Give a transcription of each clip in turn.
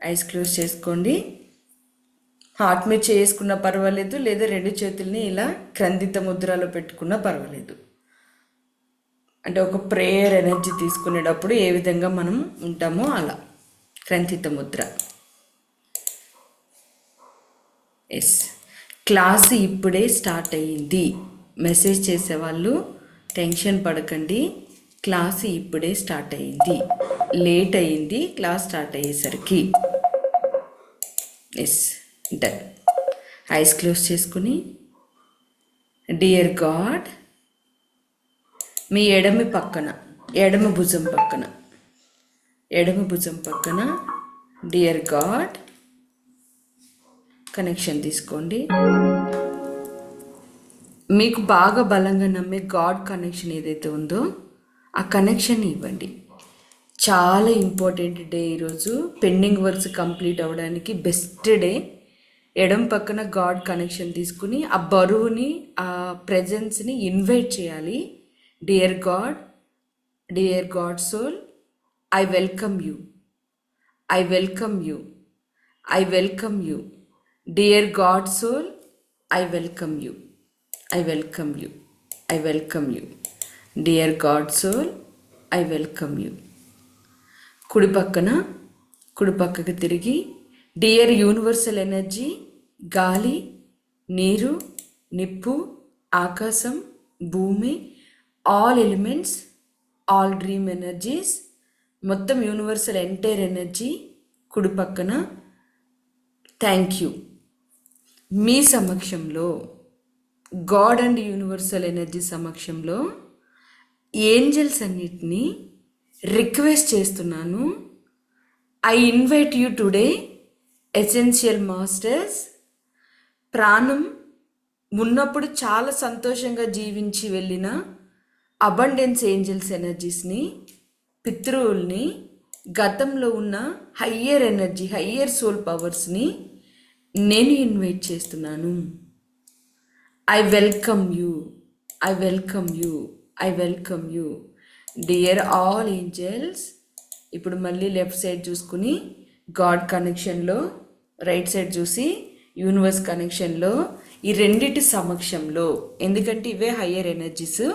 Eyes close చేసుకోండి. Heart మీద చేసుకున్నా పర్వాలేదు, లేదా రెండు చేతుల్ని ఇలా క్రందిత ముద్రలో పెట్టుకున్నా పర్వాలేదు. అంటే ఒక ప్రేయర్ ఎనర్జీ తీసుకునేటప్పుడు ఏ విధంగా మనం ఉంటామో అలా క్రందిత ముద్ర. ఎస్, క్లాస్ ఇప్పుడే స్టార్ట్ అయ్యింది. మెసేజ్ చేసేవాళ్ళు టెన్షన్ పడకండి, క్లాస్ ఇప్పుడే స్టార్ట్ అయ్యింది. లేట్ అయ్యింది క్లాస్ స్టార్ట్ అయ్యేసరికి. Yes, done. ఐస్ క్లోజ్ చేసుకుని, డియర్ గాడ్, మీ ఎడమ భుజం పక్కన డియర్ గాడ్ కనెక్షన్ తీసుకోండి. మీకు బాగా బలంగా నమ్మే గాడ్ కనెక్షన్ ఏదైతే ఉందో ఆ కనెక్షన్ ఇవ్వండి. చాలా ఇంపార్టెంట్ డే ఈరోజు. పెండింగ్ వర్క్స్ కంప్లీట్ అవ్వడానికి బెస్ట్ డే. ఎడం పక్కన గాడ్ కనెక్షన్ తీసుకుని ఆ బరువుని, ఆ ప్రెజెన్స్ని ఇన్వైట్ చేయాలి. Dear God soul, I welcome you. Dear God soul, I welcome you. Dear God soul, I welcome you. కుడి పక్కకి తిరిగి, డియర్ యూనివర్సల్ ఎనర్జీ, గాలి, నీరు, నిప్పు, ఆకాశం, భూమి, all elements, all dream energies, మొత్తం యూనివర్సల్ ఎంటైర్ ఎనర్జీ కుడి పక్కన. Thank you. మీ సమక్షంలో, గాడ్ అండ్ యూనివర్సల్ ఎనర్జీ సమక్షంలో ఏంజల్స్ అన్నిటినీ రిక్వెస్ట్ చేస్తున్నాను. I invite you today essential masters. ప్రాణం ఉన్నప్పుడు చాలా సంతోషంగా జీవించి వెళ్ళిన అబండెన్స్ ఏంజల్స్ ఎనర్జీస్ని, పితృవుల్ని, గతంలో ఉన్న హయ్యర్ ఎనర్జీ, హయ్యర్ సోల్ పవర్స్ని నేను ఇన్వైట్ చేస్తున్నాను. I welcome you dear all angels. ఇప్పుడు మళ్ళీ లెఫ్ట్ సైడ్ చూసుకుని గాడ్ కనెక్షన్లో, రైట్ సైడ్ చూసి యూనివర్స్ కనెక్షన్లో, ఈ రెండిటి సమక్షంలో, ఎందుకంటే ఇవే హయ్యర్ ఎనర్జీస్,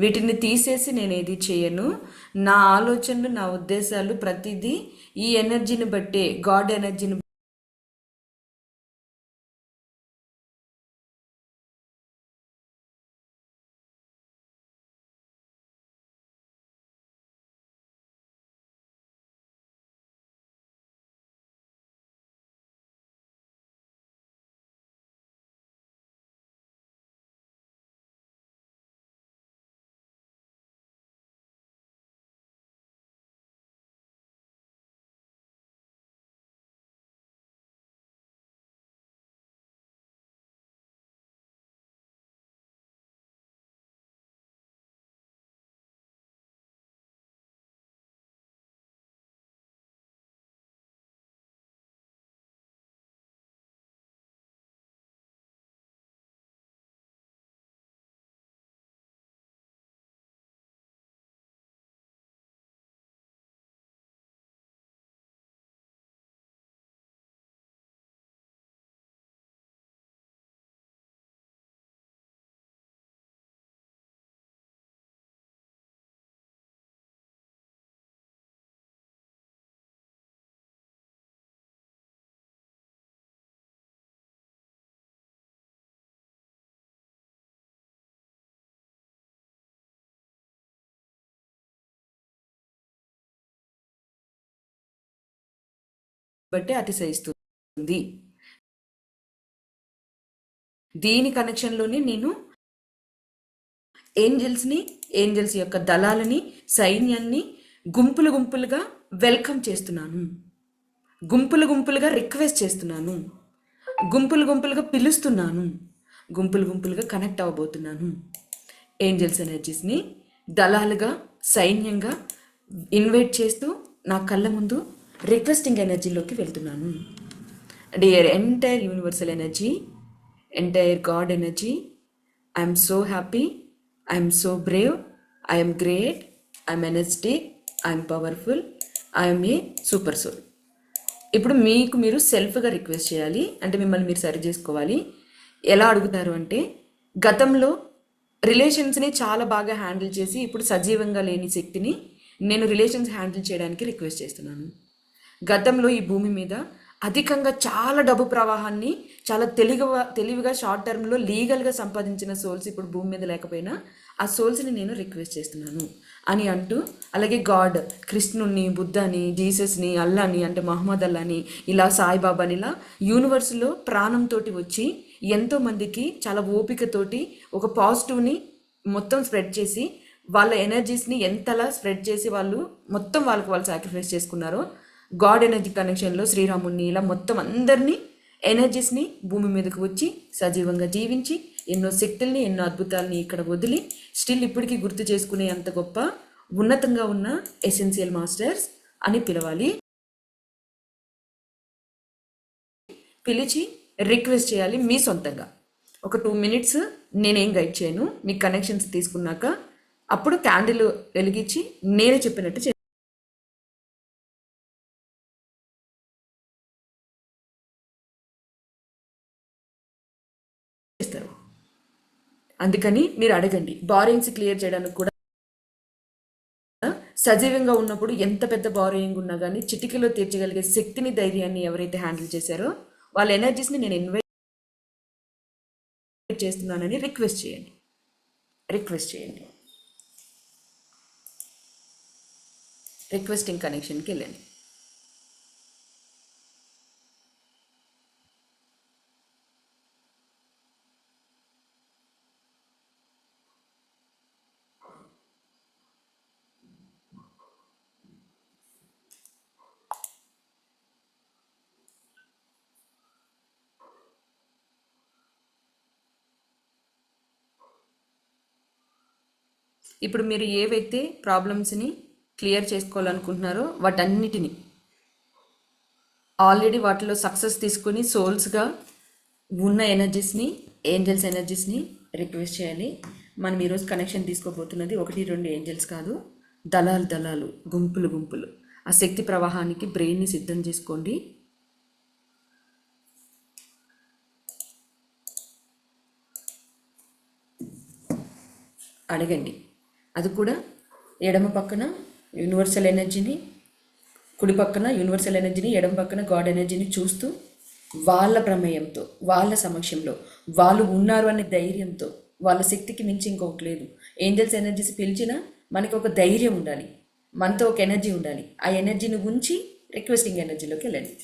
వీటిని తీసేసి నేను ఏది చేయను. నా ఆలోచనలు, నా ఉద్దేశాలు ప్రతిదీ ఈ ఎనర్జీని బట్టే, గాడ్ ఎనర్జీని బట్టి అతిశయిస్తుంది. దీని కనెక్షన్లోనే నేను ఏంజల్స్ యొక్క దళాలని, సైన్యాన్ని గుంపులుగా వెల్కమ్ చేస్తున్నాను, గుంపులుగా రిక్వెస్ట్ చేస్తున్నాను, గుంపులుగా పిలుస్తున్నాను, గుంపులుగా కనెక్ట్ అవ్వబోతున్నాను. ఏంజల్స్ ఎనర్జీస్ని దళాలుగా, సైన్యంగా ఇన్వైట్ చేస్తూ నా కళ్ళ ముందు రిక్వెస్టింగ్ ఎనర్జీలోకి వెళ్తున్నాను. Dear entire universal energy, entire God energy, I'm so happy, I'm so brave, I'm great, I'm energetic, I'm powerful, I'm a super soul. ఇప్పుడు మీకు మీరు సెల్ఫ్గా రిక్వెస్ట్ చేయాలి, అంటే మిమ్మల్ని మీరు సరి చేసుకోవాలి. ఎలా అడుగుతారు అంటే, గతంలో రిలేషన్స్ని చాలా బాగా హ్యాండిల్ చేసి ఇప్పుడు సజీవంగా లేని శక్తిని నేను రిలేషన్స్ హ్యాండిల్ చేయడానికి రిక్వెస్ట్ చేస్తున్నాను. గతంలో ఈ భూమి మీద అధికంగా చాలా డబ్బు ప్రవాహాన్ని చాలా తెలివిగా షార్ట్ టర్మ్లో లీగల్గా సంపాదించిన సోల్స్ ఇప్పుడు భూమి మీద లేకపోయినా ఆ సోల్స్ని నేను రిక్వెస్ట్ చేస్తున్నాను అని అంటూ, అలాగే గాడ్, కృష్ణుని, బుద్ధని, జీసస్ని, అల్లాని అంటే మహమ్మద్ అల్లాని, ఇలా సాయిబాబాని, ఇలా యూనివర్స్లో ప్రాణంతో వచ్చి ఎంతోమందికి చాలా ఓపికతోటి ఒక పాజిటివ్ని మొత్తం స్ప్రెడ్ చేసి వాళ్ళ ఎనర్జీస్ని ఎంతలా స్ప్రెడ్ చేసి వాళ్ళు మొత్తం వాళ్ళు సాక్రిఫైస్ చేసుకున్నారో, గాడ్ ఎనర్జీ కనెక్షన్లో శ్రీరాముని ఇలా మొత్తం అందరినీ ఎనర్జీస్ని భూమి మీదకి వచ్చి సజీవంగా జీవించి ఎన్నో శక్తుల్ని, ఎన్నో అద్భుతాలని ఇక్కడ వదిలి స్టిల్ ఇప్పటికీ గుర్తు చేసుకునే అంత గొప్ప ఉన్నతంగా ఉన్న ఎసెన్షియల్ మాస్టర్స్ అని పిలవాలి. పిలిచి రిక్వెస్ట్ చేయాలి మీ సొంతంగా. ఒక 2 minutes నేనేం గైడ్ చేయను, మీ కనెక్షన్స్ తీసుకున్నాక అప్పుడు క్యాండిల్ వెలిగించి నేనే చెప్పినట్టు చేస్తారు. అందుకని మీరు అడగండి. బారింగ్స్ క్లియర్ చేయడానికి కూడా సజీవంగా ఉన్నప్పుడు ఎంత పెద్ద బారోయింగ్ ఉన్నా కానీ చిటికలో తీర్చగలిగే శక్తిని, ధైర్యాన్ని ఎవరైతే హ్యాండిల్ చేశారో వాళ్ళ ఎనర్జీస్ని నేను ఇన్వైట్ చేస్తున్నానని రిక్వెస్ట్ చేయండి. రిక్వెస్టింగ్ కనెక్షన్కి వెళ్ళండి. ఇప్పుడు మీరు ఏవైతే ప్రాబ్లమ్స్ని క్లియర్ చేసుకోవాలనుకుంటున్నారో వాటన్నిటిని ఆల్రెడీ వాటిలో సక్సెస్ తీసుకుని సోల్స్గా ఉన్న ఎనర్జీస్ని, ఏంజల్స్ ఎనర్జీస్ని రిక్వెస్ట్ చేయాలి. మనం ఈరోజు కనెక్షన్ తీసుకోబోతున్నది 1-2 ఏంజల్స్ కాదు, దళాలు, గుంపులు. ఆ శక్తి ప్రవాహానికి బ్రెయిన్ని సిద్ధం చేసుకోండి. అడగండి. అది కూడా ఎడమ పక్కన యూనివర్సల్ ఎనర్జీని, కుడి పక్కన యూనివర్సల్ ఎనర్జీని, ఎడమ పక్కన గాడ్ ఎనర్జీని చూస్తూ వాళ్ళ ప్రమేయంతో, వాళ్ళ సమక్షంలో వాళ్ళు ఉన్నారు అనే ధైర్యంతో, వాళ్ళ శక్తికి మించి ఇంకొకటి లేదు. ఏంజల్స్ ఎనర్జీస్ పిలిచినా మనకి ఒక ధైర్యం ఉండాలి, మనతో ఒక ఎనర్జీ ఉండాలి. ఆ ఎనర్జీని ఉంచి రిక్వెస్టింగ్ ఎనర్జీలోకి వెళ్ళండి.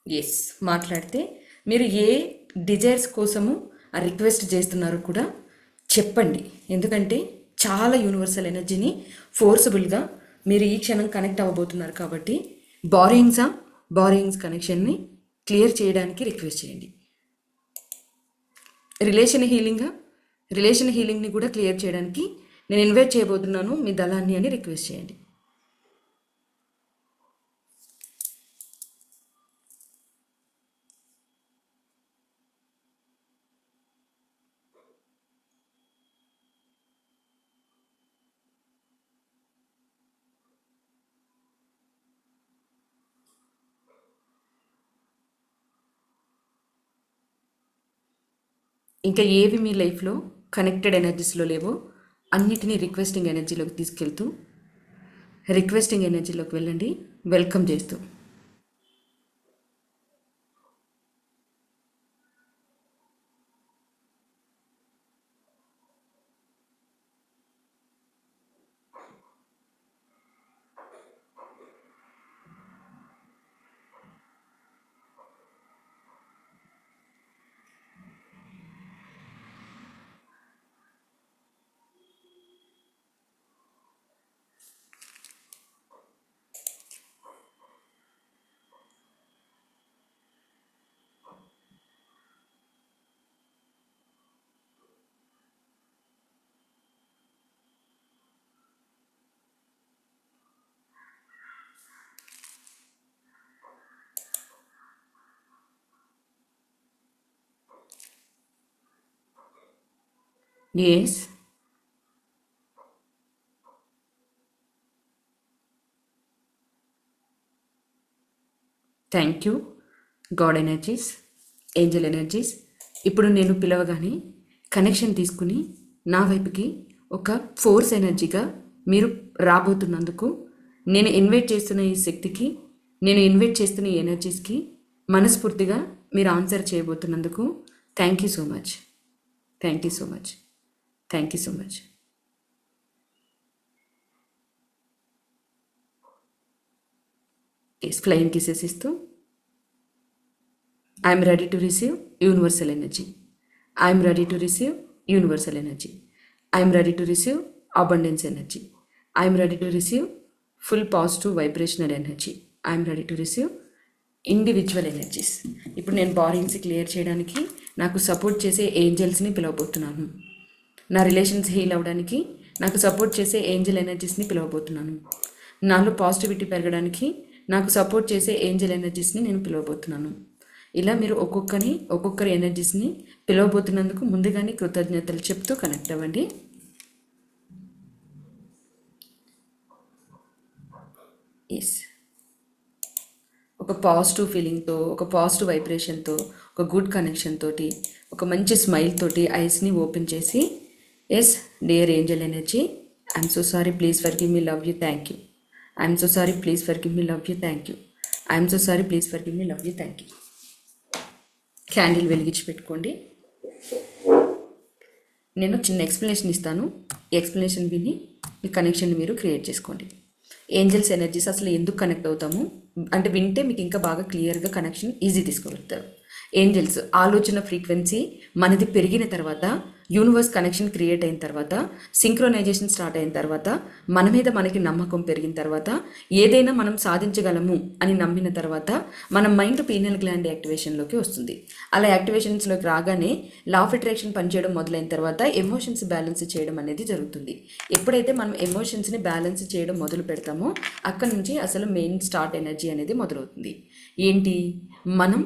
ఎస్, మాట్లాడితే మీరు ఏ డిజైర్స్ కోసము ఆ రిక్వెస్ట్ చేస్తున్నారో కూడా చెప్పండి. ఎందుకంటే చాలా యూనివర్సల్ ఎనర్జీని ఫోర్సబుల్గా మీరు ఈ క్షణం కనెక్ట్ అవ్వబోతున్నారు కాబట్టి బారింగ్స్ కనెక్షన్ని క్లియర్ చేయడానికి రిక్వెస్ట్ చేయండి. రిలేషన్ హీలింగ్ని కూడా క్లియర్ చేయడానికి నేను ఇన్వైట్ చేయబోతున్నాను మీ దళాన్ని అని రిక్వెస్ట్ చేయండి. ఇంకా ఏవి మీ లైఫ్లో కనెక్టెడ్ ఎనర్జీస్లో లేవో అన్నిటినీ రిక్వెస్టింగ్ ఎనర్జీలోకి తీసుకెళ్తూ రిక్వెస్టింగ్ ఎనర్జీలోకి వెళ్ళండి, వెల్కమ్ చేస్తూ. Yes, thank you God energies, angel energies. ఇప్పుడు నేను పిలవగానే కనెక్షన్ తీసుకుని నా వైపుకి ఒక ఫోర్స్ ఎనర్జీగా మీరు రాబోతున్నందుకు, నేను ఇన్వైట్ చేస్తున్న ఈ శక్తికి, నేను ఇన్వైట్ చేస్తున్న ఈ ఎనర్జీస్కి మనస్ఫూర్తిగా మీరు ఆన్సర్ చేయబోతున్నందుకు thank you so much, thank you so much, thank you so much. Flying kisses ఇస్తూ I'm ready to receive universal energy, I'm ready to receive universal energy, I'm ready to receive abundance energy, I'm ready to receive full positive vibrational energy, I'm ready to receive individual energies. ఇప్పుడు నేను bearings clear చేయడానికి నాకు support చేసే ఏంజల్స్ని పిలవబోతున్నాను. నా relations heal అవ్వడానికి నాకు support చేసే Angel ఎనర్జీస్ని పిలవబోతున్నాను. నాలో పాజిటివిటీ పెరగడానికి నాకు సపోర్ట్ చేసే ఏంజల్ ఎనర్జీస్ని నేను పిలవబోతున్నాను. ఇలా మీరు ఒక్కొక్కరి ఎనర్జీస్ని పిలవబోతున్నందుకు ముందుగానే కృతజ్ఞతలు చెప్తూ కనెక్ట్ అవ్వండి. ఎస్, ఒక పాజిటివ్ ఫీలింగ్తో, ఒక పాజిటివ్ వైబ్రేషన్తో, ఒక గుడ్ కనెక్షన్ తోటి, ఒక మంచి స్మైల్ తోటి ఐస్ని ఓపెన్ చేసి, yes dear angel energy, I'm so sorry, please forgive me, love you, thank you. I'm so sorry, please forgive me, love you, thank you. I'm so sorry, please forgive me, love you, thank you. Candle వెలిగించి పెట్టుకోండి. నేను చిన్న explanation ఇస్తాను. ఈ explanation విని మీ కనెక్షన్ని మీరు create చేసుకోండి. Angels energies అసలు ఎందుకు కనెక్ట్ అవుతాము అంటే వింటే మీకు ఇంకా బాగా క్లియర్గా కనెక్షన్ ఈజీ తీసుకోగలుగుతారు. ఏంజల్స్ ఆలోచన ఫ్రీక్వెన్సీ మనది పెరిగిన తర్వాత, యూనివర్స్ కనెక్షన్ క్రియేట్ అయిన తర్వాత, సింక్రోనైజేషన్ స్టార్ట్ అయిన తర్వాత, మన మీద మనకి నమ్మకం పెరిగిన తర్వాత, ఏదైనా మనం సాధించగలము అని నమ్మిన తర్వాత మన మైండ్ పీనల్ గ్లాండ్ యాక్టివేషన్లోకి వస్తుంది. అలా యాక్టివేషన్స్లోకి రాగానే లా ఆఫ్ అట్రాక్షన్ పనిచేయడం మొదలైన తర్వాత ఎమోషన్స్ బ్యాలెన్స్ చేయడం అనేది జరుగుతుంది. ఎప్పుడైతే మనం ఎమోషన్స్ని బ్యాలెన్స్ చేయడం మొదలు పెడతామో అక్కడ నుంచి అసలు మెయిన్ స్టార్ట్ ఎనర్జీ అనేది మొదలవుతుంది. ఏంటి, మనం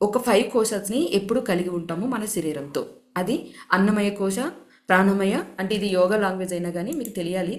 ఒక 5 కోశాలని ఎప్పుడు కలిగి ఉంటాము మన శరీరంతో. అది అన్నమయ కోశ, ప్రాణమయ, అంటే ఇది యోగా లాంగ్వేజ్ అయినా కానీ మీకు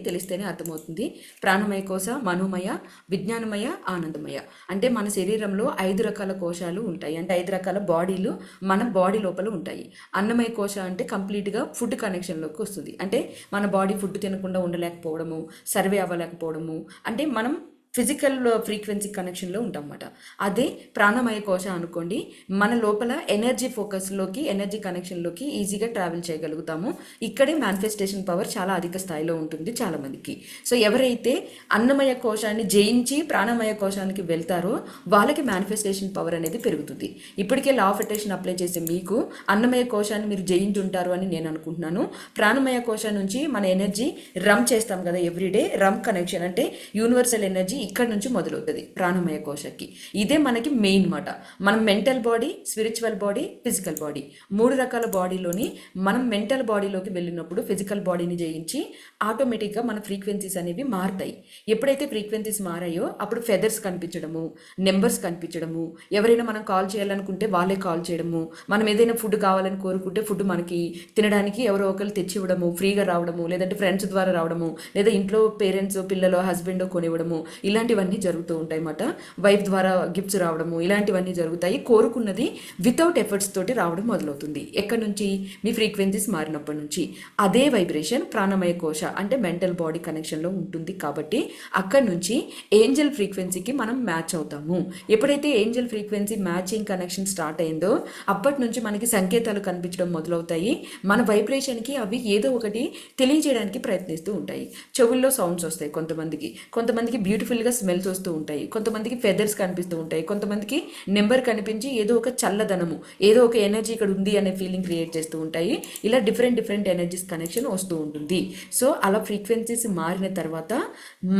తెలిస్తేనే అర్థమవుతుంది. ప్రాణమయ కోశ, మనోమయ, విజ్ఞానమయ, ఆనందమయ. అంటే మన శరీరంలో 5 రకాల కోశాలు ఉంటాయి. అంటే 5 రకాల బాడీలు మన బాడీ లోపల ఉంటాయి. అన్నమయ కోశ అంటే కంప్లీట్గా ఫుడ్ కనెక్షన్లోకి వస్తుంది. అంటే మన బాడీ ఫుడ్ తినకుండా ఉండలేకపోవడము, సర్వే అవ్వలేకపోవడము, అంటే మనం ఫిజికల్ ఫ్రీక్వెన్సీ కనెక్షన్లో ఉంటాం అన్నమాట. అదే ప్రాణమయ కోశ అనుకోండి, మన లోపల ఎనర్జీ ఫోకస్లోకి, ఎనర్జీ కనెక్షన్లోకి ఈజీగా ట్రావెల్ చేయగలుగుతాము. ఇక్కడే మేనిఫెస్టేషన్ పవర్ చాలా అధిక స్థాయిలో ఉంటుంది చాలామందికి. సో ఎవరైతే అన్నమయ కోశాన్ని జయించి ప్రాణమయ కోశానికి వెళ్తారో వాళ్ళకి మేనిఫెస్టేషన్ పవర్ అనేది పెరుగుతుంది. ఇప్పటికే లా ఆఫ్ అట్రాక్షన్ అప్లై చేసే మీకు అన్నమయ కోశాన్ని మీరు జయించుంటారు అని నేను అనుకుంటున్నాను. ప్రాణమయ కోశం నుంచి మన ఎనర్జీ రమ్ చేస్తాం కదా ఎవ్రీడే, రమ్ కనెక్షన్ అంటే యూనివర్సల్ ఎనర్జీ ఇక్కడ నుంచి మొదలవుతుంది ప్రాణమయ కోశకి. ఇదే మనకి మెయిన్ మాట. మనం mental body, spiritual body, physical body, 3 రకాల బాడీలోని మనం మెంటల్ బాడీలోకి వెళ్ళినప్పుడు ఫిజికల్ బాడీని జయించి ఆటోమేటిక్గా మన ఫ్రీక్వెన్సీస్ అనేవి మారుతాయి. ఎప్పుడైతే ఫ్రీక్వెన్సీస్ మారాయో అప్పుడు ఫెదర్స్ కనిపించడము, నెంబర్స్ కనిపించడము, ఎవరైనా మనం కాల్ చేయాలనుకుంటే వాళ్ళే కాల్ చేయడము, మనం ఏదైనా ఫుడ్ కావాలని కోరుకుంటే ఫుడ్ మనకి తినడానికి ఎవరో ఒకరు తెచ్చి ఇవ్వడము, ఫ్రీగా రావడము, లేదంటే ఫ్రెండ్స్ ద్వారా రావడము, లేదా ఇంట్లో పేరెంట్స్, పిల్లలు, హస్బెండ్ కొనివ్వడము, ఇలాంటివన్నీ జరుగుతూ ఉంటాయి అన్నమాట. వైఫ్ ద్వారా గిఫ్ట్స్ రావడము, ఇలాంటివన్నీ జరుగుతాయి. కోరుకున్నది వితౌట్ ఎఫర్ట్స్ తోటి రావడం మొదలవుతుంది. ఎక్కడి నుంచి? మీ ఫ్రీక్వెన్సీస్ మారినప్పటి నుంచి. అదే వైబ్రేషన్ ప్రాణమయ కోశ అంటే మెంటల్ బాడీ కనెక్షన్లో ఉంటుంది. కాబట్టి అక్కడి నుంచి ఏంజల్ ఫ్రీక్వెన్సీకి మనం మ్యాచ్ అవుతాము. ఎప్పుడైతే Angel frequency matching connection start అయిందో అప్పటి నుంచి మనకి సంకేతాలు కనిపించడం మొదలవుతాయి. మన వైబ్రేషన్కి అవి ఏదో ఒకటి తెలియజేయడానికి ప్రయత్నిస్తూ ఉంటాయి. చెవుల్లో సౌండ్స్ వస్తాయి కొంతమందికి బ్యూటిఫుల్గా స్మెల్స్ వస్తూ ఉంటాయి, కొంతమందికి ఫెదర్స్ కనిపిస్తూ ఉంటాయి, కొంతమందికి నెంబర్ కనిపించి ఏదో ఒక చల్లదనము, ఏదో ఒక ఎనర్జీ ఇక్కడ ఉంది అనే ఫీలింగ్ క్రియేట్ చేస్తూ ఉంటాయి. ఇలా డిఫరెంట్ ఎనర్జీస్ కనెక్షన్ వస్తూ ఉంటుంది. సో అలా ఫ్రీక్వెన్సీస్ మారిన తర్వాత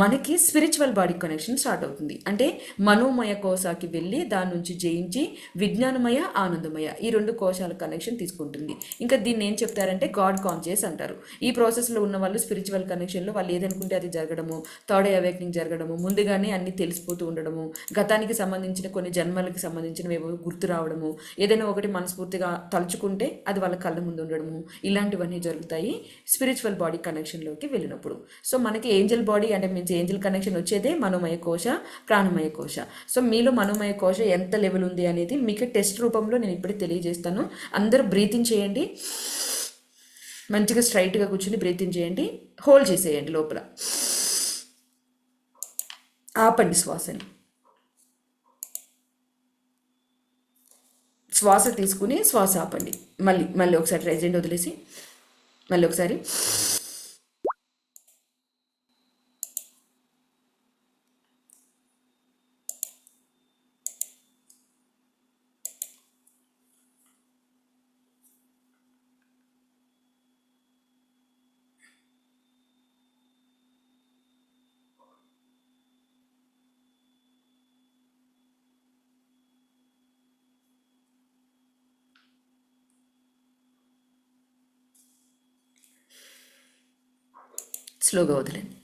మనకి స్పిరిచువల్ బాడీ కనెక్షన్ స్టార్ట్ అవుతుంది. అంటే మనోమయ కోశాకి వెళ్ళి దాని నుంచి జయించి విజ్ఞానమయ, ఆనందమయ ఈ 2 కోశాల కనెక్షన్ తీసుకుంటుంది. ఇంకా దీన్ని ఏం చెప్తారంటే గాడ్ కాన్షియస్ అంటారు. ఈ ప్రాసెస్లో ఉన్న వాళ్ళు స్పిరిచువల్ కనెక్షన్లో వాళ్ళు ఏదనుకుంటే అది జరగడము, థర్డ్ ఐ అవేకనింగ్ జరగడము, ముందుగానే అన్ని తెలిసిపోతూ ఉండడము, గతానికి సంబంధించిన కొన్ని జన్మలకి సంబంధించినవి ఏవో గుర్తు రావడము, ఏదైనా ఒకటి మనస్ఫూర్తిగా తలుచుకుంటే అది వాళ్ళ కళ్ళ ముందు ఉండడము, ఇలాంటివన్నీ జరుగుతాయి స్పిరిచువల్ బాడీ కనెక్షన్లోకి వెళ్ళినప్పుడు. సో మనకి ఏంజల్ బాడీ అంటే మీన్స్ ఏంజల్ కనెక్షన్ వచ్చేదే మనోమయ కోశ, ప్రాణమయ కోశ. సో మీలో మనోమయ కోశ ఎంత లెవెల్ ఉంది అనేది మీకు టెస్ట్ రూపంలో నేను ఇప్పుడే తెలియజేస్తాను. అందరూ బ్రీతింగ్ చేయండి, మంచిగా స్ట్రైట్గా కూర్చొని బ్రీతింగ్ చేయండి, హోల్డ్ చేసేయండి లోపల, ఆపండి శ్వాసని. శ్వాస తీసుకుని శ్వాస ఆపండి. మళ్ళీ ఒకసారి ట్రై చేయండి, వదిలేసి మళ్ళీ ఒకసారి. స్లోగా వదిలేండి.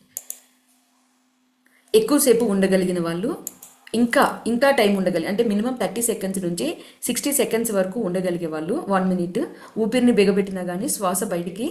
ఎక్కువసేపు ఉండగలిగిన వాళ్ళు ఇంకా టైం అంటే మినిమం 30 సెకండ్స్ నుంచి 60 సెకండ్స్ వరకు ఉండగలిగే వాళ్ళు 1 మినిట్ ఊపిరిని బిగబెట్టినా కానీ శ్వాస బయటికి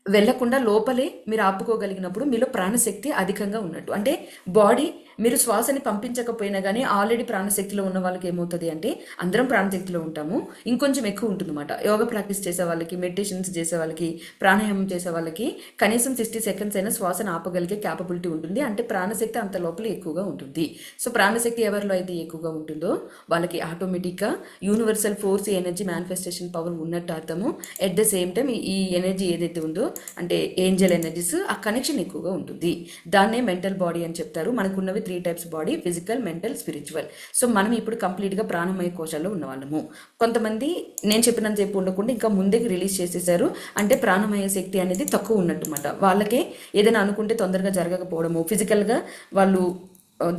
వెళ్లకుండా లోపలే మీరు ఆపుకోగలిగినప్పుడు మీలో ప్రాణశక్తి అధికంగా ఉన్నట్టు. అంటే బాడీ మీరు శ్వాసని పంపించకపోయినా కానీ ఆల్రెడీ ప్రాణశక్తిలో ఉన్న వాళ్ళకి ఏమవుతుంది అంటే, అందరం ప్రాణశక్తిలో ఉంటాము, ఇంకొంచెం ఎక్కువ ఉంటుందన్నమాట. యోగా ప్రాక్టీస్ చేసే వాళ్ళకి, మెడిటేషన్స్ చేసే వాళ్ళకి, ప్రాణాయామం చేసే వాళ్ళకి కనీసం 60 సెకండ్స్ అయినా శ్వాసను ఆపగలిగే క్యాపబిలిటీ ఉంటుంది. అంటే ప్రాణశక్తి అంత లోపల ఎక్కువగా ఉంటుంది. సో ప్రాణశక్తి ఎవరిలో అయితే ఎక్కువగా ఉంటుందో వాళ్ళకి ఆటోమేటిక్గా universal force, energy, manifestation power ఉన్నట్టు అర్థము. ఎట్ ద సేమ్ టైం ఈ ఎనర్జీ ఏదైతే ఉందో అంటే ఏంజల్ ఎనర్జీస్, ఆ కనెక్షన్ ఎక్కువగా ఉంటుంది. దాన్నే మెంటల్ బాడీ అని చెప్తారు. మనకున్నవి 3 types body: physical, mental, spiritual. So మనం ఇప్పుడు కంప్లీట్గా ప్రాణమయ కోశాల్లో ఉన్నవాళ్ళము. కొంతమంది నేను చెప్పినంతసేపు ఉండకుండా ఇంకా ముందే రిలీజ్ చేసేసారు. అంటే ప్రాణమయ శక్తి అనేది తక్కువ ఉన్నట్టుమాట. వాళ్ళకే ఏదైనా అనుకుంటే తొందరగా జరగకపోవడము, ఫిజికల్గా వాళ్ళు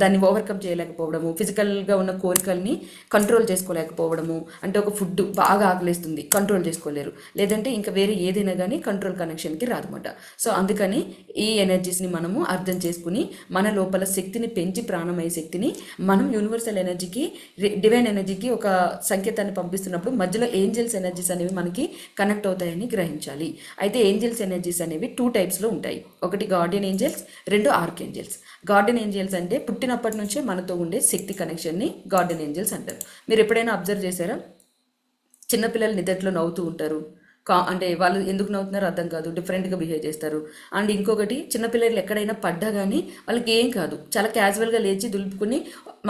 దాన్ని ఓవర్కమ్ చేయలేకపోవడము, ఫిజికల్గా ఉన్న కోరికల్ని కంట్రోల్ చేసుకోలేకపోవడము. అంటే ఒక ఫుడ్ బాగా ఆకలిస్తుంది, కంట్రోల్ చేసుకోలేరు, లేదంటే ఇంకా వేరే ఏదైనా కానీ కంట్రోల్ కనెక్షన్కి రాదన్నమాట. సో అందుకని ఈ ఎనర్జీస్ని మనము అర్థం చేసుకుని మన లోపల శక్తిని పెంచి, ప్రాణమయ శక్తిని మనం యూనివర్సల్ ఎనర్జీకి, డివైన్ ఎనర్జీకి ఒక సంకేతాన్ని పంపిస్తున్నప్పుడు మధ్యలో ఏంజల్స్ ఎనర్జీస్ అనేవి మనకి కనెక్ట్ అవుతాయని గ్రహించాలి. అయితే ఏంజల్స్ ఎనర్జీస్ అనేవి 2 టైప్స్లో ఉంటాయి. ఒకటి Guardian angels, 2 arc angels. Guardian angels అంటే పుట్టినప్పటి నుంచే మనతో ఉండే శక్తి కనెక్షన్ని గార్డెన్ ఏంజల్స్ అంటారు. మీరు ఎప్పుడైనా అబ్జర్వ్ చేశారా? చిన్నపిల్లలు నిద్రలో నవ్వుతూ ఉంటారు, అంటే వాళ్ళు ఎందుకు నవ్వుతున్నారో అర్థం కాదు, డిఫరెంట్గా బిహేవ్ చేస్తారు. అండ్ ఇంకొకటి, చిన్నపిల్లలు ఎక్కడైనా పడ్డా కానీ వాళ్ళకి ఏం కాదు, చాలా క్యాజువల్గా లేచి దులుపుకుని,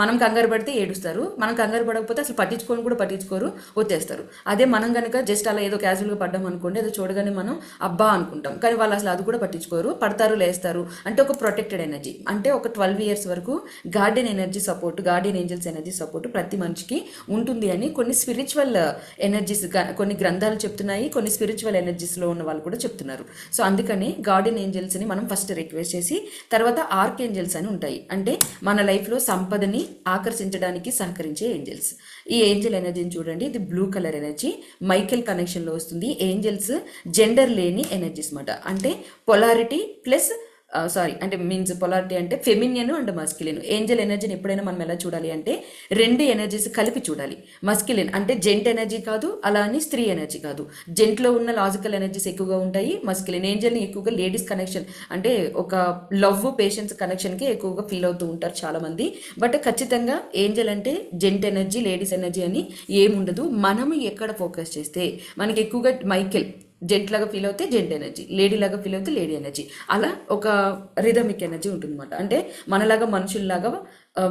మనం కంగారు పడితే ఏడుస్తారు, మనం కంగారు పడకపోతే అసలు పట్టించుకోరు, వచ్చేస్తారు. అదే మనం కనుక జస్ట్ అలా ఏదో క్యాజువల్గా పడ్డాం అనుకోండి, అది చూడగానే మనం అబ్బా అనుకుంటాం, కానీ వాళ్ళు అసలు అది కూడా పట్టించుకోరు, పడతారు, లేస్తారు. అంటే ఒక ప్రొటెక్టెడ్ ఎనర్జీ. అంటే ఒక 12 years వరకు Guardian energy support, Guardian angels energy support ప్రతి మనిషికి ఉంటుంది అని కొన్ని స్పిరిచువల్ ఎనర్జీస్, కొన్ని గ్రంథాలు చెప్తున్నాయి, కొన్ని స్పిరిచువల్ ఎనర్జీస్లో ఉన్న వాళ్ళు కూడా చెప్తున్నారు. సో అందుకని గార్డియన్ ఏంజల్స్ని మనం ఫస్ట్ రిక్వెస్ట్ చేసి, తర్వాత ఆర్క్ ఏంజల్స్ అని ఉంటాయి, అంటే మన లైఫ్లో సంపదని ఆకర్షించడానికి సహకరించే ఏంజల్స్. ఈ ఏంజల్ ఎనర్జీని చూడండి, ఇది బ్లూ కలర్ ఎనర్జీ, మైకెల్ కనెక్షన్లో వస్తుంది. ఏంజల్స్ జెండర్ లేని ఎనర్జీస్ అన్నమాట, అంటే పొలారిటీ ప్లస్ అంటే మీన్స్ పొలారిటీ అంటే ఫెమినియన్ అండ్ మస్కిలిన్. ఏంజల్ ఎనర్జీని ఎప్పుడైనా మనం ఎలా చూడాలి అంటే రెండు ఎనర్జీస్ కలిపి చూడాలి. మస్కిలిన్ అంటే జెంట్ ఎనర్జీ కాదు, అలా అని స్త్రీ ఎనర్జీ కాదు. జెంట్లో ఉన్న లాజికల్ ఎనర్జీస్ ఎక్కువగా ఉంటాయి, మస్కిలిన్ ఏంజల్ని ఎక్కువగా లేడీస్ కనెక్షన్, అంటే ఒక లవ్ పేషెన్స్ కనెక్షన్కి ఎక్కువగా ఫీల్ అవుతూ ఉంటారు చాలామంది. బట్ ఖచ్చితంగా ఏంజల్ అంటే జెంట్ ఎనర్జీ, లేడీస్ ఎనర్జీ అని ఏముండదు. మనము ఎక్కడ ఫోకస్ చేస్తే మనకి ఎక్కువగా మైకెల్ జెంట్ లాగా ఫీల్ అవుతే జెంట్ ఎనర్జీ, లేడీ లాగా ఫీల్ అవుతే లేడీ ఎనర్జీ, అలా ఒక రిథమిక్ ఎనర్జీ ఉంటుందన్నమాట. అంటే మనలాగా మనుషుల్లాగా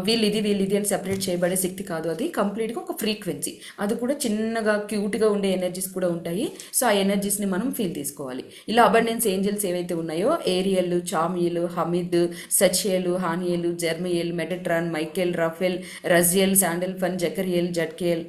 వీళ్ళు ఇది అని సెపరేట్ చేయబడే శక్తి కాదు, అది కంప్లీట్గా ఒక ఫ్రీక్వెన్సీ. అది కూడా చిన్నగా క్యూట్గా ఉండే ఎనర్జీస్ కూడా ఉంటాయి. సో ఆ ఎనర్జీస్ని మనం ఫీల్ తీసుకోవాలి. ఇలా అబండెన్స్ ఏంజల్స్ ఏవైతే ఉన్నాయో, ఏరియల్, చామియల్, హమీద్, సచియల్, హానియల్, జెర్మియల్, మెటట్రాన్, మైకెల్, రఫెల్, రజియల్, శాండల్ఫన్, జకరియల్, జట్కేయల్,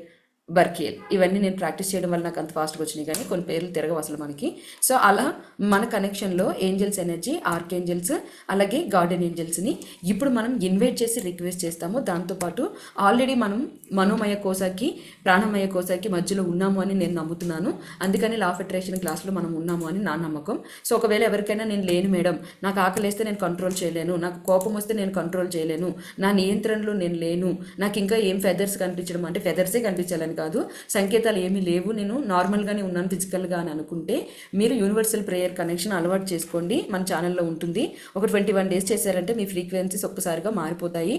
బర్కియల్, ఇవన్నీ నేను ప్రాక్టీస్ చేయడం వల్ల నాకు అంత ఫాస్ట్గా వచ్చినాయి, కానీ కొన్ని పేర్లు తిరగవు అసలు మనకి. సో అలా మన కనెక్షన్లో ఏంజల్స్ ఎనర్జీ, ఆర్క్ ఏంజల్స్, అలాగే గార్డెన్ ఏంజల్స్ని ఇప్పుడు మనం ఇన్వైట్ చేసి రిక్వెస్ట్ చేస్తాము. దాంతోపాటు ఆల్రెడీ మనం మనోమయ కోశాకి, ప్రాణమయ కోశాకి మధ్యలో ఉన్నాము అని నేను నమ్ముతున్నాను. అందుకని లా ఆఫ్ అట్రాక్షన్ క్లాస్లో మనం ఉన్నాము అని నా నమ్మకం. సో ఒకవేళ ఎవరికైనా నేను లేను మేడం, నాకు ఆకలిస్తే నేను కంట్రోల్ చేయలేను, నాకు కోపం వస్తే నేను కంట్రోల్ చేయలేను, నా నియంత్రణలో నేను లేను, నాకు ఇంకా ఏం ఫెదర్స్ కనిపించడం, అంటే ఫెదర్సే కనిపించాలని కాదు, సంకేతాలు ఏమీ లేవు, నేను నార్మల్గానే ఉన్నాను ఫిజికల్గా అని అనుకుంటే మీరు యూనివర్సల్ ప్రేయర్ కనెక్షన్ అలవాటు చేసుకోండి, మన ఛానల్లో ఉంటుంది. ఒక 21 days చేశారంటే మీ ఫ్రీక్వెన్సీస్ ఒక్కసారిగా మారిపోతాయి.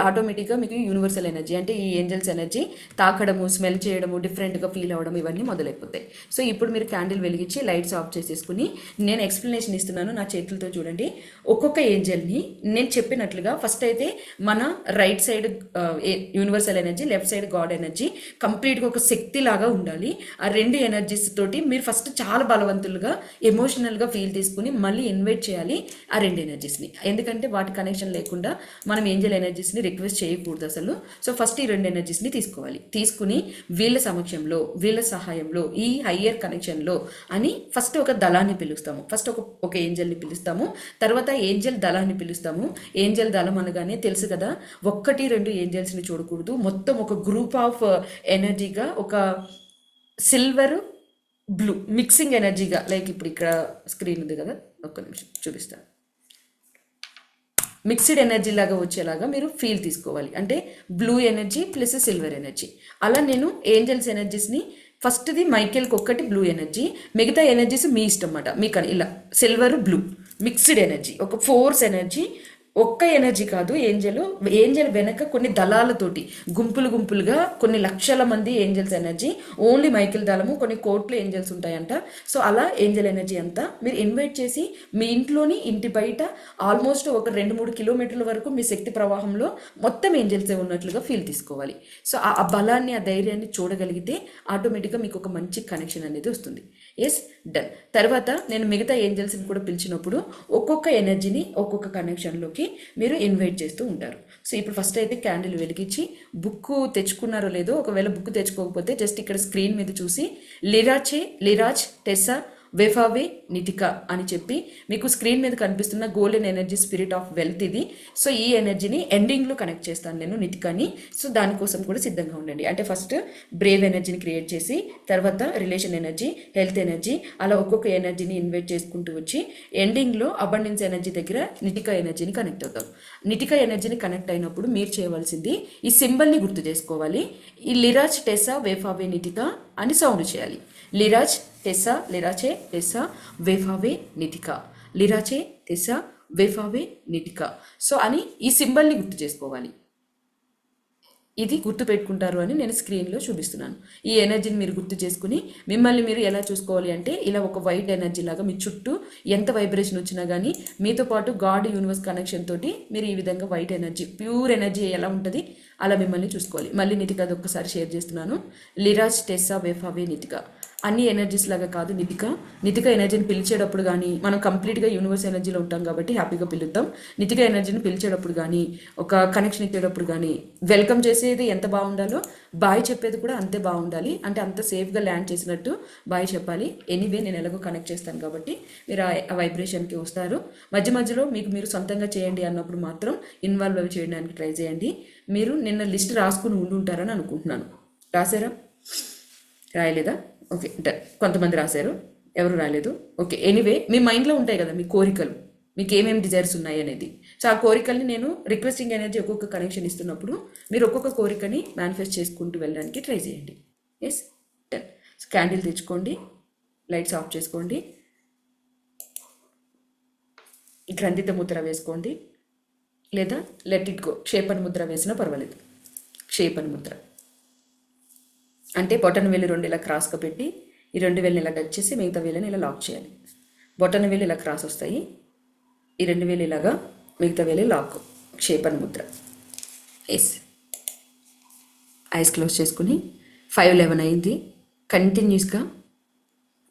ఆటోమేటిక్గా మీకు యూనివర్సల్ ఎనర్జీ, అంటే ఈ ఏంజల్స్ ఎనర్జీ తాకడము, స్మెల్ చేయడము, డిఫరెంట్గా ఫీల్ అవ్వడం, ఇవన్నీ మొదలైపోతాయి. సో ఇప్పుడు మీరు క్యాండిల్ వెలిగించి లైట్స్ ఆఫ్ చేసేసుకుని నేను ఎక్స్ప్లెనేషన్ ఇస్తున్నాను నా చేతులతో చూడండి. ఒక్కొక్క ఏంజల్ని నేను చెప్పినట్లుగా ఫస్ట్ అయితే మన right side universal energy, left side God energy కంప్లీట్గా ఒక శక్తి లాగా ఉండాలి. ఆ రెండు ఎనర్జీస్ తోటి మీరు ఫస్ట్ చాలా బలవంతులుగా ఎమోషనల్గా ఫీల్ తీసుకుని మళ్ళీ ఇన్వైట్ చేయాలి ఆ రెండు ఎనర్జీస్ని, ఎందుకంటే వాటి కనెక్షన్ లేకుండా మనం ఏంజల్ ఎనర్జీస్ని రిక్వెస్ట్ చేయకూడదు అసలు. సో ఫస్ట్ ఈ రెండు ఎనర్జీస్ని తీసుకోవాలి, తీసుకుని వీళ్ళ సమక్షంలో, వీళ్ళ సహాయంలో, ఈ హయ్యర్ కనెక్షన్లో అని ఫస్ట్ ఒక దళాన్ని పిలుస్తాము. ఫస్ట్ ఒక ఏంజల్ని పిలుస్తాము, తర్వాత ఏంజల్ దళాన్ని పిలుస్తాము. ఏంజల్ దళం అనగానే తెలుసు కదా, 1-2 ఏంజల్స్ని చూడకూడదు, మొత్తం ఒక గ్రూప్ ఆఫ్ ఎనర్జీగా, ఒక సిల్వర్ బ్లూ మిక్సింగ్ ఎనర్జీగా, లైక్ ఇప్పుడు ఇక్కడ స్క్రీన్ ఉంది కదా, ఒక్క నిమిషం చూపిస్తాను. మిక్స్డ్ ఎనర్జీ లాగా వచ్చేలాగా మీరు ఫీల్ తీసుకోవాలి, అంటే blue energy plus silver energy. అలా నేను ఏంజల్స్ ఎనర్జీస్ని ఫస్ట్ది మైకెల్కి ఒక్కటి బ్లూ ఎనర్జీ, మిగతా ఎనర్జీస్ మీ ఇష్టం అన్నమాట. మీకు ఇలా సిల్వర్ బ్లూ మిక్స్డ్ ఎనర్జీ, ఒక ఫోర్స్ ఎనర్జీ, ఒక్క ఎనర్జీ కాదు. ఏంజల్ వెనక కొన్ని దళాలతోటి గుంపులుగా కొన్ని లక్షల మంది ఏంజల్స్ ఎనర్జీ, ఓన్లీ మైకిల్ దళము, కొన్ని కోట్ల ఏంజల్స్ ఉంటాయంట. సో అలా ఏంజల్ ఎనర్జీ అంతా మీరు ఇన్వైట్ చేసి మీ ఇంట్లోని, ఇంటి బయట ఆల్మోస్ట్ ఒక 2-3 కిలోమీటర్ల వరకు మీ శక్తి ప్రవాహంలో మొత్తం ఏంజల్సే ఉన్నట్లుగా ఫీల్ తీసుకోవాలి. సో ఆ బలాన్ని, ఆ ధైర్యాన్ని చూడగలిగితే ఆటోమేటిక్గా మీకు ఒక మంచి కనెక్షన్ అనేది వస్తుంది. Yes, done. తర్వాత నేను మిగతా ఏంజల్స్ని కూడా పిలిచినప్పుడు ఒక్కొక్క ఎనర్జీని ఒక్కొక్క కనెక్షన్లోకి మీరు ఇన్వైట్ చేస్తూ ఉంటారు. సో ఇప్పుడు ఫస్ట్ అయితే క్యాండిల్ వెలిగించి, బుక్ తెచ్చుకున్నారో లేదో, ఒకవేళ బుక్ తెచ్చుకోకపోతే జస్ట్ ఇక్కడ స్క్రీన్ మీద చూసి లిరాజ్ టెస్సా వెఫావే నిటికా అని చెప్పి మీకు స్క్రీన్ మీద కనిపిస్తున్న golden energy, spirit of wealth ఇది. సో ఈ ఎనర్జీని ఎండింగ్లో కనెక్ట్ చేస్తాను నేను నిటికాని. సో దానికోసం కూడా సిద్ధంగా ఉండండి. అంటే ఫస్ట్ బ్రేవ్ ఎనర్జీని క్రియేట్ చేసి, తర్వాత రిలేషన్ ఎనర్జీ, హెల్త్ ఎనర్జీ, అలా ఒక్కొక్క ఎనర్జీని ఇన్వైట్ చేసుకుంటూ వచ్చి ఎండింగ్లో అబండెన్స్ ఎనర్జీ దగ్గర నిటికా ఎనర్జీని కనెక్ట్ అవుతాం. నిటికా ఎనర్జీని కనెక్ట్ అయినప్పుడు మీరు చేయవలసింది ఈ సింబల్ని గుర్తు చేసుకోవాలి. ఈ లిరాజ్ టెస్సా వెఫావే నిటికా అని సౌండ్ చేయాలి. లిరాజ్ టెస్సా, లిరాచే టెస్సా వెఫావే నిటికా, లిరాచే టెస్సా వెఫావే నిటికా. సో అని ఈ సింబల్ని గుర్తు చేసుకోవాలి. ఇది గుర్తు పెట్టుకుంటారు అని నేను స్క్రీన్లో చూపిస్తున్నాను. ఈ ఎనర్జీని మీరు గుర్తు చేసుకుని మిమ్మల్ని మీరు ఎలా చూసుకోవాలి అంటే ఇలా ఒక వైట్ ఎనర్జీ లాగా మీ చుట్టూ ఎంత వైబ్రేషన్ వచ్చినా కానీ మీతో పాటు గాడ్ యూనివర్స్ కనెక్షన్ తోటి మీరు ఈ విధంగా వైట్ ఎనర్జీ ప్యూర్ ఎనర్జీ ఎలా ఉంటుంది అలా మిమ్మల్ని చూసుకోవాలి. మళ్ళీ నితిక అది ఒక్కసారి షేర్ చేస్తున్నాను. లిరాజ్ టెస్సా వేఫావే నితిక అన్ని ఎనర్జీస్ లాగా కాదు నితిక ఎనర్జీని పిలిచేటప్పుడు కానీ మనం కంప్లీట్గా యూనివర్స్ ఎనర్జీలో ఉంటాం కాబట్టి హ్యాపీగా పిలుద్దాం. నితిక ఎనర్జీని పిలిచేటప్పుడు కానీ ఒక కనెక్షన్ ఇచ్చేటప్పుడు కానీ వెల్కమ్ చేసేది ఎంత బాగుండాలో బాయ్ చెప్పేది కూడా అంతే బాగుండాలి. అంటే అంత సేఫ్గా ల్యాండ్ చేసినట్టు బాయ్ చెప్పాలి. ఎనీవే నేను ఎలాగో కనెక్ట్ చేస్తాను కాబట్టి మీరు ఆ వైబ్రేషన్కి వస్తారు. మధ్య మధ్యలో మీకు మీరు సొంతంగా చేయండి అన్నప్పుడు మాత్రం ఇన్వాల్వ్ అవి చేయడానికి ట్రై చేయండి. మీరు నిన్న లిస్ట్ రాసుకుని ఉంటారని అనుకుంటున్నాను. రాశారా? రాయలేదా? ఓకే, కొంతమంది రాశారు, ఎవరు రాలేదు. ఓకే, ఎనీవే మీ మైండ్లో ఉంటాయి కదా మీ కోరికలు, మీకు ఏమేమి డిజైర్స్ ఉన్నాయి అనేది. సో ఆ కోరికల్ని నేను రిక్వెస్టింగ్ ఎనర్జీ ఒక్కొక్క కనెక్షన్ ఇస్తున్నప్పుడు మీరు ఒక్కొక్క కోరికని మేనిఫెస్ట్ చేసుకుంటూ వెళ్ళడానికి ట్రై చేయండి. Yes, done. క్యాండిల్ తెచ్చుకోండి, లైట్స్ ఆఫ్ చేసుకోండి, గ్రంథిత ముద్ర వేసుకోండి, లేదా లెట్ ఇట్ గో క్షేపణ ముద్ర వేసినా పర్వాలేదు. క్షేపణ ముద్ర అంటే బొటన వేలు 2 ఇలా క్రాస్గా పెట్టి ఈ 2 వేలని ఇలా టచ్ చేసి మిగతా వేలని ఇలా లాక్ చేయాలి. బొటన వేలు ఇలా క్రాస్ వస్తాయి, ఈ 2 వేలు ఇలాగా, మిగతా వేలు lock. క్షేపణ Mudra. Yes, ice close చేసుకుని 5:11 అయింది. కంటిన్యూస్గా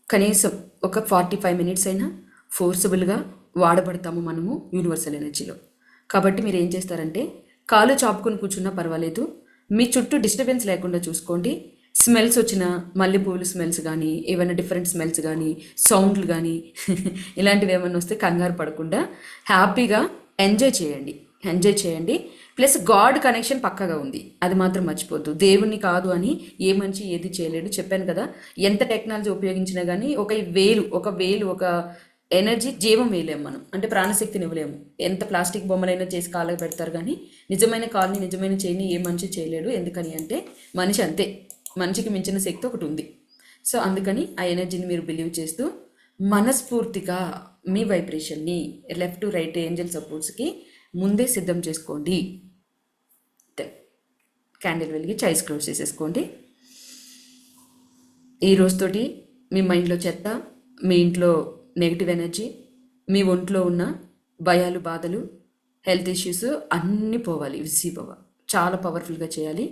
కనీసం ఒక 45 మినిట్స్ అయినా ఫోర్సబుల్గా వాడబడతాము మనము యూనివర్సల్ ఎనర్జీలో. కాబట్టి మీరు ఏం చేస్తారంటే కాలు చాపుకొని కూర్చున్నా పర్వాలేదు, మీ చుట్టూ డిస్టర్బెన్స్ లేకుండా చూసుకోండి. స్మెల్స్ వచ్చిన మల్లెపూలు స్మెల్స్ కానీ ఏమైనా డిఫరెంట్ స్మెల్స్ కానీ సౌండ్లు కానీ ఇలాంటివి ఏమైనా వస్తే కంగారు పడకుండా హ్యాపీగా ఎంజాయ్ చేయండి. ప్లస్ గాడ్ కనెక్షన్ పక్కగా ఉంది, అది మాత్రం మర్చిపోద్దు. దేవుణ్ణి కాదు అని ఏ మనిషి ఏది చేయలేడు. చెప్పాను కదా, ఎంత టెక్నాలజీ ఉపయోగించినా కానీ ఒక వేలు ఎనర్జీ జీవం వేయలేము మనం, అంటే ప్రాణశక్తిని ఇవ్వలేము. ఎంత ప్లాస్టిక్ బొమ్మలైనా చేసి కాళ్ళకి పెడతారు కానీ నిజమైన కాల్ని నిజమైన చేయని ఏ మనిషి చేయలేడు. ఎందుకని అంటే మనిషి అంతే, మనిషికి మించిన శక్తి ఒకటి ఉంది. సో అందుకని ఆ ఎనర్జీని మీరు బిలీవ్ చేస్తూ మనస్ఫూర్తిగా మీ వైబ్రేషన్ని లెఫ్ట్ టు రైట్ ఏంజల్ సపోర్ట్స్కి ముందే సిద్ధం చేసుకోండి. క్యాండిల్ వెలిగి చాయిస్ క్లోజ్ చేసేసుకోండి. ఈ రోజుతోటి మీ మైండ్లో చెత్త, మీ ఇంట్లో నెగిటివ్ ఎనర్జీ, మీ ఒంట్లో ఉన్న భయాలు, బాధలు, హెల్త్ ఇష్యూస్ అన్నీ పోవాలి. విసిపోవ చాలా పవర్ఫుల్గా చేయాలి.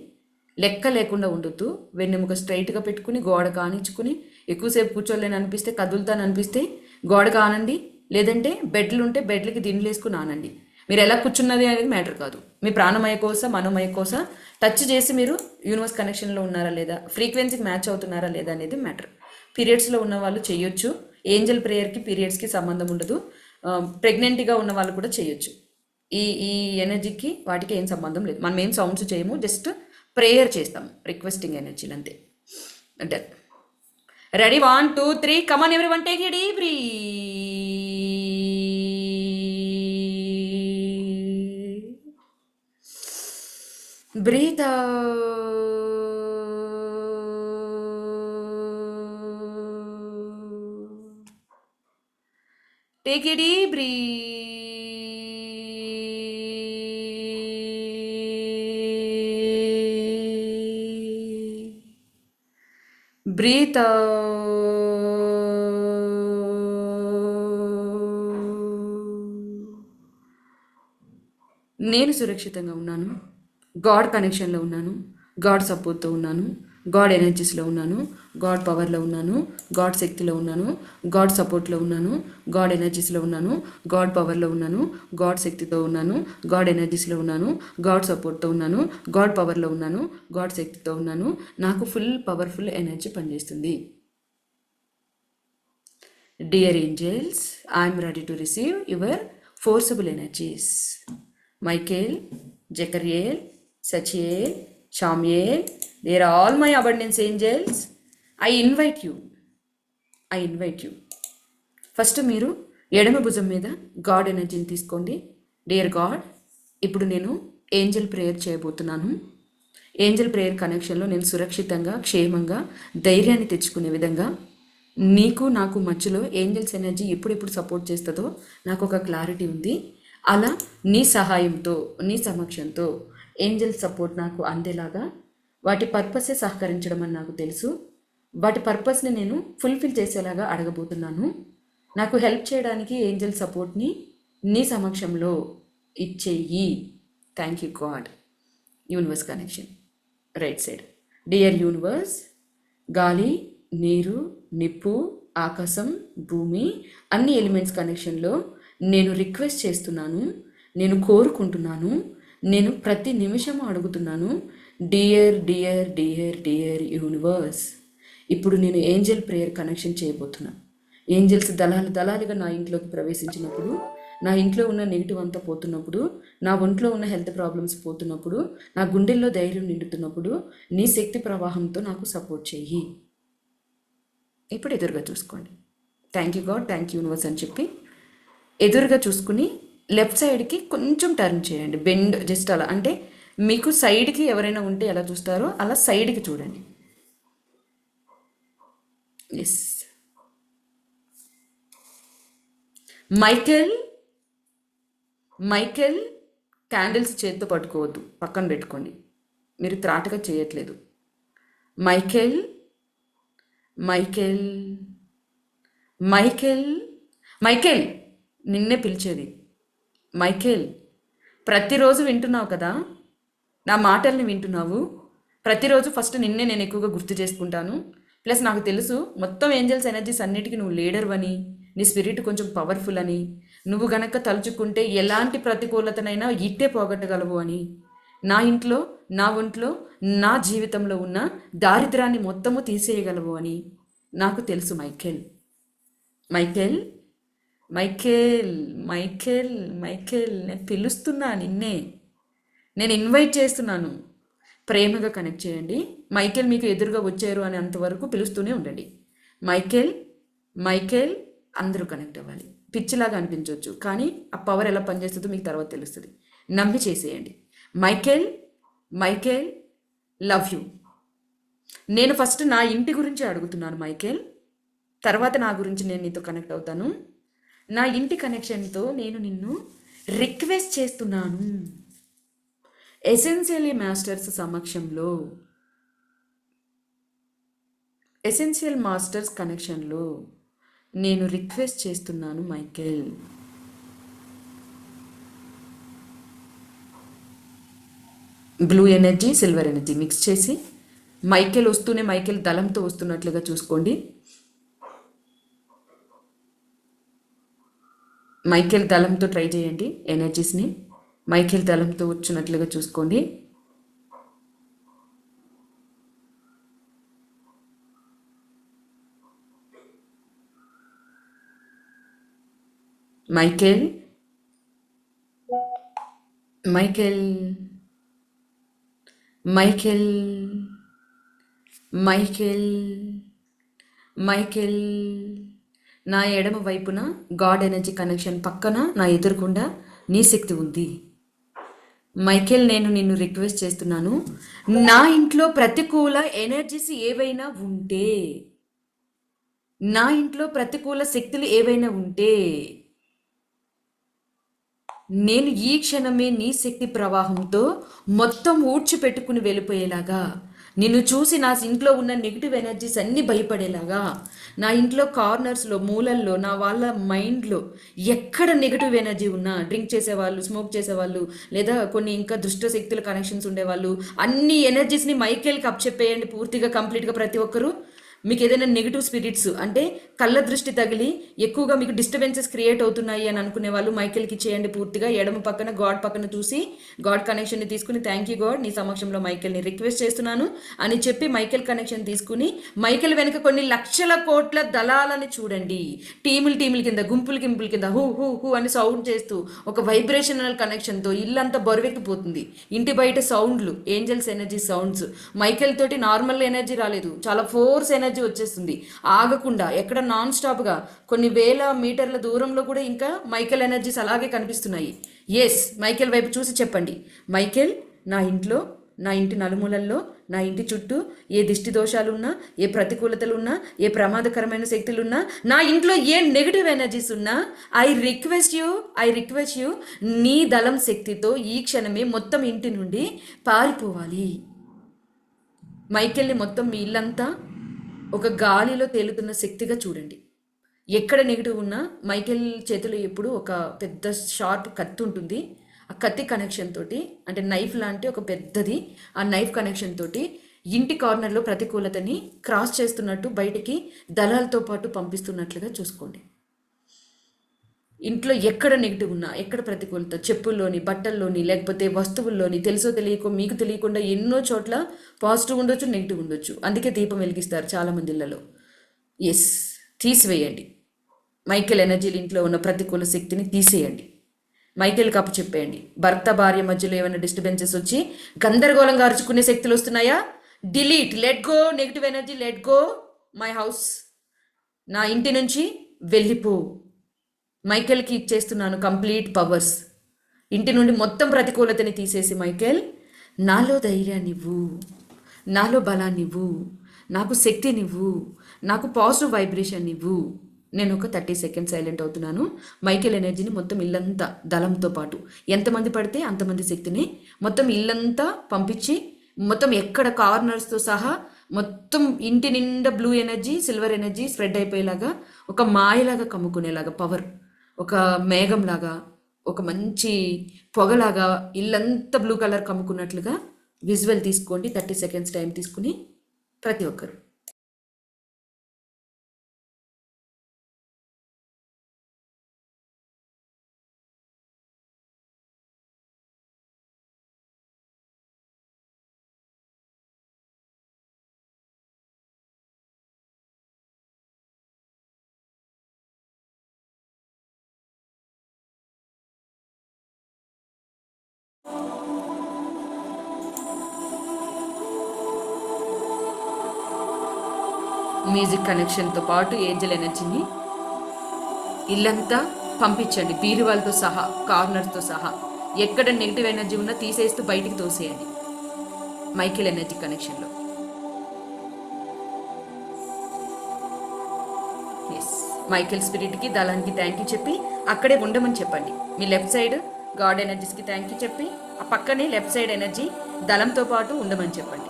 లెక్క లేకుండా ఉండొద్దు. వెన్నెముక స్ట్రైట్గా పెట్టుకుని గోడ కానిచ్చుకుని ఎక్కువసేపు కూర్చోలేని అనిపిస్తే, కదులుతాను అనిపిస్తే గోడ కానండి, లేదంటే బెడ్లు ఉంటే బెడ్లకి దిండ్లు వేసుకుని ఆనండి. మీరు ఎలా కూర్చున్నది అనేది మ్యాటర్ కాదు. మీ ప్రాణమయ కోస మనోమయ కోస టచ్ చేసి మీరు యూనివర్స్ కనెక్షన్లో ఉన్నారా లేదా, ఫ్రీక్వెన్సీకి మ్యాచ్ అవుతున్నారా లేదా అనేది మ్యాటర్. పీరియడ్స్లో ఉన్న వాళ్ళు చేయొచ్చు. ఏంజల్ ప్రేయర్కి పీరియడ్స్కి సంబంధం ఉండదు. ప్రెగ్నెంట్గా ఉన్న వాళ్ళు కూడా చేయొచ్చు. ఈ ఎనర్జీకి వాటికి ఏం సంబంధం లేదు. మనం ఏం సౌండ్స్ చేయము, జస్ట్ ప్రేయర్ చేస్తాం, రిక్వెస్టింగ్ ఎనర్జీలు అంతే. అంటే ready, 1 2 3 come on everyone, take it deep breath out. Take it deep breath out. నేను సురక్షితంగా ఉన్నాను, గాడ్ కనెక్షన్లో ఉన్నాను, గాడ్ సపోర్ట్తో ఉన్నాను, గాడ్ ఎనర్జీస్లో ఉన్నాను, గాడ్ పవర్లో ఉన్నాను, గాడ్ శక్తిలో ఉన్నాను, గాడ్ సపోర్ట్లో ఉన్నాను, గాడ్ ఎనర్జీస్లో ఉన్నాను, గాడ్ పవర్లో ఉన్నాను, గాడ్ శక్తితో ఉన్నాను, గాడ్ ఎనర్జీస్లో ఉన్నాను, గాడ్ సపోర్ట్తో ఉన్నాను, గాడ్ పవర్లో ఉన్నాను, గాడ్ శక్తితో ఉన్నాను. నాకు ఫుల్ పవర్ఫుల్ ఎనర్జీ పనిచేస్తుంది. Dear angels, I am ready to receive your forcible energies. Michael, Jekariel, Sachiel, Shamiel, they are all my abundance angels. I invite you. First మీరు ఎడమ భుజం మీద గాడ్ ఎనర్జీని తీసుకోండి. డియర్ గాడ్, ఇప్పుడు నేను ఏంజల్ ప్రేయర్ చేయబోతున్నాను. ఏంజల్ ప్రేయర్ కనెక్షన్లో నేను సురక్షితంగా, క్షేమంగా, ధైర్యాన్ని తెచ్చుకునే విధంగా నీకు నాకు మధ్యలో ఏంజల్స్ ఎనర్జీ ఎప్పుడెప్పుడు సపోర్ట్ చేస్తుందో నాకు ఒక క్లారిటీ ఉంది. అలా నీ సహాయంతో, నీ సమక్షంతో ఏంజల్ సపోర్ట్ నాకు అందేలాగా వాటి పర్పసే సహకరించడం అని నాకు తెలుసు. వాటి పర్పస్ని నేను ఫుల్ఫిల్ చేసేలాగా అడగబోతున్నాను. నాకు హెల్ప్ చేయడానికి ఏంజల్ సపోర్ట్ని నీ సమక్షంలో ఇచ్చేయి. Thank you God. Universe connection right side. Dear universe, గాలి, నీరు, నిప్పు, ఆకాశం, భూమి అన్ని ఎలిమెంట్స్ కనెక్షన్లో నేను రిక్వెస్ట్ చేస్తున్నాను, నేను కోరుకుంటున్నాను, నేను ప్రతి నిమిషము అడుగుతున్నాను. Dear dear dear dear universe, ఇప్పుడు నేను ఏంజల్ ప్రేయర్ కనెక్షన్ చేయబోతున్నాను. ఏంజల్స్ దళాలుగా నా ఇంట్లోకి ప్రవేశించినప్పుడు, నా ఇంట్లో ఉన్న నెగిటివ్ అంతా పోతున్నప్పుడు, నా ఒంట్లో ఉన్న హెల్త్ ప్రాబ్లమ్స్ పోతున్నప్పుడు, నా గుండెల్లో ధైర్యం నిండుతున్నప్పుడు నీ శక్తి ప్రవాహంతో నాకు సపోర్ట్ చెయ్యి. ఇప్పుడు ఎదురుగా చూసుకోండి. Thank you God, thank you universe అని చెప్పి ఎదురుగా చూసుకుని లెఫ్ట్ సైడ్కి కొంచెం టర్న్ చేయండి. బెండ్ జస్ట్ అలా, అంటే మీకు సైడ్కి ఎవరైనా ఉంటే ఎలా చూస్తారో అలా సైడ్కి చూడండి. ఎస్. మైకేల్ క్యాండిల్స్ చేతితో పట్టుకోవద్దు, పక్కన పెట్టుకోండి. మీరు త్రాటగా చేయట్లేదు. మైకేల్ మైకేల్ మైకేల్ మైకేల్ నిన్నే పిలిచేది. మైకేల్, ప్రతిరోజు వింటున్నావు కదా, నా మాటల్ని వింటున్నావు. ప్రతిరోజు ఫస్ట్ నిన్నే నేను ఎక్కువగా గుర్తు చేసుకుంటాను. ప్లస్ నాకు తెలుసు మొత్తం ఏంజల్స్ ఎనర్జీస్ అన్నిటికీ నువ్వు లీడర్ అని, నీ స్పిరిట్ కొంచెం పవర్ఫుల్ అని, నువ్వు గనక తలుచుకుంటే ఎలాంటి ప్రతికూలతనైనా ఇట్టే పోగొట్టగలవు అని, నా ఇంట్లో, నా ఒంట్లో, నా జీవితంలో ఉన్న దారిద్రాన్ని మొత్తము తీసేయగలవు అని నాకు తెలుసు. Michael Michael Michael Michael Michael నేను పిలుస్తున్నా నిన్నే, నేను ఇన్వైట్ చేస్తున్నాను. ప్రేమగా కనెక్ట్ చేయండి. మైకేల్ మీకు ఎదురుగా వచ్చారు అని అంతవరకు పిలుస్తూనే ఉండండి. మైకేల్ మైకేల్ అందరూ కనెక్ట్ అవ్వాలి. పిచ్చిలాగా అనిపించవచ్చు, కానీ ఆ పవర్ ఎలా పనిచేస్తుందో మీకు తర్వాత తెలుస్తుంది. నమ్మి చేసేయండి. Michael Michael love you. నేను ఫస్ట్ నా ఇంటి గురించి అడుగుతున్నాను మైకేల్, తర్వాత నా గురించి నేను నీతో కనెక్ట్ అవుతాను. నా ఇంటి కనెక్షన్తో నేను నిన్ను రిక్వెస్ట్ చేస్తున్నాను. ఎసెన్షియల్లీ మాస్టర్స్ సమక్షంలో, ఎసెన్షియల్ మాస్టర్స్ కనెక్షన్లో నేను రిక్వెస్ట్ చేస్తున్నాను Michael. Blue energy, silver energy mix చేసి మైకేల్ వస్తూనే మైకేల్ దళంతో వస్తున్నట్లుగా చూసుకోండి. మైకేల్ దళంతో ట్రై చేయండి ఎనర్జీస్ని. మైకేల్ దళంతో వచ్చినట్లుగా చూసుకోండి. Michael Michael Michael Michael Michael నా ఎడమ వైపున గాడ్ ఎనర్జీ కనెక్షన్ పక్కన నా ఎదురుకుండా నీ శక్తి ఉంది. మైకేల్, నేను నిన్ను రిక్వెస్ట్ చేస్తున్నాను, నా ఇంట్లో ప్రతికూల ఎనర్జీస్ ఏవైనా ఉంటే, నా ఇంట్లో ప్రతికూల శక్తులు ఏవైనా ఉంటే, నేను ఈ క్షణమే నీ శక్తి ప్రవాహంతో మొత్తం ఊడ్చిపెట్టుకుని వెళ్ళిపోయేలాగా, నిన్ను చూసి నా ఇంట్లో ఉన్న నెగిటివ్ ఎనర్జీస్ అన్నీ భయపడేలాగా, నా ఇంట్లో కార్నర్స్లో, మూలల్లో, నా వాళ్ళ మైండ్లో ఎక్కడ నెగిటివ్ ఎనర్జీ ఉన్నా, డ్రింక్ చేసేవాళ్ళు, స్మోక్ చేసేవాళ్ళు, లేదా కొన్ని ఇంకా దుష్ట శక్తుల కనెక్షన్స్ ఉండేవాళ్ళు, అన్ని ఎనర్జీస్ని మైకేల్కి అప్పచెప్పేయండి పూర్తిగా, కంప్లీట్గా. ప్రతి ఒక్కరూ మీకు ఏదైనా నెగిటివ్ స్పిరిట్స్ అంటే కళ్ళ దృష్టి తగిలి ఎక్కువగా మీకు డిస్టర్బెన్సెస్ క్రియేట్ అవుతున్నాయి అని అనుకునే వాళ్ళు మైకేల్కి చేయండి పూర్తిగా. ఎడమ పక్కన గాడ్ పక్కన చూసి గాడ్ కనెక్షన్ని తీసుకుని, థ్యాంక్ యూ గాడ్, నీ సమక్షంలో మైకేల్ని రిక్వెస్ట్ చేస్తున్నాను అని చెప్పి మైకేల్ కనెక్షన్ తీసుకుని, మైకేల్ వెనుక కొన్ని లక్షల కోట్ల దళాలని చూడండి. టీముల కింద, గుంపుల కింద హూ హూ హూ అని సౌండ్ చేస్తూ ఒక వైబ్రేషనల్ కనెక్షన్తో ఇల్లంతా బరువెక్కిపోతుంది. ఇంటి బయట సౌండ్లు, ఏంజల్స్ ఎనర్జీ సౌండ్స్. మైకేల్ తోటి నార్మల్ ఎనర్జీ రాలేదు, చాలా ఫోర్స్ ఎనర్జీ వచ్చేస్తుంది ఆగకుండా, ఎక్కడ నాన్ స్టాప్గా కొన్ని వేల మీటర్ల దూరంలో కూడా ఇంకా మైకేల్ ఎనర్జీస్ అలాగే కనిపిస్తున్నాయి. ఎస్, మైకేల్ వైపు చూసి చెప్పండి, మైకేల్, నా ఇంట్లో, నా ఇంటి నలుమూలల్లో నా ఇంటి చుట్టూ ఏ దిష్టి దోషాలున్నా, ఏ ప్రతికూలతలున్నా, ఏ ప్రమాదకరమైన శక్తులున్నా, నా ఇంట్లో ఏ నెగిటివ్ ఎనర్జీస్ ఉన్నా, ఐ రిక్వెస్ట్ యూ నీ దళం శక్తితో ఈ క్షణమే మొత్తం ఇంటి నుండి పారిపోవాలి. మైకేల్ని మొత్తం మీ ఇల్లంతా ఒక గాలిలో తేలుతున్న శక్తిగా చూడండి. ఎక్కడ నెగిటివ్ ఉన్నా మైకేల్ చేతిలో ఎప్పుడు ఒక పెద్ద షార్ప్ కత్తి ఉంటుంది. ఆ కత్తి కనెక్షన్ తోటి, అంటే నైఫ్ లాంటి ఒక పెద్దది, ఆ నైఫ్ కనెక్షన్ తోటి ఇంటి కార్నర్లో ప్రతికూలతని క్రాస్ చేస్తున్నట్టు బయటికి దళాలతో పాటు పంపిస్తున్నట్లుగా చూసుకోండి. ఇంట్లో ఎక్కడ నెగిటివ్ ఉన్నా, ఎక్కడ ప్రతికూలత, చెప్పుల్లోని, బట్టల్లోని, లేకపోతే వస్తువుల్లోని, తెలుసో తెలియకో మీకు తెలియకుండా ఎన్నో చోట్ల పాజిటివ్ ఉండొచ్చు, నెగిటివ్ ఉండొచ్చు. అందుకే దీపం వెలిగిస్తారు చాలామంది ఇళ్లలో. ఎస్, తీసివేయండి. మైకేల్ ఎనర్జీలు ఇంట్లో ఉన్న ప్రతికూల శక్తిని తీసేయండి. మైకేల్కి అప్పు చెప్పేయండి. భర్త భార్య మధ్యలో ఏమైనా డిస్టర్బెన్సెస్ వచ్చి గందరగోళంగా అరుచుకునే శక్తులు వస్తున్నాయా? Delete, let go negative energy, let go my house. నా ఇంటి నుంచి వెళ్ళిపో. మైకేల్కి ఇచ్చేస్తున్నాను కంప్లీట్ పవర్స్. ఇంటి నుండి మొత్తం ప్రతికూలతని తీసేసి మైకేల్, నాలో ధైర్యాన్నివ్వు, నాలో బలాన్నివ్వు, నాకు శక్తినివ్వు, నాకు పాజిటివ్ వైబ్రేషన్ ఇవ్వు. నేను ఒక 30 సెకండ్స్ సైలెంట్ అవుతున్నాను. మైకేల్ ఎనర్జీని మొత్తం ఇల్లంతా దళంతో పాటు ఎంతమంది పడితే అంతమంది శక్తిని మొత్తం ఇల్లంతా పంపించి, మొత్తం ఎక్కడ కార్నర్స్తో సహా మొత్తం ఇంటి నిండా blue energy, silver energy spread అయిపోయేలాగా, ఒక మాయలాగా కమ్ముకునేలాగా, పవర్ ఒక మేఘంలాగా, ఒక మంచి పొగలాగా ఇల్లంతా బ్లూ కలర్ కమ్ముకున్నట్లుగా విజువల్ తీసుకోండి. 30 సెకండ్స్ టైం తీసుకుని ప్రతి ఒక్కరు. మ్యూజిక్ కనెక్షన్తో పాటు ఏంజల్ ఎనర్జీని ఇల్లంతా పంపించండి, బీరువాలతో సహా, కార్నర్స్తో సహా. ఎక్కడ నెగిటివ్ ఎనర్జీ ఉన్నా తీసేస్తూ బయటికి తోసేయండి మైకేల్ ఎనర్జీ కనెక్షన్లో. ఎస్, మైకేల్ స్పిరిట్కి, దళానికి థ్యాంక్ యూ చెప్పి అక్కడే ఉండమని చెప్పండి. మీ లెఫ్ట్ సైడ్ గాడ్ ఎనర్జీస్కి థ్యాంక్ యూ చెప్పి ఆ పక్కనే లెఫ్ట్ సైడ్ ఎనర్జీ దళంతో పాటు ఉండమని చెప్పండి.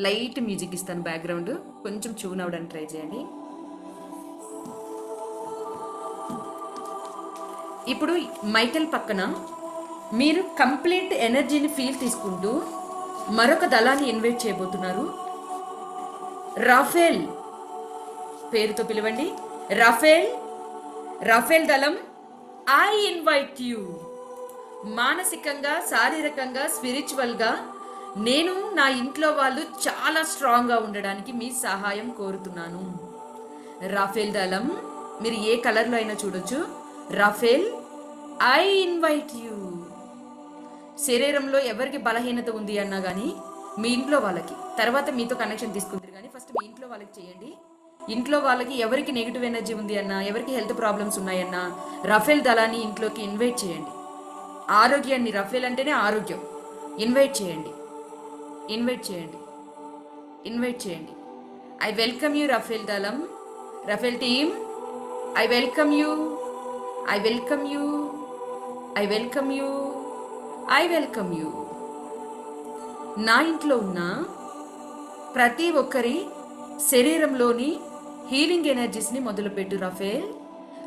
లైట్ మ్యూజిక్ ఇస్తాను బ్యాక్గ్రౌండ్, కొంచెం ట్యూన్ అవ్వడానికి ట్రై చేయండి. ఇప్పుడు మైకేల్ పక్కన మీరు కంప్లీట్ ఎనర్జీని ఫీల్ తీసుకుంటూ మరొక దళాన్ని ఇన్వైట్ చేయబోతున్నారు. రాఫేల్ పేరుతో పిలవండి. రాఫేల్ దళం, ఐ ఇన్వైట్ యూ. మానసికంగా, శారీరకంగా, స్పిరిచువల్గా నేను, నా ఇంట్లో వాళ్ళు చాలా స్ట్రాంగ్గా ఉండడానికి మీ సహాయం కోరుతున్నాను. రాఫేల్ దళం, మీరు ఏ కలర్లో అయినా చూడొచ్చు. Raphael, I invite you. శరీరంలో ఎవరికి బలహీనత ఉంది అన్నా కానీ మీ ఇంట్లో వాళ్ళకి, తర్వాత మీతో కనెక్షన్ తీసుకుంటారు కానీ ఫస్ట్ మీ ఇంట్లో వాళ్ళకి చేయండి. ఇంట్లో వాళ్ళకి ఎవరికి నెగిటివ్ ఎనర్జీ ఉంది అన్నా, ఎవరికి హెల్త్ ప్రాబ్లమ్స్ ఉన్నాయన్నా రాఫేల్ దళాన్ని ఇంట్లోకి ఇన్వైట్ చేయండి. ఆరోగ్యాన్ని, రాఫేల్ అంటేనే ఆరోగ్యం. ఇన్వైట్ చేయండి. ఐ వెల్కమ్ యూ రాఫేల్ దళం, Raphael team. I welcome you. నా ఇంట్లో ఉన్న ప్రతి ఒక్కరి శరీరంలోని హీలింగ్ ఎనర్జీస్ని మొదలుపెట్టు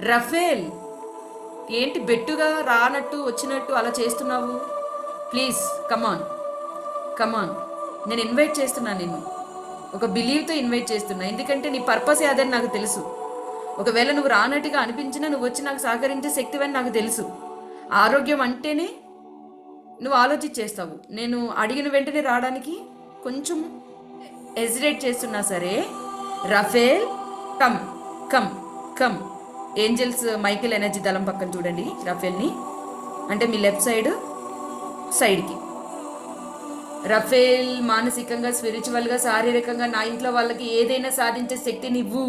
రాఫేల్. ఏంటి బెట్టుగా రానట్టు వచ్చినట్టు అలా చేస్తున్నావు? Please come on. నేను ఇన్వైట్ చేస్తున్నాను, నిన్ను ఒక బిలీవ్తో ఇన్వైట్ చేస్తున్నా. ఎందుకంటే నీ పర్పస్ అదని నాకు తెలుసు. ఒకవేళ నువ్వు రానట్టుగా అనిపించినా నువ్వు వచ్చి నాకు సహకరించే శక్తివని నాకు తెలుసు. ఆరోగ్యం అంటేనే నువ్వు ఆలోచించేస్తావు. నేను అడిగిన వెంటనే రావడానికి కొంచెం హెజిటేట్ చేస్తున్నా సరే, Raphael come. Angels Michael energy దళం పక్కన చూడండి రాఫేల్ని, అంటే మీ లెఫ్ట్ సైడ్కి. రాఫేల్, మానసికంగా, స్పిరిచువల్గా, శారీరకంగా నా ఇంట్లో వాళ్ళకి ఏదైనా సాధించే శక్తిని ఇవ్వు.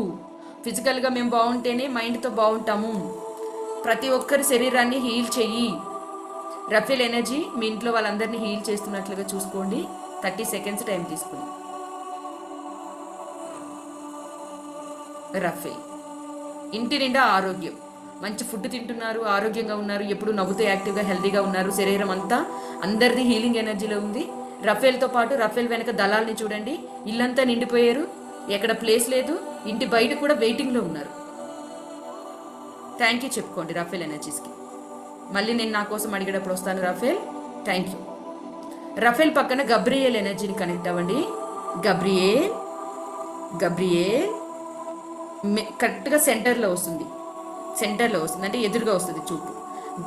ఫిజికల్గా మేము బాగుంటేనే మైండ్తో బాగుంటాము. ప్రతి ఒక్కరి శరీరాన్ని హీల్ చెయ్యి. రఫేల్ ఎనర్జీ మీ ఇంట్లో వాళ్ళందరినీ హీల్ చేస్తున్నట్లుగా చూసుకోండి. 30 సెకండ్స్ టైం తీసుకుని. రఫేల్ ఇంటి నిండా ఆరోగ్యం, మంచి ఫుడ్ తింటున్నారు, ఆరోగ్యంగా ఉన్నారు, ఎప్పుడు నవ్వుతూ యాక్టివ్గా హెల్తీగా ఉన్నారు, శరీరం అంతా అందరిది హీలింగ్ ఎనర్జీలో ఉంది. రఫేల్తో పాటు రఫేల్ వెనక దళాల్ని చూడండి, ఇల్లంతా నిండిపోయారు, ఎక్కడ ప్లేస్ లేదు, ఇంటి బయట కూడా వెయిటింగ్లో ఉన్నారు. థ్యాంక్ యూ చెప్పుకోండి రఫేల్ ఎనర్జీస్కి. మళ్ళీ నేను నా కోసం అడిగేటప్పుడు వస్తాను రఫేల్. Thank you. రఫేల్ పక్కన గబ్రియేల్ ఎనర్జీని కనెక్ట్ అవ్వండి. గబ్రియేల్ గబ్రియేల్ కరెక్ట్గా సెంటర్లో వస్తుంది అంటే ఎదురుగా వస్తుంది చూపు.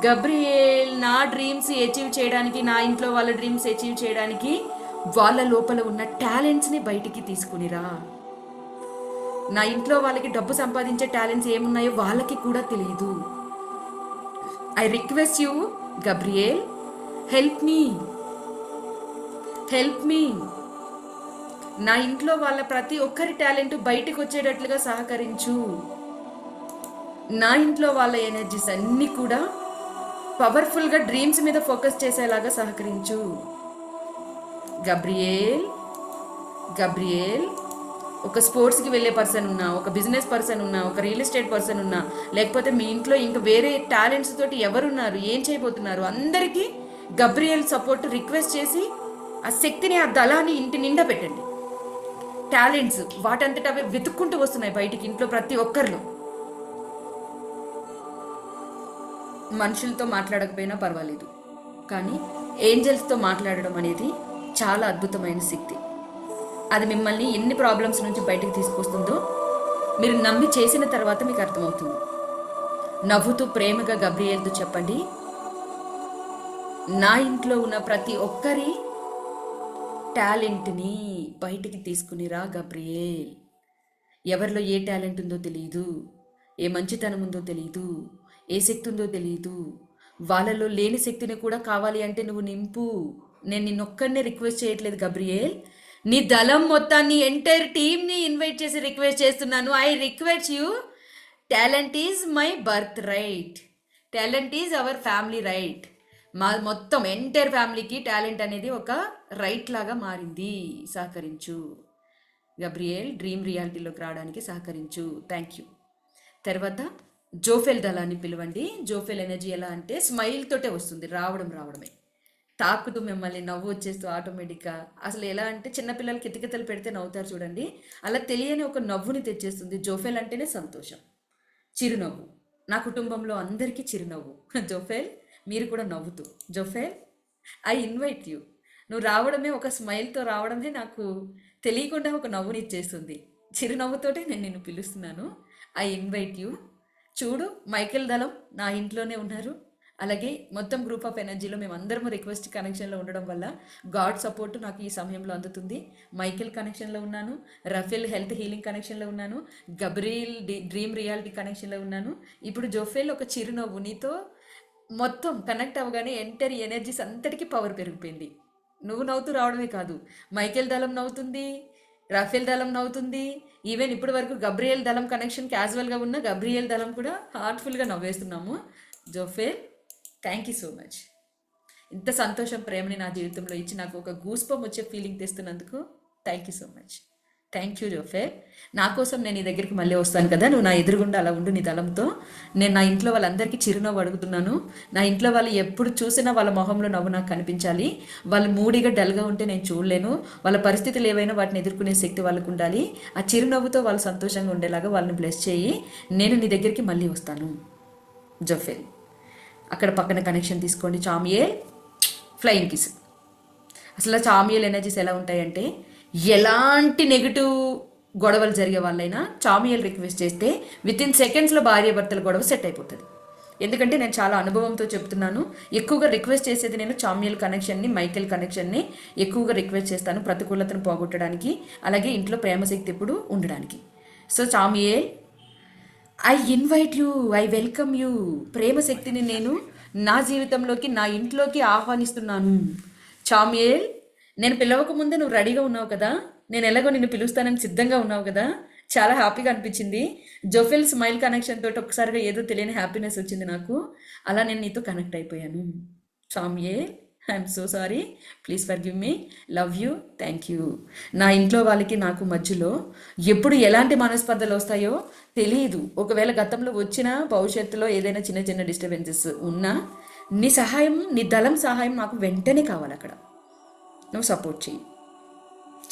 గబ్రియేల్ నా డ్రీమ్స్ అచీవ్ చేయడానికి, నా ఇంట్లో వాళ్ళ డ్రీమ్స్ అచీవ్ చేయడానికి వాళ్ళ లోపల ఉన్న టాలెంట్స్ని బయటికి తీసుకునిరా. నా ఇంట్లో వాళ్ళకి డబ్బు సంపాదించే టాలెంట్స్ ఏమున్నాయో వాళ్ళకి కూడా తెలియదు. I request you Gabriel, help me. నా ఇంట్లో వాళ్ళ ప్రతి ఒక్కరి టాలెంట్ బయటకు వచ్చేటట్లుగా సహకరించు. నా ఇంట్లో వాళ్ళ ఎనర్జీస్ అన్నీ కూడా పవర్ఫుల్గా డ్రీమ్స్ మీద ఫోకస్ చేసేలాగా సహకరించు. గబ్రియేల్ ఒక స్పోర్ట్స్కి వెళ్ళే పర్సన్ ఉన్నా, ఒక బిజినెస్ పర్సన్ ఉన్నా, ఒక రియల్ ఎస్టేట్ పర్సన్ ఉన్నా, లేకపోతే మీ ఇంట్లో ఇంకా వేరే టాలెంట్స్ తోటి ఎవరున్నారు, ఏం చేయబోతున్నారు, అందరికీ గబ్రియేల్ సపోర్ట్ రిక్వెస్ట్ చేసి ఆ శక్తిని, ఆ దళాన్ని ఇంటి నిండా పెట్టండి. టాలెంట్స్ వాటంతట అవి వెతుక్కుంటూ వస్తున్నాయి బయటికి ఇంట్లో ప్రతి ఒక్కరిలో. మనుషులతో మాట్లాడకపోయినా పర్వాలేదు, కానీ ఏంజల్స్తో మాట్లాడడం అనేది చాలా అద్భుతమైన శక్తి. అది మిమ్మల్ని ఎన్ని ప్రాబ్లమ్స్ నుంచి బయటకు తీసుకొస్తుందో మీరు నమ్మి చేసిన తర్వాత మీకు అర్థమవుతుంది. నవ్వుతూ ప్రేమగా గబ్రియేల్తో చెప్పండి, నా ఇంట్లో ఉన్న ప్రతి ఒక్కరి టాలెంట్ని బయటికి తీసుకునిరా గబ్రియేల్. ఎవరిలో ఏ టాలెంట్ ఉందో తెలియదు, ఏ మంచితనం ఉందో తెలియదు, ఏ శక్తి ఉందో తెలియదు. వాళ్ళలో లేని శక్తిని కూడా కావాలి అంటే నువ్వు నింపు. నేను నిన్నొక్కడనే రిక్వెస్ట్ చేయట్లేదు గబ్రియేల్, నీ దళం మొత్తాన్ని, ఎంటైర్ టీమ్ని ఇన్వైట్ చేసి రిక్వెస్ట్ చేస్తున్నాను. I request you, talent is my birth right, talent is our family right. మా మొత్తం ఎంటైర్ ఫ్యామిలీకి టాలెంట్ అనేది ఒక రైట్ లాగా మారింది. సహకరించు గబ్రియేల్, డ్రీమ్ రియాలిటీలోకి రావడానికి సహకరించు. Thank you. తర్వాత జోఫెల్ దళాన్ని పిలవండి. జోఫెల్ ఎనర్జీ ఎలా అంటే స్మైల్ తోటే వస్తుంది, రావడమే, తాకుతూ మిమ్మల్ని నవ్వు వచ్చేస్తూ ఆటోమేటిక్గా. అసలు ఎలా అంటే చిన్నపిల్లలు కితకితలు పెడితే నవ్వుతారు చూడండి, అలా తెలియని ఒక నవ్వుని తెచ్చేస్తుంది. జోఫెల్ అంటేనే సంతోషం, చిరునవ్వు. నా కుటుంబంలో అందరికీ చిరునవ్వు. జోఫెల్ మీరు కూడా నవ్వుతూ. జోఫెల్ ఐ ఇన్వైట్ యూ. నువ్వు రావడమే, ఒక స్మైల్తో రావడమే నాకు తెలియకుండా ఒక నవ్వుని ఇచ్చేస్తుంది. చిరునవ్వుతోటే నేను నిన్ను పిలుస్తున్నాను. I invite you. చూడు, మైకేల్ దళం నా ఇంట్లోనే ఉన్నారు. అలాగే మొత్తం గ్రూప్ ఆఫ్ ఎనర్జీలో మేము అందరము రిక్వెస్ట్ కనెక్షన్లో ఉండడం వల్ల గాడ్ సపోర్ట్ నాకు ఈ సమయంలో అందుతుంది. మైకేల్ కనెక్షన్లో ఉన్నాను, రఫేల్ హెల్త్ హీలింగ్ కనెక్షన్లో ఉన్నాను, గబ్రియేల్ డ్రీమ్ రియాలిటీ కనెక్షన్లో ఉన్నాను. ఇప్పుడు జోఫెల్ ఒక చిరునవ్వు నీతో మొత్తం కనెక్ట్ అవ్వగానే ఎంటర్ ఎనర్జీస్ అంతటికీ పవర్ పెరిగిపోయింది. నువ్వు నవ్వుతూ రావడమే కాదు, మైకేల్ దళం నవ్వుతుంది, రఫేల్ దళం నవ్వుతుంది, ఈవెన్ ఇప్పటి వరకు గబ్రియేల్ దళం కనెక్షన్ క్యాజువల్గా ఉన్న గబ్రియేల్ దళం కూడా హార్ట్ఫుల్గా నవ్వేస్తున్నాము. జోఫెల్ థ్యాంక్ యూ సో మచ్. ఇంత సంతోషం, ప్రేమని నా జీవితంలో ఇచ్చి నాకు ఒక గూస్పం వచ్చే ఫీలింగ్ తెస్తున్నందుకు thank you so much. Thank you Jophiel. నా కోసం నేను నీ దగ్గరికి మళ్ళీ వస్తాను కదా, నువ్వు నా ఎదురుగుండా అలా ఉండు నీ దళంతో. నేను నా ఇంట్లో వాళ్ళందరికీ చిరునవ్వు అడుగుతున్నాను. నా ఇంట్లో వాళ్ళు ఎప్పుడు చూసినా వాళ్ళ మొహంలో నవ్వు నాకు కనిపించాలి. వాళ్ళు మూడిగా డల్గా ఉంటే నేను చూడలేను. వాళ్ళ పరిస్థితులు ఏవైనా వాటిని ఎదుర్కొనే శక్తి వాళ్ళకు ఉండాలి. ఆ చిరునవ్వుతో వాళ్ళు సంతోషంగా ఉండేలాగా వాళ్ళని బ్లెస్ చేయి. నేను నీ దగ్గరికి మళ్ళీ వస్తాను జోఫెల్. అక్కడ పక్కన కనెక్షన్ తీసుకోండి. చామియేల్ ఫ్లయింగ్ కిస్. అసలు చామియేల్ ఎనర్జీస్ ఎలా ఉంటాయంటే, ఎలాంటి నెగిటివ్ గొడవలు జరిగే వాళ్ళైనా చామియేల్ రిక్వెస్ట్ చేస్తే వితిన్ సెకండ్స్లో భార్యాభర్తల గొడవ సెట్ అయిపోతుంది. ఎందుకంటే నేను చాలా అనుభవంతో చెప్తున్నాను. ఎక్కువగా రిక్వెస్ట్ చేసేది నేను చామియేల్ కనెక్షన్ని, మైకేల్ కనెక్షన్ని ఎక్కువగా రిక్వెస్ట్ చేస్తాను, ప్రతికూలతను పోగొట్టడానికి, అలాగే ఇంట్లో ప్రేమశక్తి ఎప్పుడు ఉండడానికి. So Chamuel, I invite you, I welcome you. ప్రేమశక్తిని నేను నా జీవితంలోకి, నా ఇంట్లోకి ఆహ్వానిస్తున్నాను. చామియేల్, నేను పిలవక ముందే నువ్వు రెడీగా ఉన్నావు కదా, నేను ఎలాగో నిన్ను పిలుస్తానని సిద్ధంగా ఉన్నావు కదా, చాలా హ్యాపీగా అనిపించింది. జోఫెల్ స్మైల్ కనెక్షన్ తోటి ఒకసారిగా ఏదో తెలియని హ్యాపీనెస్ వచ్చింది నాకు. అలా నేను నీతో కనెక్ట్ అయిపోయాను. Chamuel, I'm so sorry, please forgive me, love you, thank you. నా ఇంట్లో వాళ్ళకి నాకు మధ్యలో ఎప్పుడు ఎలాంటి మనస్పర్ధలు వస్తాయో తెలియదు. ఒకవేళ గతంలో వచ్చిన భవిష్యత్తులో ఏదైనా చిన్న చిన్న డిస్టర్బెన్సెస్ ఉన్నా నీ సహాయం, నీ దళం సహాయం నాకు వెంటనే కావాలి. అక్కడ నువ్వు సపోర్ట్ చెయ్యి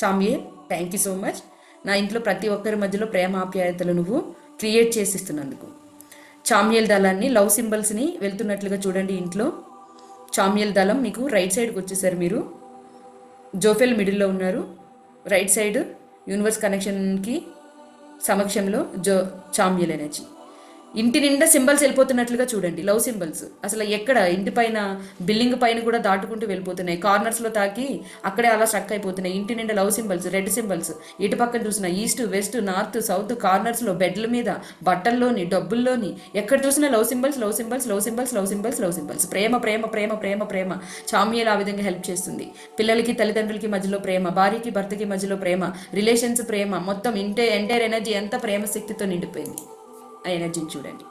Chamuel. Thank you so much. నా ఇంట్లో ప్రతి ఒక్కరి మధ్యలో ప్రేమ ఆప్యాయతలు నువ్వు క్రియేట్ చేసిస్తున్నందుకు. చామ్యల్ దళాన్ని, లవ్ సింబల్స్ని వెళ్తున్నట్లుగా చూడండి. ఇంట్లో చామ్యల్ దళం మీకు రైట్ సైడ్కి వచ్చేసారు. మీరు జోఫెల్ మిడిల్లో ఉన్నారు. రైట్ సైడ్ యూనివర్స్ కనెక్షన్కి సమక్షంలో చామ్యల్ ఎనర్జీ. ఇంటి నిండా సింబల్స్ వెళ్ళిపోతున్నట్లుగా చూడండి. లవ్ సింబల్స్ అసలు ఎక్కడ ఇంటి పైన, బిల్డింగ్ పైన కూడా దాటుకుంటూ వెళ్ళిపోతున్నాయి. కార్నర్స్లో తాకి అక్కడే అలా స్ట్రక్ అయిపోతున్నాయి. ఇంటి నిండా లవ్ సింబల్స్, రెడ్ సింబల్స్. ఇటు పక్కన చూసినా ఈస్ట్, వెస్ట్, నార్త్, సౌత్, కార్నర్స్లో, బెడ్ల మీద, బట్టల్లోని, డబ్బుల్లోని, ఎక్కడ చూసినా love symbols, love symbols, love symbols, love symbols, love symbols. ప్రేమ ప్రేమ ప్రేమ ప్రేమ ప్రేమ. చామ్యలు ఆ విధంగా హెల్ప్ చేస్తుంది. పిల్లలకి తల్లిదండ్రులకి మధ్యలో ప్రేమ, భార్యకి భర్తకి మధ్యలో ప్రేమ, రిలేషన్స్ ప్రేమ, మొత్తం ఎంటైర్ ఎనర్జీ ఎంత ప్రేమ శక్తితో నిండిపోయింది. ఆ ఎనర్జీని చూడండి.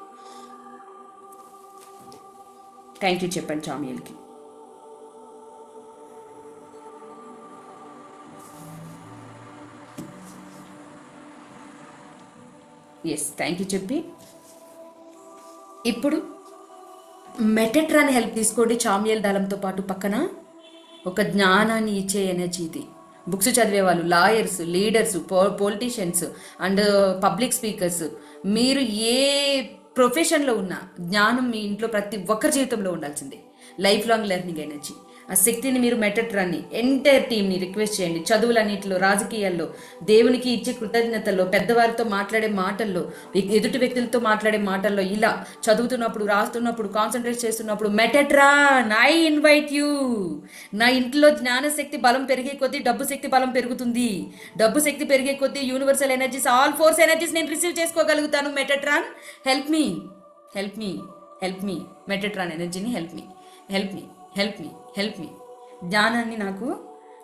థ్యాంక్ యూ చెప్పండి చామ్యల్కి. ఎస్, థ్యాంక్ యూ చెప్పి ఇప్పుడు మెటెట్రాని హెల్ప్ తీసుకోండి. చామ్యల్ దళంతో పాటు పక్కన ఒక జ్ఞానాన్ని ఇచ్చే ఎనర్జీ ఇది. బుక్స్ చదివే వాళ్ళు, lawyers, leaders, politicians and public speakers, మీరు ఏ ప్రొఫెషన్లో ఉన్న జ్ఞానం మీ ఇంట్లో ప్రతి ఒక్కరి జీవితంలో ఉండాల్సిందే. Life long learning energy. ఆ శక్తిని మీరు మెటెట్రాన్ని, ఎంటైర్ టీమ్ని రిక్వెస్ట్ చేయండి. చదువులన్నింటిలో, రాజకీయాల్లో, దేవునికి ఇచ్చే కృతజ్ఞతల్లో, పెద్దవారితో మాట్లాడే మాటల్లో, ఎదుటి వ్యక్తులతో మాట్లాడే మాటల్లో, ఇలా చదువుతున్నప్పుడు, రాస్తున్నప్పుడు, కాన్సన్ట్రేట్ చేస్తున్నప్పుడు మెటెట్రాన్ ఐ ఇన్వైట్ యూ. నా ఇంట్లో జ్ఞానశక్తి బలం పెరిగే కొద్దీ డబ్బు శక్తి బలం పెరుగుతుంది. డబ్బు శక్తి పెరిగే కొద్దీ universal energies, all force energies నేను రిసీవ్ చేసుకోగలుగుతాను. Metatron help me, help me, help me. Metatron ఎనర్జీని help me, help me, help me, help me. జ్ఞానాన్ని నాకు,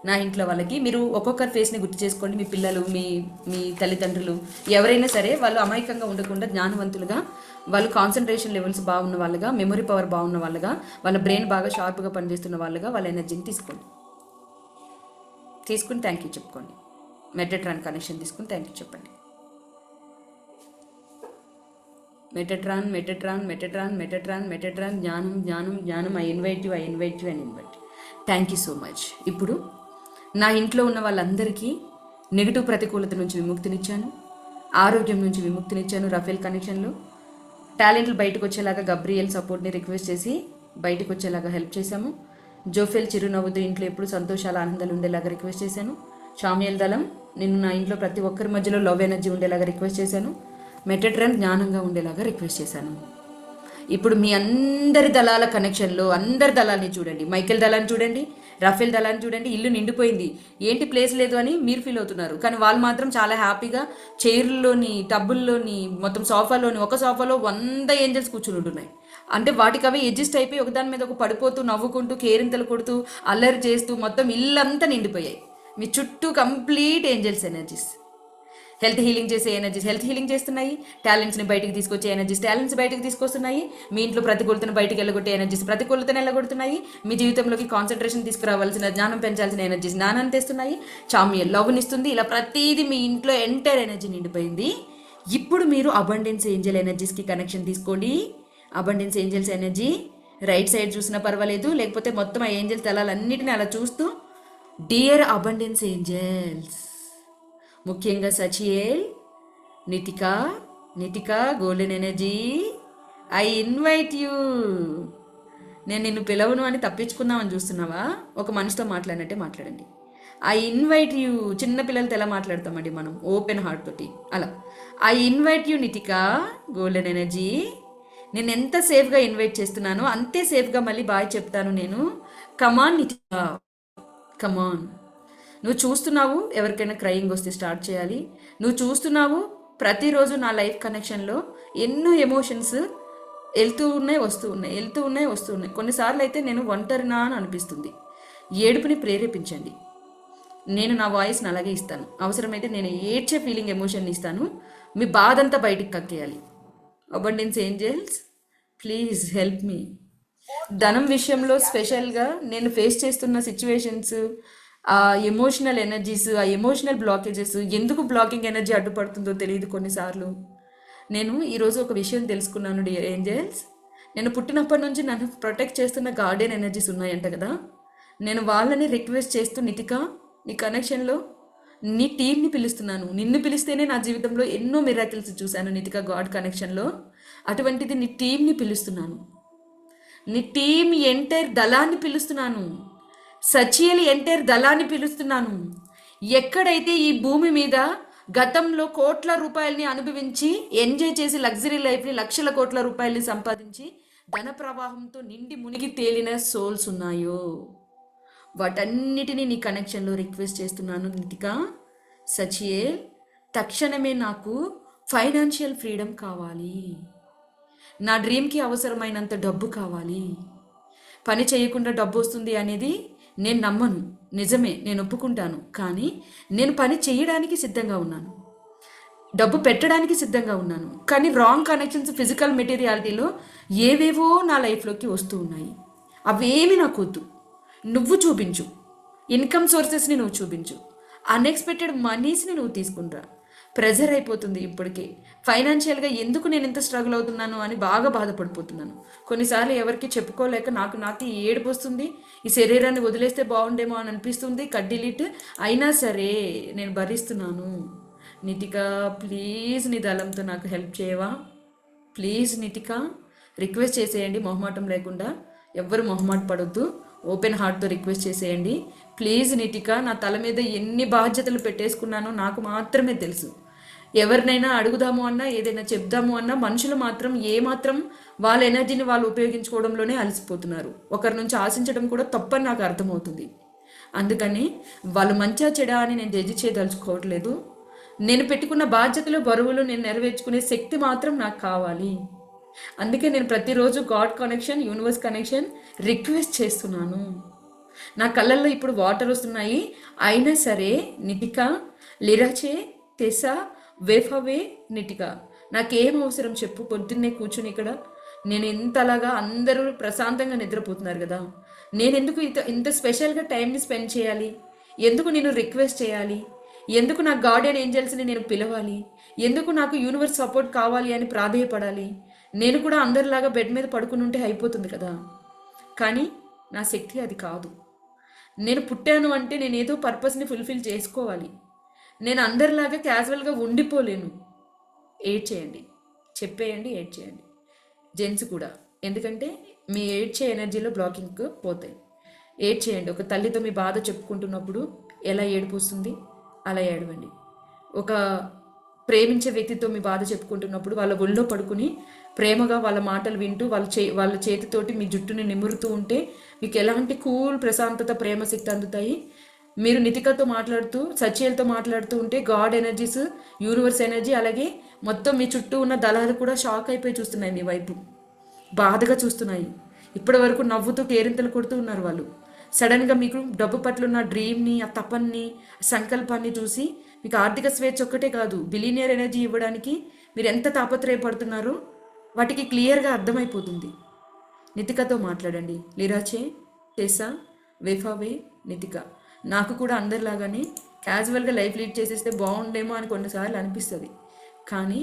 నా ఇంట్లో వాళ్ళకి. మీరు ఒక్కొక్కరి ఫేస్ని గుర్తు చేసుకోండి. మీ పిల్లలు, మీ తల్లిదండ్రులు, ఎవరైనా సరే వాళ్ళు అమాయకంగా ఉండకుండా జ్ఞానవంతులుగా, వాళ్ళు కాన్సన్ట్రేషన్ లెవెల్స్ బాగున్న వాళ్ళుగా, మెమరీ పవర్ బాగున్న వాళ్ళుగా, వాళ్ళ బ్రెయిన్ బాగా షార్ప్గా పనిచేస్తున్న వాళ్ళుగా వాళ్ళ ఎనర్జీని తీసుకుని థ్యాంక్ యూ చెప్పుకోండి. మెటెట్రాన్ కనెక్షన్ తీసుకుని థ్యాంక్ యూ చెప్పండి. మెటెట్రాన్, మెటెట్రాన్, మెటెట్రాన్, మెటెట్రాన్, మెటెట్రాన్, జ్ఞానం, జ్ఞానం, జ్ఞానం. I invite you, I invite you, I invite. Thank you so much. ఇప్పుడు నా ఇంట్లో ఉన్న వాళ్ళందరికీ నెగిటివ్ ప్రతికూలత నుంచి విముక్తినిచ్చాను, ఆరోగ్యం నుంచి విముక్తినిచ్చాను. రఫేల్ కనెక్షన్లో టాలెంట్లు బయటకు వచ్చేలాగా గబ్రియల్ సపోర్ట్ని రిక్వెస్ట్ చేసి బయటకు వచ్చేలాగా హెల్ప్ చేశాము. జోఫెల్ చిరునవ్వుతో ఇంట్లో ఎప్పుడు సంతోషాలు, ఆనందాలు ఉండేలాగా రిక్వెస్ట్ చేశాను. చామ్యల్ దళం, నేను నా ఇంట్లో ప్రతి ఒక్కరి మధ్యలో లవ్ ఎనర్జీ ఉండేలాగా రిక్వెస్ట్ చేశాను. మెటెట్రాన్ జ్ఞానంగా ఉండేలాగా రిక్వెస్ట్ చేశాను. ఇప్పుడు మీ అందరి దళాల కనెక్షన్లో అందరి దళాలని చూడండి. మైకేల్ దళాన్ని చూడండి, రఫేల్ దళాన్ని చూడండి. ఇల్లు నిండిపోయింది, ఏంటి ప్లేస్ లేదు అని మీరు ఫీల్ అవుతున్నారు. కానీ వాళ్ళు మాత్రం చాలా హ్యాపీగా చైర్లోని, టబ్బుల్లోని, మొత్తం సోఫాలోని, ఒక సోఫాలో 100 ఏంజల్స్ కూర్చుని ఉంటున్నాయి. అంటే వాటికి అవి అడ్జస్ట్ అయిపోయి ఒకదాని మీద ఒక పడిపోతూ, నవ్వుకుంటూ, కేరింతలు కొడుతూ, అల్లరి చేస్తూ మొత్తం ఇల్లంతా నిండిపోయాయి. మీ చుట్టూ complete angels energies. Health healing చేసే ఎనర్జీస్ హెల్త్ హీలింగ్ చేస్తున్నాయి. టాలెంట్స్ని బయటికి తీసుకొచ్చే ఎనర్జీస్ టాలెంట్స్ బయటకు తీసుకొస్తున్నాయి. మీ ఇంట్లో ప్రతికూలతను బయటికి వెళ్ళగొట్టే ఎనర్జీస్ ప్రతికూలతను వెళ్ళగొడుతున్నాయి. మీ జీవితంలోకి కాన్సన్ట్రేషన్ తీసుకురావాల్సిన, జ్ఞానం పెంచాల్సిన ఎనర్జీస్ జ్ఞానాన్ని తెస్తున్నాయి. చామ్యల్ లవ్నిస్తుంది. ఇలా ప్రతిదీ మీ ఇంట్లో ఎంటైర్ ఎనర్జీ నిండిపోయింది. ఇప్పుడు మీరు అబండెన్స్ ఏంజల్ ఎనర్జీస్కి కనెక్షన్ తీసుకోండి. Abundance angels energy right side చూసినా పర్వాలేదు, లేకపోతే మొత్తం ఆ ఏంజల్ తలాలన్నిటిని అలా చూస్తూ, డియర్ అబండెన్స్ ఏంజల్స్, ముఖ్యంగా Sachiel, Nitika, golden energy, I invite you. నేను నిన్ను పిలవను అని తప్పించుకుందామని చూస్తున్నావా? ఒక మనిషితో మాట్లాడినట్టే మాట్లాడండి. I invite you. చిన్న పిల్లలతో ఎలా మాట్లాడతామండి మనం, ఓపెన్ హార్ట్ తోటి. అలా I invite you నితిక, golden energy. నేను ఎంత సేఫ్గా ఇన్వైట్ చేస్తున్నానో అంతే సేఫ్గా మళ్ళీ బాయ్ చెప్తాను నేను. కమాన్ నితిక, కమాన్. నువ్వు చూస్తున్నావు ఎవరికైనా క్రయింగ్ వస్తే స్టార్ట్ చేయాలి. నువ్వు చూస్తున్నావు ప్రతిరోజు నా లైఫ్ కనెక్షన్లో ఎన్నో ఎమోషన్స్ వెళ్తూ ఉన్నాయి, వస్తూ ఉన్నాయి. కొన్నిసార్లు అయితే నేను ఒంటరినా అని అనిపిస్తుంది. ఏడుపుని ప్రేరేపించండి. నేను నా వాయిస్ని అలాగే ఇస్తాను. అవసరమైతే నేను ఏడ్చే ఫీలింగ్, ఎమోషన్ని ఇస్తాను. మీ బాధ అంతా బయటికి కక్కేయాలి. Abundance angels, please help me. ధనం విషయంలో స్పెషల్గా నేను ఫేస్ చేస్తున్న సిచ్యువేషన్స్, ఆ ఎమోషనల్ ఎనర్జీస్, ఆ ఎమోషనల్ బ్లాకేజెస్, ఎందుకు బ్లాకింగ్ ఎనర్జీ అడ్డుపడుతుందో తెలియదు కొన్నిసార్లు. నేను ఈరోజు ఒక విషయం తెలుసుకున్నాను డియర్ ఏంజల్స్. నేను పుట్టినప్పటి నుంచి నన్ను ప్రొటెక్ట్ చేస్తున్న గార్డియన్ ఎనర్జీస్ ఉన్నాయంట కదా. నేను వాళ్ళని రిక్వెస్ట్ చేస్తూ నితికా నీ కనెక్షన్లో నీ టీంని పిలుస్తున్నాను. నిన్ను పిలిస్తేనే నా జీవితంలో ఎన్నో మిరాకిల్స్ చూశాను నితికా గాడ్ కనెక్షన్లో. అటువంటిది నీ టీంని పిలుస్తున్నాను. నీ టీం ఎంటైర్ దళాన్ని పిలుస్తున్నాను. సచియలి ఎంటైర్ దళాన్ని పిలుస్తున్నాను. ఎక్కడైతే ఈ భూమి మీద గతంలో కోట్ల రూపాయలని అనుభవించి ఎంజాయ్ చేసి లగ్జరీ లైఫ్ని లక్షల కోట్ల రూపాయలని సంపాదించి ధన ప్రవాహంతో నిండి మునిగి తేలిన సోల్స్ ఉన్నాయో వాటన్నిటినీ నీ కనెక్షన్లో రిక్వెస్ట్ చేస్తున్నాను నితికా. సచియేల్, తక్షణమే నాకు ఫైనాన్షియల్ ఫ్రీడమ్ కావాలి. నా డ్రీమ్కి అవసరమైనంత డబ్బు కావాలి. పని చేయకుండా డబ్బు వస్తుంది అనేది నేను నమ్మను, నిజమే, నేను ఒప్పుకుంటాను. కానీ నేను పని చేయడానికి సిద్ధంగా ఉన్నాను, డబ్బు పెట్టడానికి సిద్ధంగా ఉన్నాను. కానీ రాంగ్ కనెక్షన్స్ ఫిజికల్ మెటీరియాలిటీలో ఏవేవో నా లైఫ్లోకి వస్తూ ఉన్నాయి. అవేమి నాకు వద్దు. నువ్వు చూపించు, ఇన్కమ్ సోర్సెస్ని నువ్వు చూపించు, అన్ఎక్స్పెక్టెడ్ మనీస్ని నువ్వు తీసుకుంటా. ప్రెజర్ అయిపోతుంది ఇప్పటికే. ఫైనాన్షియల్గా ఎందుకు నేను ఇంత స్ట్రగుల్ అవుతున్నాను అని బాగా బాధపడిపోతున్నాను. కొన్నిసార్లు ఎవరికి చెప్పుకోలేక నాకు ఏడుపు వస్తుంది. ఈ శరీరాన్ని వదిలేస్తే బాగుండేమో అని అనిపిస్తుంది. కట్ డిలీట్ అయినా సరే నేను భరిస్తున్నాను. నితికా ప్లీజ్ నీ దళంతో నాకు హెల్ప్ చేయవా? ప్లీజ్ నితికా, రిక్వెస్ట్ చేసేయండి మొహమాటం లేకుండా. ఎవ్వరు మొహమాట పడొద్దు, ఓపెన్ హార్ట్తో రిక్వెస్ట్ చేసేయండి. ప్లీజ్ నితికా, నా తల మీద ఎన్ని బాధ్యతలు పెట్టేసుకున్నానో నాకు మాత్రమే తెలుసు. ఎవరినైనా అడుగుదాము అన్నా, ఏదైనా చెప్దాము అన్నా మనుషులు మాత్రం ఏమాత్రం వాళ్ళ ఎనర్జీని వాళ్ళు ఉపయోగించుకోవడంలోనే అలసిపోతున్నారు. ఒకరి నుంచి ఆశించడం కూడా తప్పని నాకు అర్థమవుతుంది. అందుకని వాళ్ళు మంచిగా చెడా అని నేను జడ్జి చేయదలుచుకోవట్లేదు. నేను పెట్టుకున్న బాధ్యతలు, బరువులు నేను నెరవేర్చుకునే శక్తి మాత్రం నాకు కావాలి. అందుకే నేను ప్రతిరోజు God connection, universe connection request చేస్తున్నాను. నా కళ్ళల్లో ఇప్పుడు వాటర్ వస్తున్నాయి. అయినా సరే నితికా, లిరాచే, తెసా, వేఫావే, నితికా, నాకేం అవసరం చెప్పు. పొద్దున్నే కూర్చుని ఇక్కడ నేను ఇంతలాగా అందరూ ప్రశాంతంగా నిద్రపోతున్నారు కదా, నేను ఎందుకు ఇంత స్పెషల్గా టైంని స్పెండ్ చేయాలి? ఎందుకు నేను రిక్వెస్ట్ చేయాలి? ఎందుకు నా గార్డియన్ ఏంజల్స్ని నేను పిలవాలి? ఎందుకు నాకు యూనివర్స్ సపోర్ట్ కావాలి అని ప్రాధేయపడాలి? నేను కూడా అందరిలాగా బెడ్ మీద పడుకుని ఉంటే అయిపోతుంది కదా. కానీ నా శక్తి అది కాదు. నేను పుట్టాను అంటే నేను ఏదో పర్పస్ని ఫుల్ఫిల్ చేసుకోవాలి. నేను అందరిలాగా క్యాజువల్గా ఉండిపోలేను. ఏడ్ చేయండి, చెప్పేయండి, ఏడ్ చేయండి. జెంట్స్ కూడా, ఎందుకంటే మీ ఏడ్చే ఎనర్జీలో బ్లాకింగ్ పోతాయి. ఏడ్ చేయండి. ఒక తల్లితో మీ బాధ చెప్పుకుంటున్నప్పుడు ఎలా ఏడుపు వస్తుంది అలా ఏడవండి. ఒక ప్రేమించే వ్యక్తితో మీ బాధ చెప్పుకుంటున్నప్పుడు వాళ్ళ ఒళ్ళో పడుకుని ప్రేమగా వాళ్ళ మాటలు వింటూ వాళ్ళ చేతితోటి మీ జుట్టుని నిమురుతూ ఉంటే మీకు ఎలాంటి కూల్ ప్రశాంతత, ప్రేమ శక్తి అందుతాయి. మీరు నితికతో మాట్లాడుతూ, సచియలతో మాట్లాడుతూ ఉంటే గాడ్ ఎనర్జీస్, యూనివర్స్ ఎనర్జీ, అలాగే మొత్తం మీ చుట్టూ ఉన్న దళాలు కూడా షాక్ అయిపోయి చూస్తున్నాయి మీ వైపు, బాధగా చూస్తున్నాయి. ఇప్పటి వరకు నవ్వుతూ కేరింతలు కొడుతూ ఉన్నారు వాళ్ళు. సడన్గా మీకు డబ్బు పట్ల ఉన్న డ్రీమ్ని, ఆ తపన్ని, సంకల్పాన్ని చూసి మీకు ఆర్థిక స్వేచ్ఛ ఒక్కటే కాదు, బిలీనియర్ ఎనర్జీ ఇవ్వడానికి మీరు ఎంత తాపత్రయపడుతున్నారో వాటికి క్లియర్గా అర్థమైపోతుంది. నితికతో మాట్లాడండి. లిరాచే, టెసా, వేఫావే, నితిక. నాకు కూడా అందరిలాగానే క్యాజువల్గా లైఫ్ లీడ్ చేసేస్తే బాగుండేమో అని కొన్నిసార్లు అనిపిస్తుంది. కానీ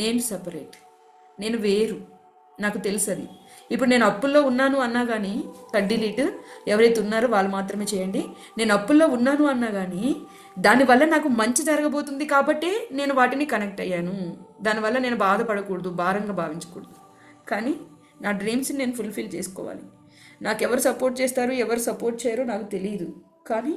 నేను సపరేట్, నేను వేరు, నాకు తెలుసు అది. ఇప్పుడు నేను అప్పుల్లో ఉన్నాను అన్నా కానీ డిలీట్, ఎవరైతే ఉన్నారో వాళ్ళు మాత్రమే చేయండి. నేను అప్పుల్లో ఉన్నాను అన్నా కానీ దానివల్ల నాకు మంచి జరగబోతుంది కాబట్టి నేను వాటిని కనెక్ట్ అయ్యాను. దానివల్ల నేను బాధపడకూడదు, భారంగా భావించకూడదు. కానీ నా డ్రీమ్స్ని నేను ఫుల్ఫిల్ చేసుకోవాలి. నాకు ఎవరు సపోర్ట్ చేస్తారు, ఎవరు సపోర్ట్ చేయరో నాకు తెలియదు. కానీ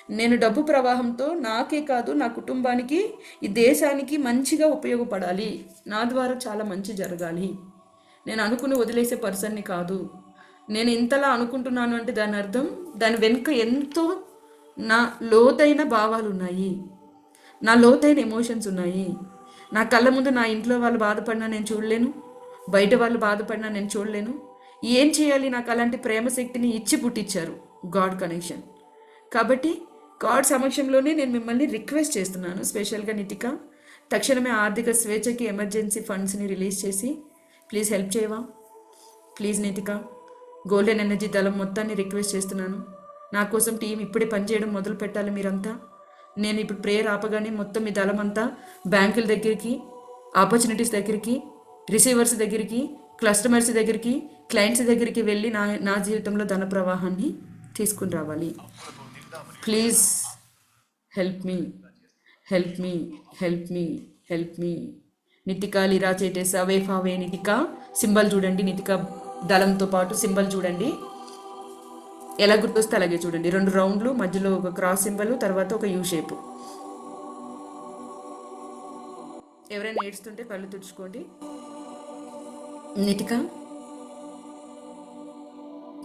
నేను డబ్బు ప్రవాహంతో నాకే కాదు, నా కుటుంబానికి, ఈ దేశానికి మంచిగా ఉపయోగపడాలి. నా ద్వారా చాలా మంచి జరగాలి. నేను అనుకుని వదిలేసే పర్సన్ని కాదు. నేను ఇంతలా అనుకుంటున్నాను అంటే దాని అర్థం దాని వెనుక ఎంతో నా లోతైన భావాలు ఉన్నాయి, నా లోతైన ఎమోషన్స్ ఉన్నాయి. నా కళ్ళ ముందు నా ఇంట్లో వాళ్ళు బాధపడినా నేను చూడలేను, బయట వాళ్ళు బాధపడినా నేను చూడలేను. ఏం చేయాలి? నాకు అలాంటి ప్రేమ శక్తిని ఇచ్చి పుట్టించారు గాడ్ కనెక్షన్. కాబట్టి గాడ్ సమక్షంలోనే నేను మిమ్మల్ని రిక్వెస్ట్ చేస్తున్నాను. స్పెషల్గా నితిక, తక్షణమే ఆర్థిక స్వేచ్ఛకి ఎమర్జెన్సీ ఫండ్స్ని రిలీజ్ చేసి ప్లీజ్ హెల్ప్ చేయవా? ప్లీజ్ నితిక, గోల్డెన్ ఎనర్జీ దళం మొత్తాన్ని రిక్వెస్ట్ చేస్తున్నాను. నా కోసం టీం ఇప్పుడే పనిచేయడం మొదలు పెట్టాలి మీరంతా. నేను ఇప్పుడు ప్రేయర్ ఆపగానే మొత్తం మీ దళం అంతా బ్యాంకుల దగ్గరికి, ఆపర్చునిటీస్ దగ్గరికి, రిసీవర్స్ దగ్గరికి, కస్టమర్స్ దగ్గరికి, క్లయింట్స్ దగ్గరికి వెళ్ళి నా జీవితంలో ధన ప్రవాహాన్ని తీసుకుని రావాలి. Please help me, help me, help me, help me. Nitika లిరా చేటేసా వేఫావే నితికా సింబల్ చూడండి. నితికా దళంతో పాటు సింబల్ చూడండి, ఎలా గుర్తొస్తే అలాగే చూడండి. 2 రౌండ్లు, మధ్యలో ఒక క్రాస్ సింబల్, తర్వాత ఒక యూ షేపు. ఎవరైనా ఏడుస్తుంటే కళ్ళు తుడుచుకోండి. నితికా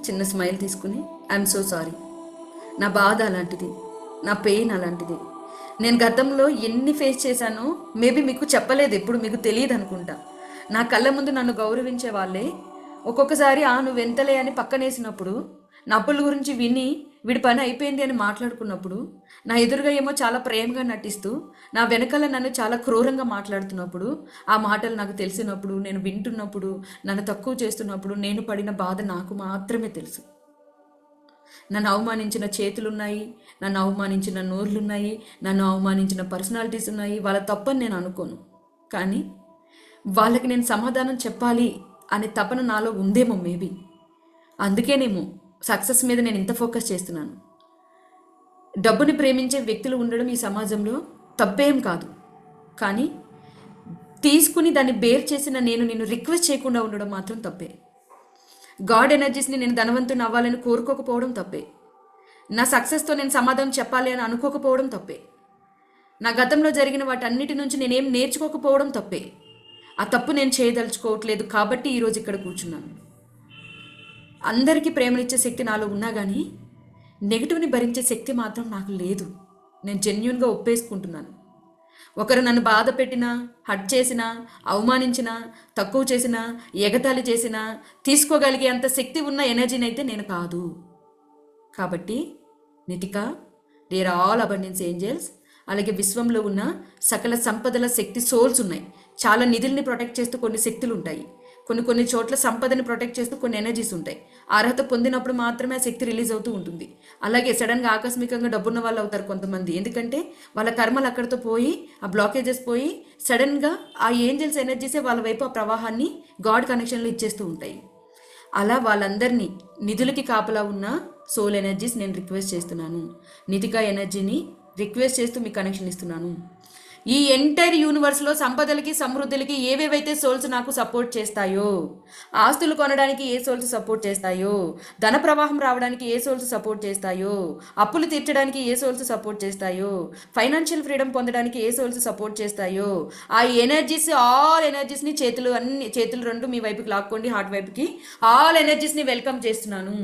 చిన్న స్మైల్ తీసుకుని ఐఎమ్ సో సారీ, నా బాధ అలాంటిది, నా పెయిన్ అలాంటిది. నేను గతంలో ఎన్ని ఫేస్ చేశానో మేబీ మీకు చెప్పలేదు, ఎప్పుడు మీకు తెలియదు అనుకుంటా. నా కళ్ళ ముందు నన్ను గౌరవించే వాళ్ళే ఒక్కొక్కసారి నువ్వు ఎంతలే అని పక్కనేసినప్పుడు, నా అప్పుల గురించి విని వీడి పని అయిపోయింది అని మాట్లాడుకున్నప్పుడు, నా ఎదురుగా ఏమో చాలా ప్రేమగా నటిస్తూ నా వెనకాల నన్ను చాలా క్రూరంగా మాట్లాడుతున్నప్పుడు, ఆ మాటలు నాకు తెలిసినప్పుడు, నేను వింటున్నప్పుడు, నన్ను తక్కువ చేస్తున్నప్పుడు నేను పడిన బాధ నాకు మాత్రమే తెలుసు. నన్ను అవమానించిన చేతులున్నాయి, నన్ను అవమానించిన నోర్లున్నాయి, నన్ను అవమానించిన పర్సనాలిటీస్ ఉన్నాయి. వాళ్ళ తప్పని నేను అనుకోను, కానీ వాళ్ళకి నేను సమాధానం చెప్పాలి అనే తపన నాలో ఉందేమో మేబీ. అందుకేనేమో సక్సెస్ మీద నేను ఇంత ఫోకస్ చేస్తున్నాను. డబ్బుని ప్రేమించే వ్యక్తులు ఉండడం ఈ సమాజంలో తప్పేం కాదు, కానీ తీసుకుని దాన్ని బేర్ చేసిన నేను నిన్ను రిక్వెస్ట్ చేయకుండా ఉండడం మాత్రం తప్పే. గాడ్ ఎనర్జీస్ని నేను ధనవంతుని అవ్వాలని కోరుకోకపోవడం తప్పే. నా సక్సెస్తో నేను సమాధానం చెప్పాలి అని అనుకోకపోవడం తప్పే. నా గతంలో జరిగిన వాటన్నిటి నుంచి నేనేం నేర్చుకోకపోవడం తప్పే. ఆ తప్పు నేను చేయదలుచుకోవట్లేదు కాబట్టి ఈరోజు ఇక్కడ కూర్చున్నాను. అందరికీ ప్రేమనిచ్చే శక్తి నాలో ఉన్నా కానీ నెగిటివ్ని భరించే శక్తి మాత్రం నాకు లేదు. నేను జెన్యూన్గా ఒప్పేసుకుంటున్నాను. ఒకరు నన్ను బాధ పెట్టినా, హర్ట్ చేసినా, అవమానించినా, తక్కువ చేసినా, ఎగతాళి చేసినా తీసుకోగలిగే అంత శక్తి ఉన్న ఎనర్జీని అయితే నేను కాదు. కాబట్టి Nithika, there all abundance angels, అలాగే విశ్వంలో ఉన్న సకల సంపదల శక్తి సోల్స్ ఉన్నాయి. చాలా నిధుల్ని ప్రొటెక్ట్ చేస్తూ కొన్ని శక్తులు ఉంటాయి. కొన్ని చోట్ల సంపదని ప్రొటెక్ట్ చేస్తూ కొన్ని ఎనర్జీస్ ఉంటాయి. అర్హత పొందినప్పుడు మాత్రమే ఆ శక్తి రిలీజ్ అవుతూ ఉంటుంది. అలాగే సడన్గా ఆకస్మికంగా డబ్బున్న వాళ్ళు అవుతారు కొంతమంది, ఎందుకంటే వాళ్ళ కర్మలు అక్కడితో పోయి, ఆ బ్లాకేజెస్ పోయి సడన్గా ఆ ఏంజల్స్ ఎనర్జీసే వాళ్ళ వైపు ఆ ప్రవాహాన్ని గాడ్ కనెక్షన్లో ఇచ్చేస్తూ ఉంటాయి. అలా వాళ్ళందరినీ నిధులకి కాపలా ఉన్న సోల్ ఎనర్జీస్ నేను రిక్వెస్ట్ చేస్తున్నాను. నితికా ఎనర్జీని రిక్వెస్ట్ చేస్తూ మీకు కనెక్షన్ ఇస్తున్నాను. ఈ ఎంటైర్ యూనివర్స్లో సంపదలకి, సమృద్ధులకి ఏవేవైతే సోల్స్ నాకు సపోర్ట్ చేస్తాయో, ఆస్తులు కొనడానికి ఏ సోల్స్ సపోర్ట్ చేస్తాయో, ధన ప్రవాహం రావడానికి ఏ సోల్స్ సపోర్ట్ చేస్తాయో, అప్పులు తీర్చడానికి ఏ సోల్స్ సపోర్ట్ చేస్తాయో, ఫైనాన్షియల్ ఫ్రీడమ్ పొందడానికి ఏ సోల్స్ సపోర్ట్ చేస్తాయో, ఆ ఎనర్జీస్, ఆల్ ఎనర్జీస్ని చేతులు 2 మీ వైపుకి లాక్కోండి, హార్ట్ వైపుకి. ఆల్ ఎనర్జీస్ని వెల్కమ్ చేస్తున్నాను,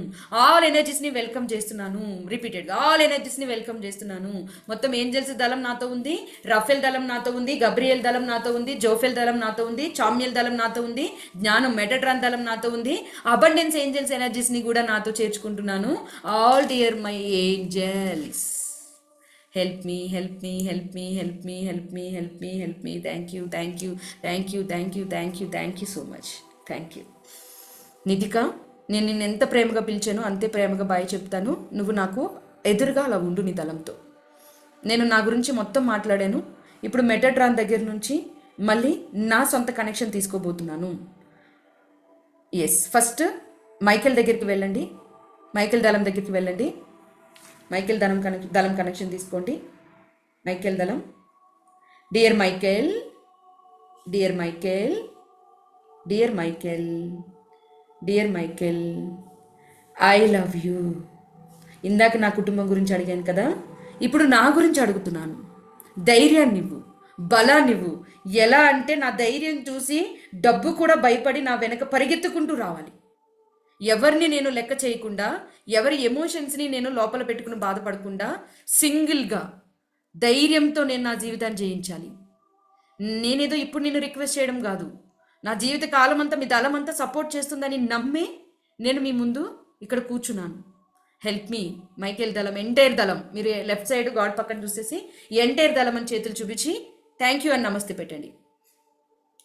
ఆల్ ఎనర్జీస్ని వెల్కమ్ చేస్తున్నాను. రిపీటెడ్గా ఆల్ ఎనర్జీస్ని వెల్కమ్ చేస్తున్నాను. మొత్తం ఏంజల్స్ దళం నాతో ఉంది, రఫేల్ దళం నాతో ఉంది, గబ్రియల్ దళం నాతో ఉంది, జోఫెల్ దళం నాతో ఉంది, చామ్యల్ దళం నాతో ఉంది, జ్ఞానం మెటట్రాన్ దళం నాతో ఉంది, అబండెన్స్ ఏంజల్స్ ఎనర్జీస్ని కూడా నాతో చేర్చుకుంటున్నాను. All dear my angels, help me, help me, help me, help me, help me, help me, help me. Thank you, thank you, thank you, thank you, thank you, thank you so much. Thank you Nitika. నేను నిన్ను ఎంత ప్రేమగా పిలిచానో అంతే ప్రేమగా bye చెప్తాను. నువ్వు నాకు ఎదురుగా అలా ఉండు నీ దళంతో. నేను నా గురించి మొత్తం మాట్లాడాను. ఇప్పుడు మెటాట్రాన్ దగ్గర నుంచి మళ్ళీ నా సొంత కనెక్షన్ తీసుకోబోతున్నాను. ఎస్, ఫస్ట్ మైకేల్ దగ్గరికి వెళ్ళండి, మైకేల్ దళం దగ్గరికి వెళ్ళండి. మైకేల్ దళం కనెక్షన్ తీసుకోండి. మైకేల్ దళం, dear Michael, dear Michael, dear Michael, dear Michael, I love you. ఇందాక నా కుటుంబం గురించి అడిగాను కదా, ఇప్పుడు నా గురించి అడుగుతున్నాను. ధైర్యాన్ని ఇవ్వు, బలాన్ని ఇవ్వు. ఎలా అంటే నా ధైర్యం చూసి డబ్బు కూడా భయపడి నా వెనక పరిగెత్తుకుంటూ రావాలి. ఎవరిని నేను లెక్క చేయకుండా, ఎవరి ఎమోషన్స్ని నేను లోపల పెట్టుకుని బాధపడకుండా సింగిల్గా ధైర్యంతో నేను నా జీవితాన్ని జయించాలి. నేనేదో ఇప్పుడు నేను రిక్వెస్ట్ చేయడం కాదు, నా జీవిత కాలం అంతా మీ దళం అంతా సపోర్ట్ చేస్తుందని నమ్మి నేను మీ ముందు ఇక్కడ కూర్చున్నాను. హెల్ప్ మీ మైకేల్ దళం, ఎంటైర్ దళం. మీరు లెఫ్ట్ సైడ్ గాడ్ పక్కన చూసేసి ఎంటైర్ దళం అని చేతులు చూపించి థ్యాంక్ యూ అని నమస్తే పెట్టండి.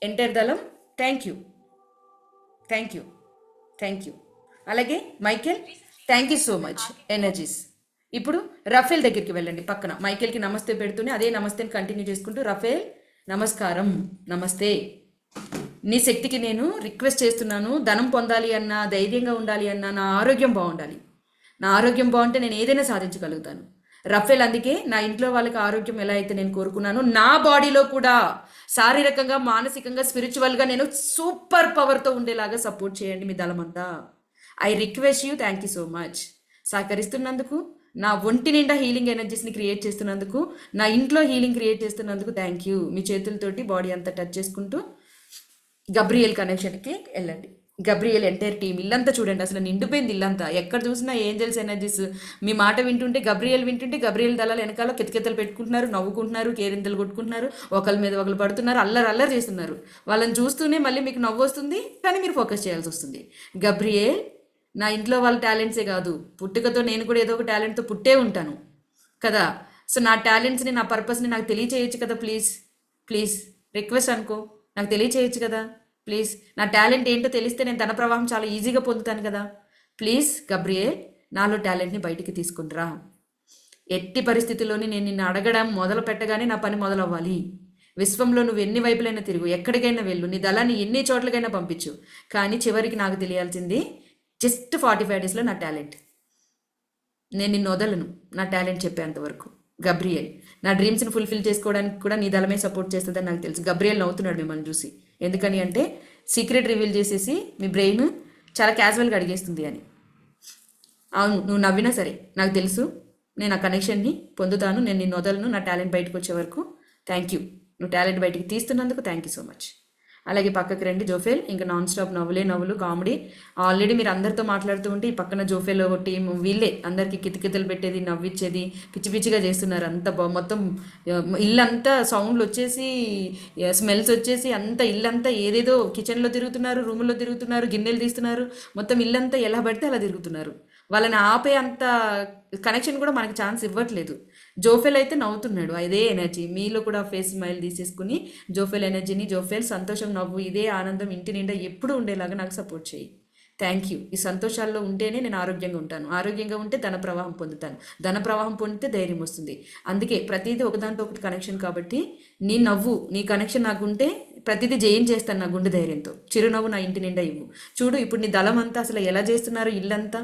ఎంటైర్ దళం, thank you, thank you, thank you. అలాగే Michael, thank you so much energies. ఇప్పుడు రఫేల్ దగ్గరికి వెళ్ళండి. పక్కన మైకేల్కి నమస్తే పెడుతూనే అదే నమస్తేని కంటిన్యూ చేసుకుంటూ, రఫేల్ నమస్కారం, నమస్తే. నీ శక్తికి నేను రిక్వెస్ట్ చేస్తున్నాను, ధనం పొందాలి అన్నా, ధైర్యంగా ఉండాలి అన్నా, నా ఆరోగ్యం బాగుండాలి. నా ఆరోగ్యం బాగుంటే నేను ఏదైనా సాధించగలుగుతాను. రఫేల్, అందుకే నా ఇంట్లో వాళ్ళకి ఆరోగ్యం ఎలా అయితే నేను కోరుకున్నాను, నా బాడీలో కూడా శారీరకంగా, మానసికంగా, స్పిరిచువల్గా నేను సూపర్ పవర్తో ఉండేలాగా సపోర్ట్ చేయండి మీ దళమంతా. I request you, thank you so much. సహకరిస్తున్నందుకు, నా ఒంటి నిండా హీలింగ్ ఎనర్జీస్ని క్రియేట్ చేస్తున్నందుకు, నా ఇంట్లో హీలింగ్ క్రియేట్ చేస్తున్నందుకు థ్యాంక్ యూ. మీ చేతులతోటి బాడీ అంతా టచ్ చేసుకుంటూ గబ్రియల్ కనెక్షన్కి వెళ్ళండి. గబ్రియల్ ఎంటైర్ టీమ్ ఇల్లంతా చూడండి, అసలు నిండిపోయింది ఇల్లంతా. ఎక్కడ చూసినా ఏంజల్స్ ఎనర్జీస్. మీ మాట వింటుంటే, గబ్రియల్ వింటుంటే, గబ్రియల్ దళాలు వెనకాల కితకితలు పెట్టుకుంటున్నారు, నవ్వుకుంటున్నారు, కేరింతలు కొట్టుకుంటున్నారు, ఒకరి మీద ఒకరు పడుతున్నారు, అల్లరి చేస్తున్నారు. వాళ్ళని చూస్తూనే మళ్ళీ మీకు నవ్వు వస్తుంది, కానీ మీరు ఫోకస్ చేయాల్సి వస్తుంది. గబ్రియల్, నా ఇంట్లో వాళ్ళ టాలెంట్సే కాదు, పుట్టుకతో నేను కూడా ఏదో ఒక టాలెంట్తో పుట్టే ఉంటాను కదా. సో నా టాలెంట్స్ని, నా పర్పస్ని నాకు తెలియచేయచ్చు కదా. ప్లీజ్ ప్లీజ్ రిక్వెస్ట్ అనుకో, నాకు తెలియచేయచ్చు కదా ప్లీజ్. నా టాలెంట్ ఏంటో తెలిస్తే నేను ధన ప్రవాహం చాలా ఈజీగా పొందుతాను కదా. ప్లీజ్ గబ్రియల్, నాలో టాలెంట్ని బయటికి తీసుకుంటురా. ఎట్టి పరిస్థితుల్లోని నేను నిన్ను అడగడం మొదలు పెట్టగానే నా పని మొదలవ్వాలి. విశ్వంలో నువ్వు ఎన్ని వైపులైనా తిరుగు, ఎక్కడికైనా వెళ్ళు, నీ దళాన్ని ఎన్ని చోట్లకైనా పంపించు, కానీ చివరికి నాకు తెలియాల్సింది జస్ట్ 45 డేస్లో నా టాలెంట్. నేను నిన్ను వదలను నా టాలెంట్ చెప్పేంతవరకు. గబ్రియల్, నా డ్రీమ్స్ని ఫుల్ఫిల్ చేసుకోవడానికి కూడా నీ దళమే సపోర్ట్ చేస్తుందని నాకు తెలుసు. గబ్రియల్ నవ్వుతున్నాడు మిమ్మల్ని చూసి. ఎందుకని అంటే సీక్రెట్ రివీల్ చేసేసి మీ బ్రెయిన్ చాలా క్యాజువల్గా అడిగేస్తుంది అని. అవును, నువ్వు నవ్వినా సరే నాకు తెలుసు, నేను ఆ కనెక్షన్ని పొందుతాను. నేను నిన్ను వదలను నా టాలెంట్ బయటకు వచ్చే వరకు. థ్యాంక్ యూ, నువ్వు టాలెంట్ బయటికి తీస్తున్నందుకు థ్యాంక్ యూ సో మచ్. అలాగే పక్కకి రండి జోఫేల్, ఇంకా నాన్ స్టాప్ నవ్వులు కామెడీ. ఆల్రెడీ మీరు అందరితో మాట్లాడుతూ ఉంటే ఈ పక్కన జోఫేల్ ఒక టీం, వీళ్ళే అందరికీ కితకితలు పెట్టేది, నవ్విచ్చేది, పిచ్చి పిచ్చిగా చేస్తున్నారు. అంత మొత్తం ఇల్లంతా సౌండ్లు వచ్చేసి, స్మెల్స్ వచ్చేసి, అంత ఇల్లంతా ఏదేదో కిచెన్లో తిరుగుతున్నారు, రూముల్లో తిరుగుతున్నారు, గిన్నెలు తీస్తున్నారు, మొత్తం ఇల్లంతా ఎలా పడితే అలా తిరుగుతున్నారు. వాళ్ళని ఆపే అంత కనెక్షన్ కూడా మనకి ఛాన్స్ ఇవ్వట్లేదు. జోఫెల్ అయితే నవ్వుతున్నాడు, ఇదే ఎనర్జీ మీలో కూడా ఫేస్ స్మైల్ తీసేసుకుని జోఫెల్ ఎనర్జీని, జోఫెల్ సంతోషం, నవ్వు, ఇదే ఆనందం ఇంటి నిండా ఎప్పుడు ఉండేలాగా నాకు సపోర్ట్ చేయి. Thank you. ఈ సంతోషాల్లో ఉంటేనే నేను ఆరోగ్యంగా ఉంటాను, ఆరోగ్యంగా ఉంటే ధన ప్రవాహం పొందుతాను, ధన ప్రవాహం పొందితే ధైర్యం వస్తుంది. అందుకే ప్రతిదీ ఒకదాంతో ఒకటి కనెక్షన్ కాబట్టి నీ నవ్వు, నీ కనెక్షన్ నాకు ఉంటే ప్రతిదీ జయించేస్తాను నా గుండె ధైర్యంతో. చిరునవ్వు నా ఇంటి నిండా ఇవ్వు. చూడు ఇప్పుడు నీ దళం అంతా అసలు ఎలా చేస్తున్నారు, ఇల్లంతా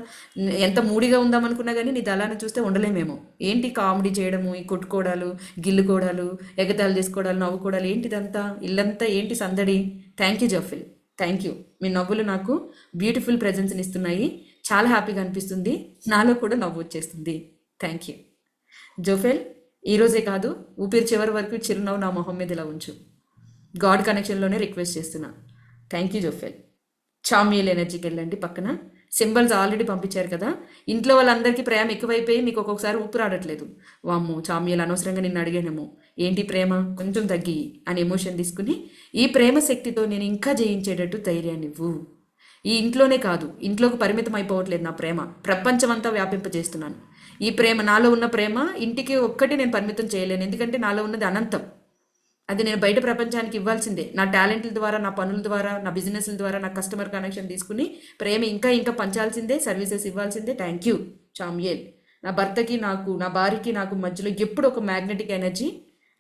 ఎంత మూడిగా ఉందామనుకున్నా కానీ నీ దళాన్ని చూస్తే ఉండలేమేమో. ఏంటి కామెడీ చేయడము, ఈ కొట్టుకోవడాలు, గిల్లుకోవడాలు, ఎగతాలు చేసుకోవడాలు, నవ్వుకోవడాలు, ఏంటిదంతా, ఇల్లంతా ఏంటి సందడి. Thank you Jophiel, thank you. మీ నవ్వులు నాకు బ్యూటిఫుల్ ప్రెజెన్స్ని ఇస్తున్నాయి, చాలా హ్యాపీగా అనిపిస్తుంది, నాలో కూడా నవ్వు వచ్చేస్తుంది. Thank you Jophiel. ఈరోజే కాదు, ఊపిరి చివరి వరకు చిరునవ్వు నా మొహం మీద ఇలా ఉంచు. గాడ్ కనెక్షన్లోనే రిక్వెస్ట్ చేస్తున్నా. Thank you Jophiel. చామ్యుయల్ ఎనర్జీకి వెళ్ళండి. పక్కన సింబల్స్ ఆల్రెడీ పంపించారు కదా. ఇంట్లో వాళ్ళందరికీ ప్రేమ ఎక్కువైపోయి మీకు ఒక్కొక్కసారి ఊపిరాడట్లేదు. వామ్మో చామ్యుయల్, అనవసరంగా నిన్ను అడిగానేమో, ఏంటి ప్రేమ కొంచెం తగ్గి అని ఎమోషన్ తీసుకుని, ఈ ప్రేమ శక్తితో నేను ఇంకా జయించేటట్టు ధైర్యాన్ని ఇవ్వు. ఈ ఇంట్లోనే కాదు, ఇంట్లోకి పరిమితం అయిపోవట్లేదు నా ప్రేమ, ప్రపంచమంతా వ్యాపింపజేస్తున్నాను. ఈ ప్రేమ, నాలో ఉన్న ప్రేమ ఇంటికి ఒక్కటి నేను పరిమితం చేయలేను, ఎందుకంటే నాలో ఉన్నది అనంతం. అది నేను బయట ప్రపంచానికి ఇవ్వాల్సిందే. నా టాలెంట్ల ద్వారా, నా పనుల ద్వారా, నా బిజినెస్ల ద్వారా, నా కస్టమర్ కనెక్షన్ తీసుకుని ప్రేమ ఇంకా ఇంకా పంచాల్సిందే, సర్వీసెస్ ఇవ్వాల్సిందే. Thank you Chamuel. నా భర్తకి నాకు, నా భార్యకి నాకు మధ్యలో ఎప్పుడు ఒక మ్యాగ్నెటిక్ ఎనర్జీ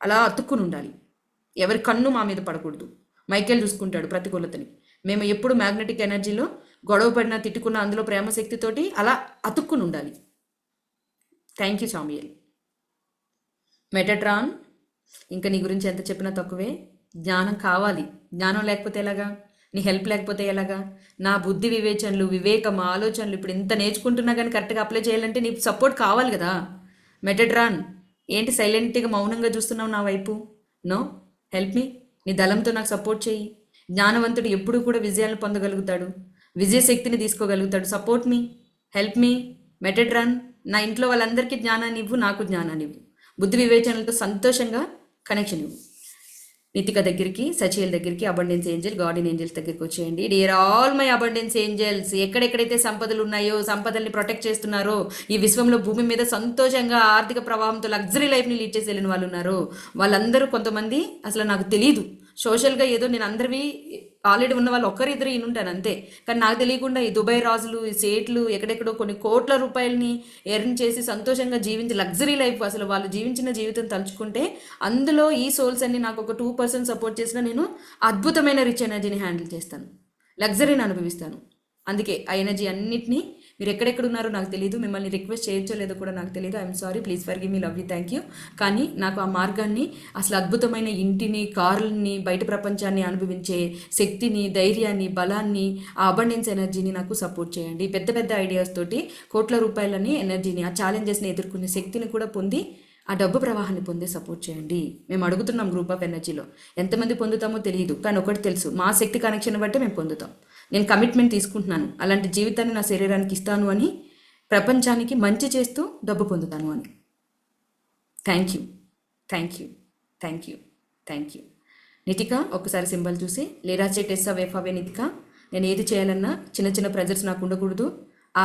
అలా అతుక్కుని ఉండాలి. ఎవరి కన్ను మా మీద పడకూడదు. మైకేల్ చూసుకుంటాడు ప్రతికూలతని. మేము ఎప్పుడు మ్యాగ్నెటిక్ ఎనర్జీలో గొడవ పడినా, తిట్టుకున్నా, అందులో ప్రేమ శక్తితోటి అలా అతుక్కుని ఉండాలి. Thank you చామ్యుయల్. మెటాట్రాన్, ఇంకా నీ గురించి ఎంత చెప్పినా తక్కువే. జ్ఞానం కావాలి, జ్ఞానం లేకపోతే ఎలాగా, నీ హెల్ప్ లేకపోతే ఎలాగా. నా బుద్ధి వివేచనలు, వివేకం, ఆలోచనలు ఇప్పుడు ఇంత నేర్చుకుంటున్నా కానీ కరెక్ట్గా అప్లై చేయాలంటే నీ సపోర్ట్ కావాలి కదా. మెటాట్రాన్, ఏంటి సైలెంట్గా మౌనంగా చూస్తున్నావు నా వైపు? No, help me. నీ దళంతో నాకు సపోర్ట్ చేయి. జ్ఞానవంతుడు ఎప్పుడూ కూడా విజయాలను పొందగలుగుతాడు, విజయశక్తిని తీసుకోగలుగుతాడు. Support me, help me. Metatron, నా ఇంట్లో వాళ్ళందరికీ జ్ఞానాన్ని ఇవ్వు, నాకు జ్ఞానాన్ని ఇవ్వు. బుద్ధి వివేచనలతో సంతోషంగా కనెక్షన్ ఇవ్వు. నితిక దగ్గరికి, సచియల్ దగ్గరికి, అబండెన్స్ ఏంజల్, గార్డెన్ ఏంజల్స్ దగ్గరికి వచ్చేయండి. Dear all my abundance angels, ఎక్కడెక్కడైతే సంపదలు ఉన్నాయో, సంపదల్ని ప్రొటెక్ట్ చేస్తున్నారో, ఈ విశ్వంలో భూమి మీద సంతోషంగా ఆర్థిక ప్రవాహంతో లగ్జరీ లైఫ్ని లీడ్ చేసి వెళ్ళిన వాళ్ళు ఉన్నారో, వాళ్ళందరూ, కొంతమంది అసలు నాకు తెలియదు, సోషల్గా ఏదో నేను అందరివి ఆల్రెడీ ఉన్న వాళ్ళు ఒక్కరిద్దరు ఉంటాను అంతే. కానీ నాకు తెలియకుండా ఈ దుబాయ్ రాజులు, ఈ సేట్లు ఎక్కడెక్కడో కొన్ని కోట్ల రూపాయలని ఎర్న్ చేసి సంతోషంగా జీవించి లగ్జరీ లైఫ్, అసలు వాళ్ళు జీవించిన జీవితం తలుచుకుంటే అందులో ఈ సోల్స్ అన్ని నాకు ఒక 2% సపోర్ట్ చేసినా నేను అద్భుతమైన రిచ్ ఎనర్జీని హ్యాండిల్ చేస్తాను, లగ్జరీని అనుభవిస్తాను. అందుకే ఆ ఎనర్జీ అన్నిటినీ మీరు ఎక్కడెక్కడ ఉన్నారో నాకు తెలియదు, మిమ్మల్ని రిక్వెస్ట్ చేయొచ్చో లేదో కూడా నాకు తెలియదు. I'm sorry, please forgive me, love you, thank you. కానీ నాకు ఆ మార్గాన్ని, అసలు అద్భుతమైన ఇంటిని, కార్లని, బయట ప్రపంచాన్ని అనుభవించే శక్తిని, ధైర్యాన్ని, బలాన్ని, ఆ అబండెన్స్ ఎనర్జీని నాకు సపోర్ట్ చేయండి. పెద్ద పెద్ద ఐడియాస్ తోటి కోట్ల రూపాయలని ఎనర్జీని, ఆ ఛాలెంజెస్ని ఎదుర్కొనే శక్తిని కూడా పొంది ఆ డబ్బు ప్రవాహాన్ని పొందే సపోర్ట్ చేయండి. మేము అడుగుతున్నాం గ్రూప్ ఆఫ్ ఎనర్జీలో. ఎంతమంది పొందుతామో తెలియదు, కానీ ఒకటి తెలుసు, మా శక్తి కనెక్షన్ బట్టి మేము పొందుతాం. నేను కమిట్మెంట్ తీసుకుంటున్నాను, అలాంటి జీవితాన్ని నా శరీరానికి ఇస్తాను అని, ప్రపంచానికి మంచి చేస్తూ డబ్బు పొందుతాను అని. Thank you, thank you, thank you, thank you. Nitika ఒకసారి సింబల్ చూసి, లేరాచే టెస్సా వేఫావే నితిక. నేను ఏది చేయాలన్నా చిన్న చిన్న ప్రెజర్స్ నాకు ఉండకూడదు,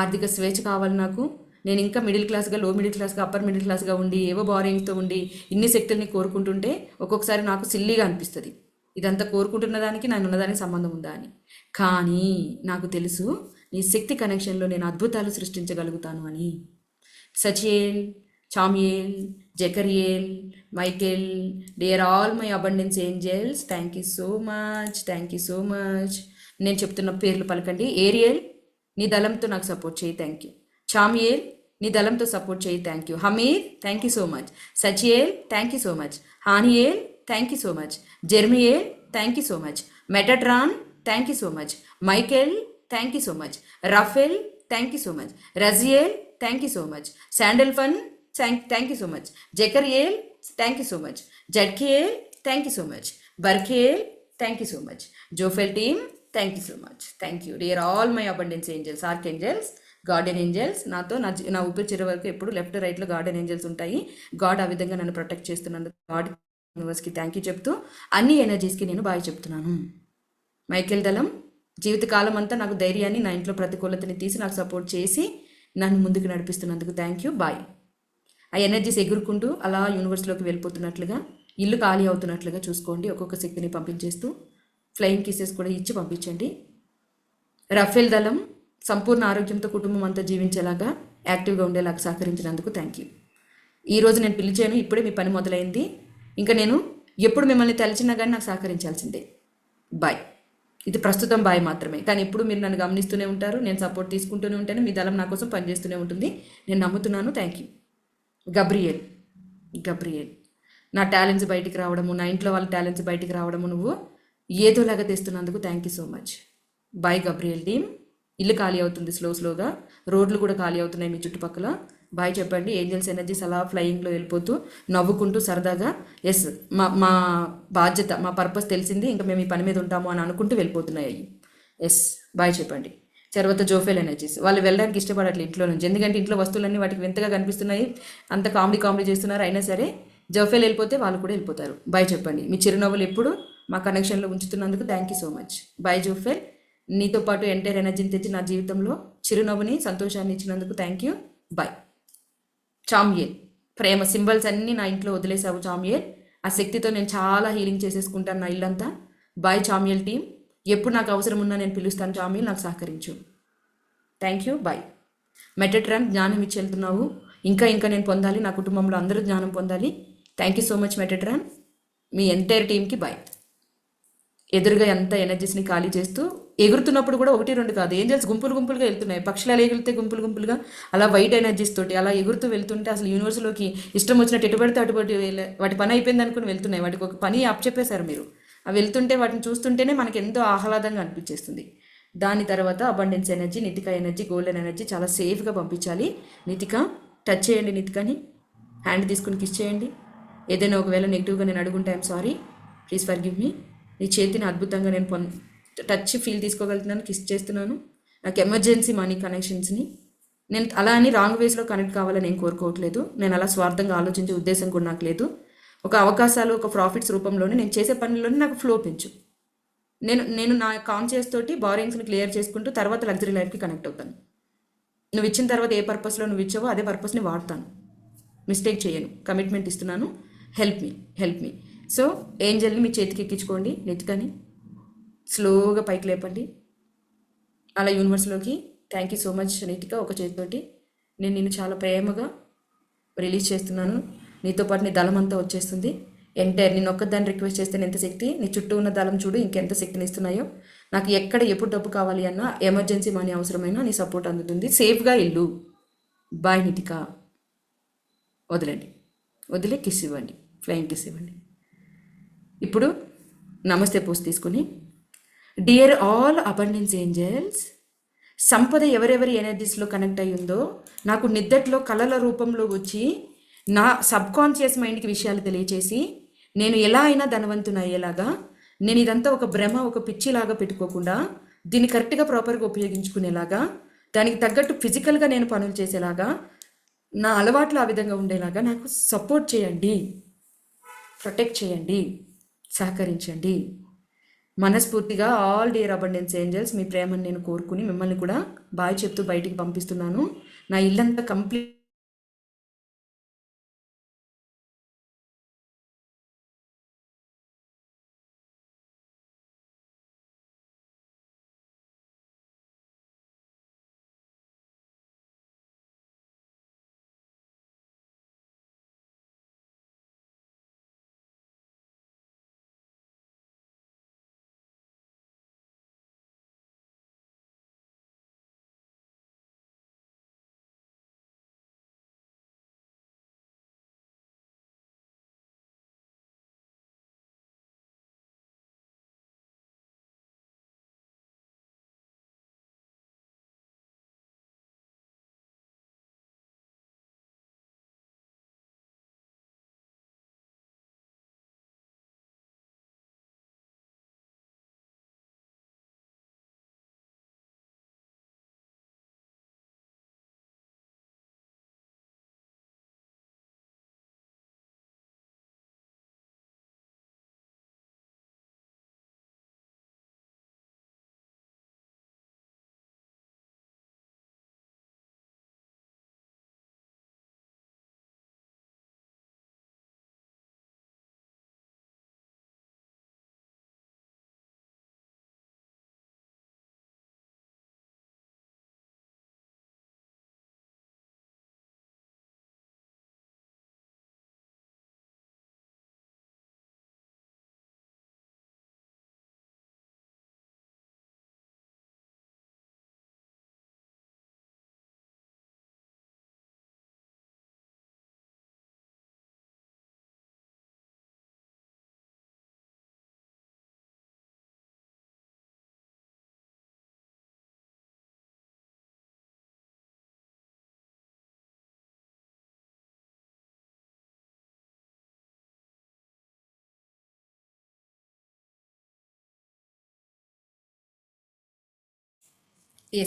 ఆర్థిక స్వేచ్ఛ కావాలి నాకు. నేను ఇంకా మిడిల్ క్లాస్గా, లో మిడిల్ క్లాస్గా, అప్పర్ మిడిల్ క్లాస్గా ఉండి ఏవో బారింగ్తో ఉండి ఇన్ని శక్తుల్ని కోరుకుంటుంటే ఒక్కొక్కసారి నాకు సిల్లీగా అనిపిస్తుంది, ఇదంతా కోరుకుంటున్న దానికి నేను ఉన్నదానికి సంబంధం ఉందా అని. కానీ నాకు తెలుసు నీ శక్తి కనెక్షన్లో నేను అద్భుతాలు సృష్టించగలుగుతాను అని. Sachiel, Chamuel, Zachariel, Michael, they are all my abundance angels. Thank you so much, thank you so much. నేను చెప్తున్న పేర్లు పలకండి. ఏరియల్, నీ దళంతో నాకు సపోర్ట్ చేయి, థ్యాంక్ యూ. చామియేల్, నీ దళంతో సపోర్ట్ చేయి, thank you. Hamir, thank you so much. Sachiel, thank you so much. Haniel, thank you so much. Jeremiel, thank you so much. Metatron, thank you so much. Michael, thank you so much. Raphael, thank you so much. Raziel, thank you so much. Sandalphon, thank you so much. Zachariel, thank you so much. Zadkiel, thank you so much. Barachiel, thank you so much. జోఫెల్ team, thank you so much. Thank you. They are all my abundance angels, archangels, guardian angels. నాతో నా ఊపిరి చివరి వరకు ఎప్పుడు left రైట్లో guardian angels ఉంటాయి. God ఆ విధంగా నన్ను ప్రొటెక్ట్ చేస్తున్నందుకు గాడ్ యూనివర్స్కి థ్యాంక్ యూ చెప్తూ అన్ని ఎనర్జీస్కి నేను బాయ్ చెప్తున్నాను. మైకేల్ దళం, జీవితకాలం అంతా నాకు ధైర్యాన్ని, నా ఇంట్లో ప్రతికూలతని తీసి నాకు సపోర్ట్ చేసి నన్ను ముందుకు నడిపిస్తున్నందుకు థ్యాంక్ యూ, బాయ్. ఆ ఎనర్జీస్ ఎగురుకుంటూ అలా యూనివర్స్లోకి వెళ్ళిపోతున్నట్లుగా, ఇల్లు ఖాళీ అవుతున్నట్లుగా చూసుకోండి. ఒక్కొక్క శక్తిని పంపించేస్తూ ఫ్లయింగ్ కిసెస్ కూడా ఇచ్చి పంపించండి. రఫేల్ దళం, సంపూర్ణ ఆరోగ్యంతో కుటుంబం అంతా జీవించేలాగా, యాక్టివ్గా ఉండేలాగా సహకరించినందుకు థ్యాంక్ యూ. ఈరోజు నేను పిలిచాను, ఇప్పుడే మీ పని మొదలైంది. ఇంకా నేను ఎప్పుడు మిమ్మల్ని తలిచినా కానీ నాకు సహకరించాల్సిందే. బాయ్. ఇది ప్రస్తుతం బాయ్ మాత్రమే, కానీ ఎప్పుడు మీరు నన్ను గమనిస్తూనే ఉంటారు, నేను సపోర్ట్ తీసుకుంటూనే ఉంటాను, మీ దళం నా కోసం పనిచేస్తూనే ఉంటుంది, నేను నమ్ముతున్నాను. Thank you. గబ్రియేల్, గబ్రియేల్, నా టాలెంట్స్ బయటికి రావడము, నా ఇంట్లో వాళ్ళ టాలెంట్స్ బయటికి రావడము నువ్వు ఏదోలాగా తెస్తున్నందుకు thank you so much. Bye Gabriel team. ఇల్లు ఖాళీ అవుతుంది స్లోగా, రోడ్లు కూడా ఖాళీ అవుతున్నాయి మీ చుట్టుపక్కల. బాయ్ చెప్పండి. ఏంజల్స్ ఎనర్జీస్ అలా ఫ్లయింగ్లో వెళ్ళిపోతూ నవ్వుకుంటూ సరదాగా, ఎస్ మా బాధ్యత, మా పర్పస్ తెలిసింది, ఇంకా మేము ఈ పని మీద ఉంటాము అని అనుకుంటూ వెళ్ళిపోతున్నాయి అయ్యి. ఎస్, బాయ్ చెప్పండి. తర్వాత జోఫెల్ ఎనర్జీస్, వాళ్ళు వెళ్ళడానికి ఇష్టపడట్లేదు ఇంట్లో నుంచి, ఎందుకంటే ఇంట్లో వస్తువులన్నీ వాటికి వింతగా కనిపిస్తున్నాయి, అంత కామెడీ చేస్తున్నారు. అయినా సరే జోఫెల్ వెళ్ళిపోతే వాళ్ళు కూడా వెళ్ళిపోతారు. బాయ్ చెప్పండి. మీ చిరునవ్వులు ఎప్పుడు మా కనెక్షన్లో ఉంచుతున్నందుకు thank you so much. Bye Jophiel. నీతో పాటు ఎంటైర్ ఎనర్జీని తెచ్చి నా జీవితంలో చిరునవ్వుని, సంతోషాన్ని ఇచ్చినందుకు థ్యాంక్ యూ, బాయ్. చామియేల్, ప్రేమ సింబల్స్ అన్నీ నా ఇంట్లో వదిలేసావు చామియేల్. ఆ శక్తితో నేను చాలా హీలింగ్ చేసేసుకుంటాను నా ఇల్లంతా. Bye Chamuel team. ఎప్పుడు నాకు అవసరం ఉన్నా నేను పిలుస్తాను చామియేల్, నాకు సహకరించు. Thank you, bye. మెటట్రాన్, జ్ఞానం ఇచ్చి వెళ్తున్నావు, ఇంకా నేను పొందాలి, నా కుటుంబంలో అందరూ జ్ఞానం పొందాలి. Thank you so much Metatron. మీ ఎంటైర్ టీంకి బాయ్. ఎదురుగా ఎంత ఎనర్జీస్ని ఖాళీ చేస్తూ ఎగురుతున్నప్పుడు కూడా 1-2 కాదు, ఏంజల్స్ గుంపులుగా వెళ్తున్నాయి. పక్షులు ఎగురితే గుంపులుగా అలా వైట్ ఎనర్జీస్ తోటి అలా ఎగురుతూ వెళ్తుంటే అసలు యూనివర్స్లోకి ఇష్టం వచ్చినట్టు ఎటుపడితే అటుపడి వాటి పని అయిపోయింది అనుకుని వెళ్తున్నాయి. వాటికి ఒక పని అప్పచెప్పేశారు మీరు. అవి వెళ్తుంటే వాటిని చూస్తుంటేనే మనకి ఎంతో ఆహ్లాదంగా అనిపించేస్తుంది. దాని తర్వాత abundance energy, నితిక energy, golden energy చాలా సేఫ్గా పంపించాలి. నితిక టచ్ చేయండి, నితికని హ్యాండ్ తీసుకుని కిస్ చేయండి. ఏదైనా ఒకవేళ నెగిటివ్గా నేను అడుగుంటే I'm sorry, please forgive me. నీ చేతిని అద్భుతంగా నేను టచ్ ఫీల్ తీసుకోగలుగుతున్నాను, కిస్ చేస్తున్నాను. నాకు ఎమర్జెన్సీ మనీ కనెక్షన్స్ని నేను అలా అని రాంగ్ వేస్లో కనెక్ట్ కావాలని నేను కోరుకోవట్లేదు. నేను అలా స్వార్థంగా ఆలోచించే ఉద్దేశం కూడా నాకు లేదు. ఒక అవకాశాలు, ఒక ప్రాఫిట్స్ రూపంలోనే నేను చేసే పనుల్లోనే నాకు ఫ్లో పెంచు. నేను నా కాన్షియస్ తోటి బారింగ్స్ని క్లియర్ చేసుకుంటూ తర్వాత లగ్జరీ లైఫ్కి కనెక్ట్ అవుతాను. నువ్వు ఇచ్చిన తర్వాత ఏ పర్పస్లో నువ్వు ఇచ్చావో అదే పర్పస్ని వాడతాను. మిస్టేక్ చేయను, కమిట్మెంట్ ఇస్తున్నాను. Help me. సో ఏంజల్ని మీ చేతికి ఎక్కించుకోండి, నెత్తుకని స్లోగా పైకి లేపండి అలా యూనివర్స్లోకి. Thank you so much నితిక. ఒక చేతితోటి నేను నిన్ను చాలా ప్రేమగా రిలీజ్ చేస్తున్నాను. నీతో పాటు నీ దళం అంతా వచ్చేస్తుంది. ఎంటైర్ నేను ఒక్కదాన్ని రిక్వెస్ట్ చేస్తే ఎంత శక్తి, నీ చుట్టూ ఉన్న దళం చూడు ఇంకెంత శక్తిని ఇస్తున్నాయో. నాకు ఎక్కడ ఎప్పుడు డబ్బు కావాలి అన్నా, ఎమర్జెన్సీ మనీ అవసరమైనా నీ సపోర్ట్ అందుతుంది. సేఫ్గా ఇల్లు. బాయ్ నితిక. వదిలేండి, వదిలే కిస్ ఇవ్వండి, ఫ్లయింగ్ కిస్ ఇవ్వండి. ఇప్పుడు నమస్తే పోస్ట్ తీసుకుని, డియర్ ఆల్ అబండెన్స్ ఏంజల్స్, సంపద ఎవరెవరి ఎనర్జీస్లో కనెక్ట్ అయ్యి ఉందో నాకు నిద్దట్లో కళల రూపంలో వచ్చి నా సబ్కాన్షియస్ మైండ్కి విషయాలు తెలియచేసి నేను ఎలా అయినా ధనవంతుని అయ్యేలాగా, నేను ఇదంతా ఒక భ్రమ, ఒక పిచ్చిలాగా పెట్టుకోకుండా దీన్ని కరెక్ట్గా ప్రాపర్గా ఉపయోగించుకునేలాగా, దానికి తగ్గట్టు ఫిజికల్గా నేను పనులు చేసేలాగా, నా అలవాట్లు ఆ విధంగా ఉండేలాగా నాకు సపోర్ట్ చేయండి, ప్రొటెక్ట్ చేయండి, సహకరించండి. మనస్ఫూర్తిగా ఆల్ డియర్ అబండెన్స్ ఏంజల్స్, మీ ప్రేమను నేను కోరుకుని మిమ్మల్ని కూడా బాయ్ చెప్తూ బయటికి పంపిస్తున్నాను. నా ఇల్లంతా కంప్లీట్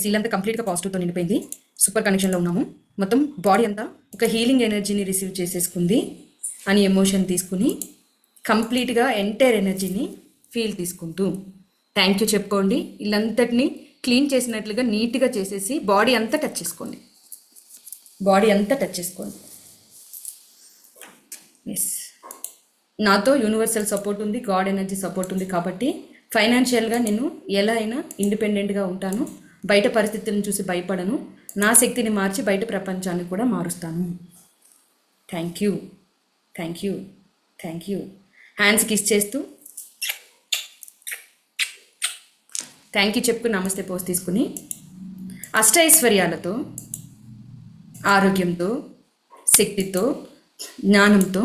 ఇల్లంతా కంప్లీట్గా పాజిటివ్తో నిండిపోయింది. సూపర్ కనెక్షన్లో ఉన్నాము. మొత్తం బాడీ అంతా ఒక హీలింగ్ ఎనర్జీని రిసీవ్ చేసేసుకుంది అని ఎమోషన్ తీసుకుని కంప్లీట్గా ఎంటైర్ ఎనర్జీని ఫీల్ తీసుకుంటూ థ్యాంక్ యూ చెప్పుకోండి. ఇల్లంతటిని క్లీన్ చేసినట్లుగా నీట్గా చేసేసి బాడీ అంతా టచ్ చేసుకోండి. బాడీ అంతా టచ్ చేసుకోండి. ఎస్, నాతో యూనివర్సల్ సపోర్ట్ ఉంది, గాడ్ ఎనర్జీ సపోర్ట్ ఉంది కాబట్టి ఫైనాన్షియల్గా నేను ఎలా అయినా ఇండిపెండెంట్గా ఉంటాను. బయట పరిస్థితులను చూసి భయపడను. నా శక్తిని మార్చి బయట ప్రపంచాన్ని కూడా మారుస్తాను. Thank you, thank you, thank you. Hands kiss చేస్తూ థ్యాంక్ యూ చెప్పుకుని నమస్తే పోస్ట్ తీసుకుని అష్టైశ్వర్యాలతో, ఆరోగ్యంతో, శక్తితో, జ్ఞానంతో,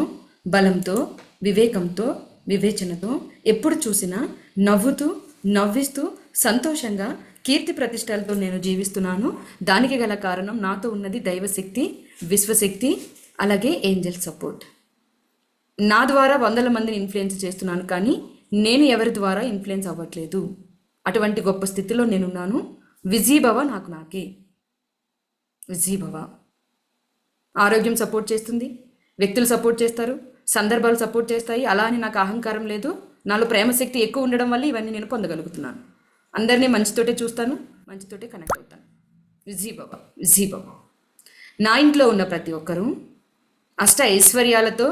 బలంతో, వివేకంతో, వివేచనతో ఎప్పుడు చూసినా నవ్వుతూ, నవ్విస్తూ, సంతోషంగా, కీర్తి ప్రతిష్టలతో నేను జీవిస్తున్నాను. దానికి గల కారణం నాతో ఉన్నది దైవశక్తి, విశ్వశక్తి, అలాగే ఏంజల్ సపోర్ట్. నా ద్వారా 100 మందిని ఇన్ఫ్లుయెన్స్ చేస్తున్నాను, కానీ నేను ఎవరి ద్వారా ఇన్ఫ్లుయెన్స్ అవ్వట్లేదు. అటువంటి గొప్ప స్థితిలో నేనున్నాను. విజీభవ, నాకు నాకే విజీభవ. ఆరోగ్యం సపోర్ట్ చేస్తుంది, వ్యక్తులు సపోర్ట్ చేస్తారు, సందర్భాలు సపోర్ట్ చేస్తాయి. అలా అని నాకు అహంకారం లేదు. నాలో ప్రేమశక్తి ఎక్కువ ఉండడం వల్ల ఇవన్నీ నేను పొందగలుగుతున్నాను. అందరినీ మంచితోటే చూస్తాను, మంచితోటే కనెక్ట్ అవుతాను. విజీభవ, విజీభవ. నా ఇంట్లో ఉన్న ప్రతి ఒక్కరూ అష్ట ఐశ్వర్యాలతో,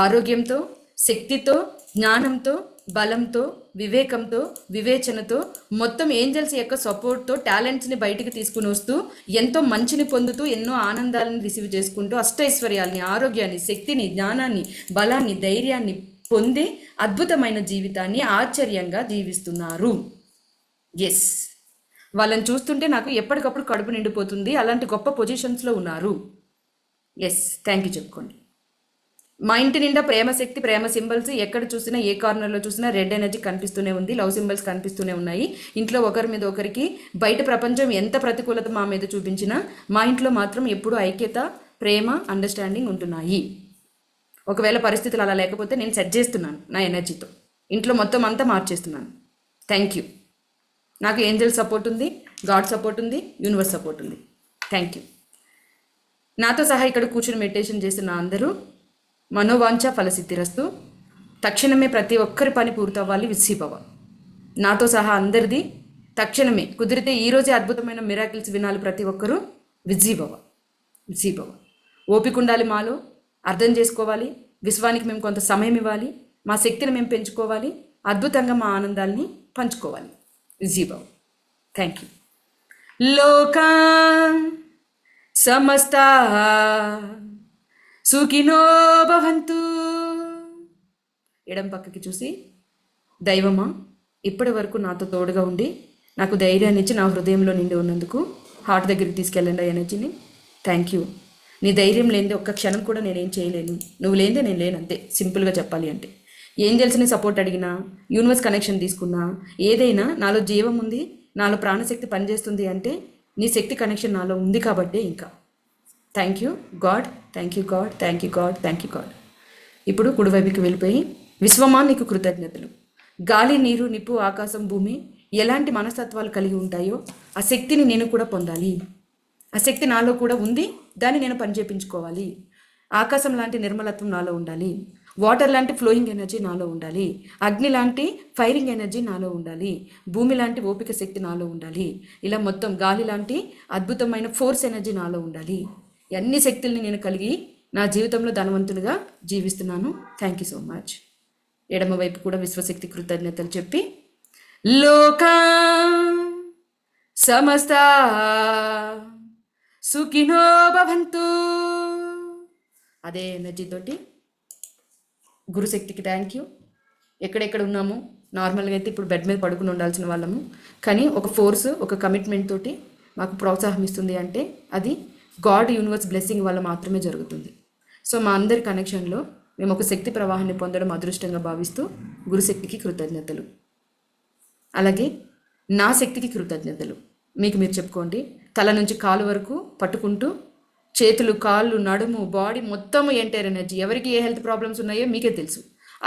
ఆరోగ్యంతో, శక్తితో, జ్ఞానంతో, బలంతో, వివేకంతో, వివేచనతో, మొత్తం ఏంజల్స్ యొక్క సపోర్ట్తో టాలెంట్స్ని బయటికి తీసుకుని వస్తూ ఎంతో మంచిని పొందుతూ ఎన్నో ఆనందాలను రిసీవ్ చేసుకుంటూ అష్టైశ్వర్యాల్ని, ఆరోగ్యాన్ని, శక్తిని, జ్ఞానాన్ని, బలాన్ని, ధైర్యాన్ని పొంది అద్భుతమైన జీవితాన్ని ఆశ్చర్యంగా జీవిస్తున్నారు. ఎస్, వాళ్ళని చూస్తుంటే నాకు ఎప్పటికప్పుడు కడుపు నిండిపోతుంది. అలాంటి గొప్ప పొజిషన్స్లో ఉన్నారు. ఎస్, థ్యాంక్ యూ చెప్పుకోండి. మా ఇంటి నిండా ప్రేమ శక్తి, ప్రేమ సింబల్స్, ఎక్కడ చూసినా ఏ కార్నర్లో చూసినా రెడ్ ఎనర్జీ కనిపిస్తూనే ఉంది. లవ్ సింబల్స్ కనిపిస్తూనే ఉన్నాయి. ఇంట్లో ఒకరి మీద ఒకరికి బయట ప్రపంచం ఎంత ప్రతికూలత మా మీద చూపించినా మా ఇంట్లో మాత్రం ఎప్పుడూ ఐక్యత, ప్రేమ, అండర్స్టాండింగ్ ఉంటున్నాయి. ఒకవేళ పరిస్థితులు అలా లేకపోతే నేను సెట్ చేస్తున్నాను నా ఎనర్జీతో. ఇంట్లో మొత్తం అంతా మార్చేస్తున్నాను. Thank you. నాకు ఏంజల్ సపోర్ట్ ఉంది, గాడ్ సపోర్ట్ ఉంది, యూనివర్స్ సపోర్ట్ ఉంది. Thank you. నాతో సహా ఇక్కడ కూర్చుని మెడిటేషన్ చేస్తున్న అందరూ మనోవాంఛ ఫలసిద్ధిరస్తు. తక్షణమే ప్రతి ఒక్కరి పని పూర్తవ్వాలి. విసిభవ. నాతో సహా అందరిది తక్షణమే కుదిరితే ఈరోజే అద్భుతమైన మిరాకిల్స్ వినాలి ప్రతి ఒక్కరూ. విజీభవ, విజీభవ. ఓపిక ఉండాలి మాలో, అర్థం చేసుకోవాలి. విశ్వానికి మేము కొంత సమయం ఇవ్వాలి. మా శక్తిని మేము పెంచుకోవాలి. అద్భుతంగా మా ఆనందాల్ని పంచుకోవాలి. విజీభవ. Thank you. లోకా సమస్తా సుఖినో భవంతు. ఎడం పక్కకి చూసి, దైవమా ఇప్పటి వరకు నాతో తోడుగా ఉండి నాకు ధైర్యాన్ని ఇచ్చి నా హృదయంలో నిండి ఉన్నందుకు హార్ట్ దగ్గరికి తీసుకెళ్ళండి ఆ ఎనర్జీని. Thank you. నీ ధైర్యం లేనిదే ఒక్క క్షణం కూడా నేనేం చేయలేను. నువ్వు లేనిదే నేను లేను, అంతే. సింపుల్గా చెప్పాలి అంటే ఏంజల్స్ని సపోర్ట్ అడిగినా, యూనివర్స్ కనెక్షన్ తీసుకున్నా, ఏదైనా నాలో జీవం ఉంది, నాలో ప్రాణశక్తి పనిచేస్తుంది అంటే నీ శక్తి కనెక్షన్ నాలో ఉంది కాబట్టే. ఇంకా thank you God, thank you God, thank you God, thank you God. ఇప్పుడు కుడివైపుకి వెళ్ళిపోయి, విశ్వమా నీకు కృతజ్ఞతలు. గాలి, నీరు, నిప్పు, ఆకాశం, భూమి ఎలాంటి మనస్తత్వాలు కలిగి ఉంటాయో ఆ శక్తిని నేను కూడా పొందాలి. ఆ శక్తి నాలో కూడా ఉంది, దాన్ని నేను పనిచేపించుకోవాలి. ఆకాశం లాంటి నిర్మలత్వం నాలో ఉండాలి. వాటర్ లాంటి ఫ్లోయింగ్ ఎనర్జీ నాలో ఉండాలి. అగ్ని లాంటి ఫైరింగ్ ఎనర్జీ నాలో ఉండాలి. భూమి లాంటి ఓపిక శక్తి నాలో ఉండాలి. ఇలా మొత్తం గాలి లాంటి అద్భుతమైన ఫోర్స్ ఎనర్జీ నాలో ఉండాలి. అన్ని శక్తుల్ని నేను కలిగి నా జీవితంలో ధనవంతునిగా జీవిస్తున్నాను. Thank you so much. ఎడమ వైపు కూడా విశ్వశక్తి కృతజ్ఞతలు చెప్పి, లోకా సమస్త సుఖినో భవంతు. అదే ఎనర్జీతోటి గురుశక్తికి థ్యాంక్ యూ. ఎక్కడెక్కడ ఉన్నాము, నార్మల్గా అయితే ఇప్పుడు బెడ్ మీద పడుకుని ఉండాల్సిన వాళ్ళము, కానీ ఒక ఫోర్స్, ఒక కమిట్మెంట్ తోటి మాకు ప్రోత్సాహం ఇస్తుంది అంటే అది గాడ్, యూనివర్స్ బ్లెస్సింగ్ వల్ల మాత్రమే జరుగుతుంది. సో మా అందరి కనెక్షన్లో మేము ఒక శక్తి ప్రవాహాన్ని పొందడం అదృష్టంగా భావిస్తూ గురుశక్తికి కృతజ్ఞతలు. అలాగే నా శక్తికి కృతజ్ఞతలు. మీకు మీరు చెప్పుకోండి. తల నుంచి కాలు వరకు పట్టుకుంటూ, చేతులు, కాళ్ళు, నడుము, బాడీ మొత్తం ఎంటైర్ ఎనర్జీ. ఎవరికి ఏ హెల్త్ ప్రాబ్లమ్స్ ఉన్నాయో మీకే తెలుసు.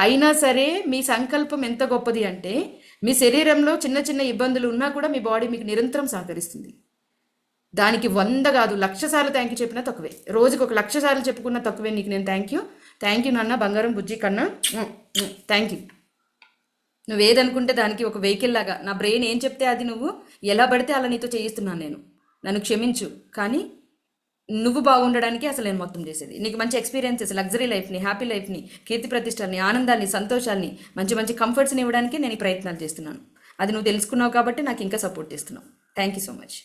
అయినా సరే మీ సంకల్పం ఎంత గొప్పది అంటే మీ శరీరంలో చిన్న చిన్న ఇబ్బందులు ఉన్నా కూడా మీ బాడీ మీకు నిరంతరం సహకరిస్తుంది. దానికి 100 కాదు 1,00,000 సార్లు థ్యాంక్ యూ చెప్పినా తక్కువే. రోజుకి 1,00,000 సార్లు చెప్పుకున్నా తక్కువే. నీకు నేను థ్యాంక్ యూ, థ్యాంక్ యూ నాన్న, బంగారం బుజ్జి కన్నా, థ్యాంక్ యూ. నువ్వేదనుకుంటే దానికి ఒక వెహికల్ లాగా నా బ్రెయిన్ ఏం చెప్తే అది నువ్వు ఎలా పడితే అలా నీతో చేయిస్తున్నాను నేను. నన్ను క్షమించు, కానీ నువ్వు బాగుండడానికి అసలు నేను మొత్తం చేసేది. నీకు మంచి ఎక్స్పీరియన్సెస్, లగ్జరీ లైఫ్ని, హ్యాపీ లైఫ్ని, కీర్తి ప్రతిష్టల్ని, ఆనందాన్ని, సంతోషాన్ని, మంచి మంచి కంఫర్ట్స్ని ఇవ్వడానికి నేను ఈ ప్రయత్నాలు చేస్తున్నాను. అది నువ్వు తెలుసుకున్నావు కాబట్టి నాకు ఇంకా సపోర్ట్ చేస్తున్నావు. Thank you so much,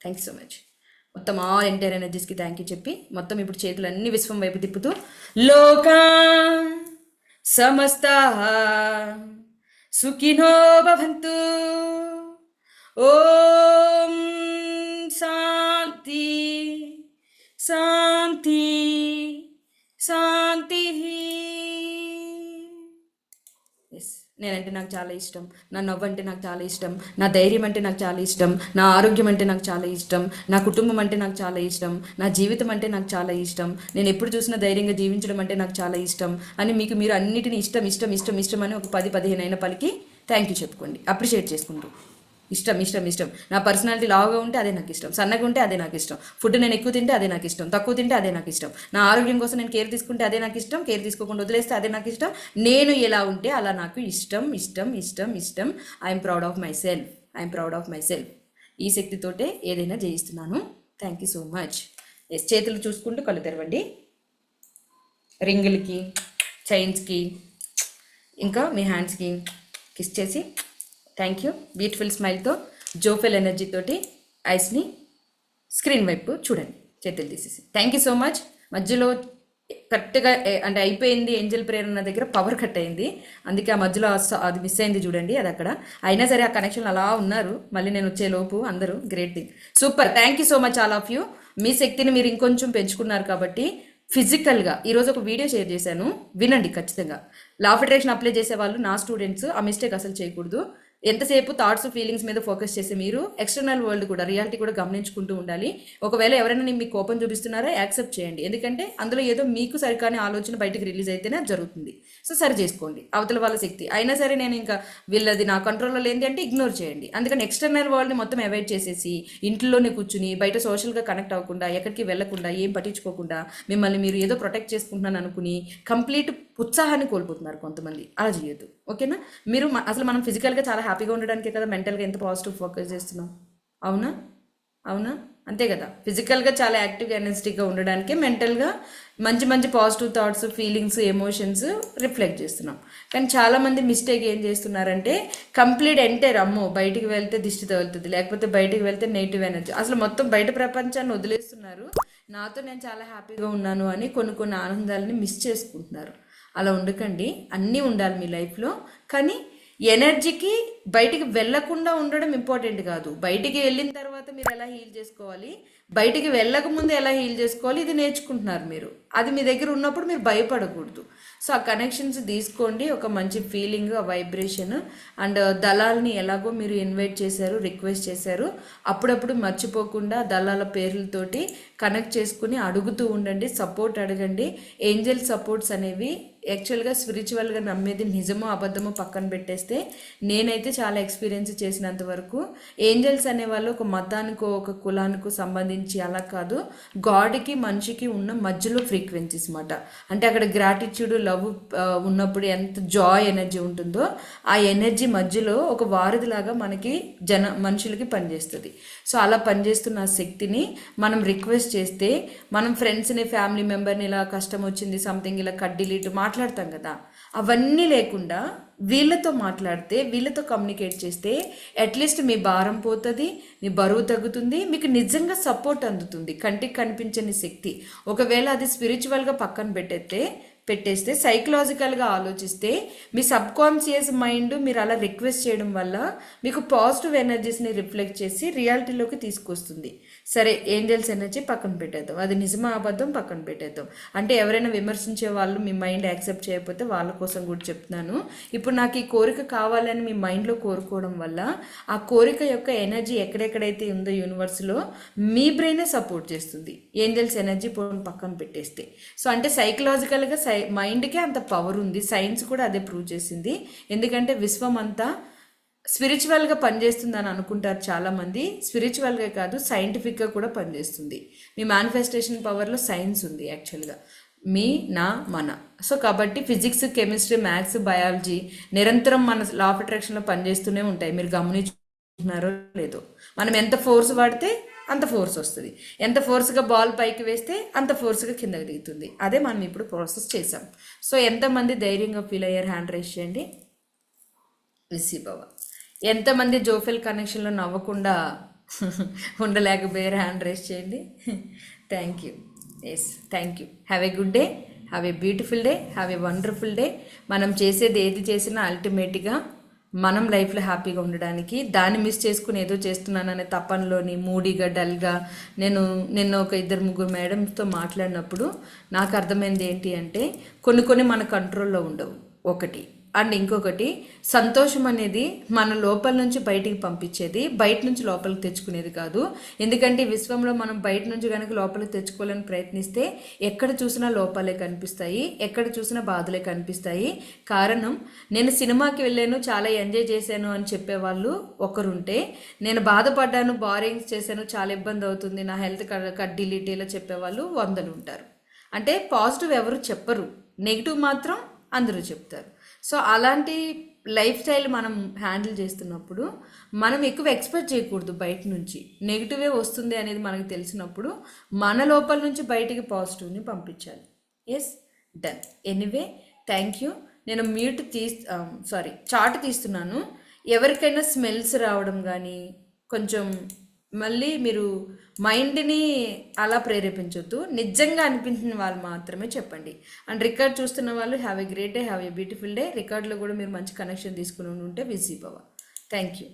thank you so much. మొత్తం ఆల్ ఎంటైర్ ఎనర్జీస్కి థ్యాంక్ యూ చెప్పి మొత్తం ఇప్పుడు చేతులన్నీ విశ్వం వైపు తిప్పుతూ, లోకా సమస్త సుఖినో భవంతు. ఓం శాంతి శాంతి శాంతి. ఎస్, నేనంటే నాకు చాలా ఇష్టం. నా నవ్వు అంటే నాకు చాలా ఇష్టం. నా ధైర్యం అంటే నాకు చాలా ఇష్టం. నా ఆరోగ్యం అంటే నాకు చాలా ఇష్టం. నా కుటుంబం అంటే నాకు చాలా ఇష్టం. నా జీవితం అంటే నాకు చాలా ఇష్టం. నేను ఎప్పుడు చూసినా ధైర్యంగా జీవించడం అంటే నాకు చాలా ఇష్టం అని మీకు మీరు అన్నిటిని ఇష్టం ఇష్టం ఇష్టం ఇష్టం అని ఒక 10-15 అయిన పలికి థ్యాంక్ యూ చెప్పుకోండి. అప్రిషియేట్ చేసుకుంటూ ఇష్టం ఇష్టం ఇష్టం. నా పర్సనాలిటీ లావుగా ఉంటే అదే నాకు ఇష్టం, సన్నగా ఉంటే అదే నాకు ఇష్టం, ఫుడ్ నేను ఎక్కువ తింటే అదే నాకు ఇష్టం, తక్కువ తింటే అదే నాకు ఇష్టం, నా ఆరోగ్యం కోసం నేను కేర్ తీసుకుంటే అదే నాకు ఇష్టం, కేర్ తీసుకోకుండా వదిలేస్తే అదే నాకు ఇష్టం, నేను ఎలా ఉంటే అలా నాకు ఇష్టం ఇష్టం ఇష్టం ఇష్టం. I'm proud of myself, I'm proud of myself. ఈ శక్తితోటే ఏదైనా జయిస్తున్నాను. Thank you so much. Yes, చేతులు చూసుకుంటూ కళ్ళు తెరవండి. రింగులకి, చైన్స్కి, ఇంకా మీ హ్యాండ్స్కి కిస్ చేసి థ్యాంక్ యూ బ్యూటిఫుల్ స్మైల్తో జోఫెల్ ఎనర్జీ తోటి ఐస్ని స్క్రీన్ వైపు చూడండి, చేతులు తీసేసి. Thank you so much. మధ్యలో కరెక్ట్గా అంటే అయిపోయింది ఏంజల్ ప్రేయర్ ఉన్న దగ్గర పవర్ కట్ అయింది, అందుకే ఆ మధ్యలో అది మిస్ అయింది చూడండి, అది అక్కడ. అయినా సరే ఆ కనెక్షన్ అలా ఉన్నారు, మళ్ళీ నేను వచ్చే లోపు అందరూ. Great thing, super. Thank you so much all of you. మీ శక్తిని మీరు ఇంకొంచెం పెంచుకున్నారు కాబట్టి ఫిజికల్గా ఈరోజు ఒక వీడియో షేర్ చేశాను, వినండి ఖచ్చితంగా. లా ఆఫ్ అట్రాక్షన్ అప్లై చేసే వాళ్ళు నా స్టూడెంట్స్ ఆ మిస్టేక్ అసలు చేయకూడదు. ఎంతసేపు థాట్స్ ఫీలింగ్స్ మీద ఫోకస్ చేసి మీరు ఎక్స్టర్నల్ వరల్డ్ కూడా రియాలిటీ కూడా గమనించుకుంటూ ఉండాలి. ఒకవేళ ఎవరైనా మీకు కోపం చూపిస్తున్నారా యాక్సెప్ట్ చేయండి, ఎందుకంటే అందులో ఏదో మీకు సరికాని ఆలోచన బయటకు రిలీజ్ అయితేనే అది జరుగుతుంది. సో సరి చేసుకోండి అవతల వాళ్ళ శక్తి. అయినా సరే నేను ఇంకా వీళ్ళది నా కంట్రోల్లో లేని అంటే ఇగ్నోర్ చేయండి. అందుకని ఎక్స్టర్నల్ వరల్డ్ని మొత్తం అవాయిడ్ చేసేసి ఇంట్లోనే కూర్చుని బయట సోషల్గా కనెక్ట్ అవ్వకుండా ఎక్కడికి వెళ్లకుండా ఏం పట్టించుకోకుండా మిమ్మల్ని మీరు ఏదో ప్రొటెక్ట్ చేసుకుంటున్నాను అనుకుని కంప్లీట్ ఉత్సాహాన్ని కోల్పోతున్నారు కొంతమంది. అలా చేయొద్దు, ఓకేనా? మీరు అసలు మనం ఫిజికల్గా చాలా హ్యాపీగా ఉండడానికే కదా మెంటల్గా ఎంత పాజిటివ్ ఫోకస్ చేస్తున్నాం, అవునా? అవునా? అంతే కదా. ఫిజికల్గా చాలా యాక్టివ్గా ఎనర్జెటిక్గా ఉండడానికే మెంటల్గా మంచి మంచి positive thoughts feelings emotions reflect చేస్తున్నాం. కానీ చాలామంది మిస్టేక్ ఏం చేస్తున్నారంటే కంప్లీట్ ఎంటైర్ అమ్మో బయటికి వెళ్తే దిష్టి తగులుతుంది, లేకపోతే బయటికి వెళ్తే నెగిటివ్ ఎనర్జీ, అసలు మొత్తం బయట ప్రపంచాన్ని వదిలేస్తున్నారు. నాతో నేను చాలా హ్యాపీగా ఉన్నాను అని కొన్ని ఆనందాలని మిస్ చేసుకుంటున్నారు. అలా ఉండకండి, అన్నీ ఉండాలి మీ లైఫ్లో. కానీ ఎనర్జీకి బయటికి వెళ్ళకుండా ఉండడం ఇంపార్టెంట్ కాదు. బయటికి వెళ్ళిన తర్వాత మీరు ఎలా హీల్ చేసుకోవాలి, బయటికి వెళ్ళక ముందు ఎలా హీల్ చేసుకోవాలి, ఇది నేర్చుకుంటున్నారు మీరు. అది మీ దగ్గర ఉన్నప్పుడు మీరు భయపడకూడదు. సో ఆ కనెక్షన్స్ తీసుకోండి, ఒక మంచి ఫీలింగ్, ఆ వైబ్రేషన్. అండ్ దళాల్ని ఎలాగో మీరు ఇన్వైట్ చేశారు, రిక్వెస్ట్ చేశారు, అప్పుడప్పుడు మర్చిపోకుండా దళాల పేర్లతోటి కనెక్ట్ చేసుకుని అడుగుతూ ఉండండి, సపోర్ట్ అడగండి. ఏంజల్ సపోర్ట్స్ అనేవి యాక్చువల్గా స్పిరిచువల్గా నమ్మేది నిజమో అబద్ధమో పక్కన పెట్టేస్తే నేనైతే చాలా ఎక్స్పీరియన్స్ చేసినంత వరకు ఏంజల్స్ అనేవాళ్ళు ఒక మతానికో ఒక కులానికో సంబంధించి అలా కాదు, గాడ్కి మనిషికి ఉన్న మధ్యలో ఫ్రీక్వెన్సీస్ మాట. అంటే అక్కడ గ్రాటిట్యూడ్ లవ్ ఉన్నప్పుడు ఎంత జాయ్ ఎనర్జీ ఉంటుందో ఆ ఎనర్జీ మధ్యలో ఒక వారధిలాగా మనకి మనుషులకి పనిచేస్తుంది. సో అలా పనిచేస్తున్న ఆ శక్తిని మనం రిక్వెస్ట్ చేస్తే, మనం ఫ్రెండ్స్ని ఫ్యామిలీ మెంబర్ని ఇలా కష్టం వచ్చింది సంథింగ్ ఇలా కడ్డిలీటు మాట్లాడతాం కదా, అవన్నీ లేకుండా వీళ్ళతో మాట్లాడితే, వీళ్ళతో కమ్యూనికేట్ చేస్తే అట్లీస్ట్ మీ భారం పోతుంది, మీ బరువు తగ్గుతుంది, మీకు నిజంగా సపోర్ట్ అందుతుంది. కంటికి కనిపించని శక్తి. ఒకవేళ అది స్పిరిచువల్గా పక్కన పెట్టేస్తే సైకలాజికల్గా ఆలోచిస్తే మీ సబ్కాన్షియస్ మైండ్ మీరు అలా రిక్వెస్ట్ చేయడం వల్ల మీకు పాజిటివ్ ఎనర్జీస్ని రిఫ్లెక్ట్ చేసి రియాలిటీలోకి తీసుకొస్తుంది. సరే ఏంజల్స్ ఎనర్జీ పక్కన పెట్టేద్దాం, అది నిజమా అబద్ధం పక్కన పెట్టేద్దాం. అంటే ఎవరైనా విమర్శించే వాళ్ళు మీ మైండ్ యాక్సెప్ట్ చేయకపోతే వాళ్ళ కోసం కూడా చెప్తున్నాను. ఇప్పుడు నాకు ఈ కోరిక కావాలని మీ మైండ్లో కోరుకోవడం వల్ల ఆ కోరిక యొక్క ఎనర్జీ ఎక్కడెక్కడైతే ఉందో యూనివర్స్లో మీ బ్రెయినే సపోర్ట్ చేస్తుంది ఏంజల్స్ ఎనర్జీ పక్కన పెట్టేస్తే. సో అంటే సైకలాజికల్గా మైండ్కే అంత పవర్ ఉంది. సైన్స్ కూడా అదే ప్రూవ్ చేసింది. ఎందుకంటే విశ్వం అంతా స్పిరిచువల్గా పనిచేస్తుందని అనుకుంటారు చాలామంది. స్పిరిచువల్గా కాదు, సైంటిఫిక్గా కూడా పనిచేస్తుంది. మీ మేనిఫెస్టేషన్ పవర్లో సైన్స్ ఉంది యాక్చువల్గా, మీ నా మన. సో కాబట్టి ఫిజిక్స్ కెమిస్ట్రీ మ్యాథ్స్ బయాలజీ నిరంతరం మన లా ఆఫ్ అట్రాక్షన్లో పనిచేస్తూనే ఉంటాయి. మీరు గమనించుకుంటున్నారో లేదో. మనం ఎంత ఫోర్స్ వాడితే అంత ఫోర్స్ వస్తుంది, ఎంత ఫోర్స్గా బాల్ పైకి వేస్తే అంత ఫోర్స్గా కిందకి దిగుతుంది. అదే మనం ఇప్పుడు ప్రాసెస్ చేసాం. సో ఎంతమంది ధైర్యంగా ఫీల్ అయ్యారు హ్యాండ్ రైజ్ చేయండి. విసిభవ. ఎంతమంది జోఫెల్ కనెక్షన్లో నవ్వకుండా ఉండలేకపోయారు హ్యాండ్ రైజ్ చేయండి. Thank you. Yes, thank you. Have a good day, have a beautiful day, have a wonderful day. మనం చేసేది ఏది చేసినా అల్టిమేట్గా మనం లైఫ్లో హ్యాపీగా ఉండడానికి, దాన్ని మిస్ చేసుకుని ఏదో చేస్తున్నాననే తపనలోని మూడీగా డల్గా నిన్న ఒక 2-3 మేడంతో మాట్లాడినప్పుడు నాకు అర్థమైంది ఏంటి అంటే కొన్ని మన కంట్రోల్లో ఉండవు ఒకటి. అండ్ ఇంకొకటి, సంతోషం అనేది మన లోపల నుంచి బయటికి పంపించేది, బయట నుంచి లోపలికి తెచ్చుకునేది కాదు. ఎందుకంటే విశ్వంలో మనం బయట నుంచి కనుక లోపలికి తెచ్చుకోవాలని ప్రయత్నిస్తే ఎక్కడ చూసినా లోపాలే కనిపిస్తాయి, ఎక్కడ చూసినా బాధలే కనిపిస్తాయి. కారణం, నేను సినిమాకి వెళ్ళాను చాలా ఎంజాయ్ చేశాను అని చెప్పేవాళ్ళు ఒకరుంటే, నేను బాధపడ్డాను బారింగ్స్ చేశాను చాలా ఇబ్బంది అవుతుంది నా హెల్త్ డిలీటీలో చెప్పేవాళ్ళు 100 ఉంటారు. అంటే పాజిటివ్ ఎవరు చెప్పరు, నెగిటివ్ మాత్రం అందరూ చెప్తారు. సో అలాంటి లైఫ్ స్టైల్ మనం హ్యాండిల్ చేస్తున్నప్పుడు మనం ఎక్కువ ఎక్స్పెక్ట్ చేయకూడదు బయట నుంచి. నెగిటివే వస్తుంది అనేది మనకు తెలిసినప్పుడు మన లోపల నుంచి బయటికి పాజిటివ్ని పంపించాలి. Yes, done. Anyway, thank you. నేను చార్ట్ తీస్తున్నాను. ఎవరికైనా స్మెల్స్ రావడం కానీ కొంచెం మళ్ళీ మీరు మైండ్ని అలా ప్రేరేపించొద్దు. నిజంగా అనిపించిన వాళ్ళు మాత్రమే చెప్పండి. అండ్ రికార్డ్ చూస్తున్న వాళ్ళు have a great day, have a beautiful day. రికార్డులో కూడా మీరు మంచి కనెక్షన్ తీసుకుని ఉంటే విజీ భవ. Thank you.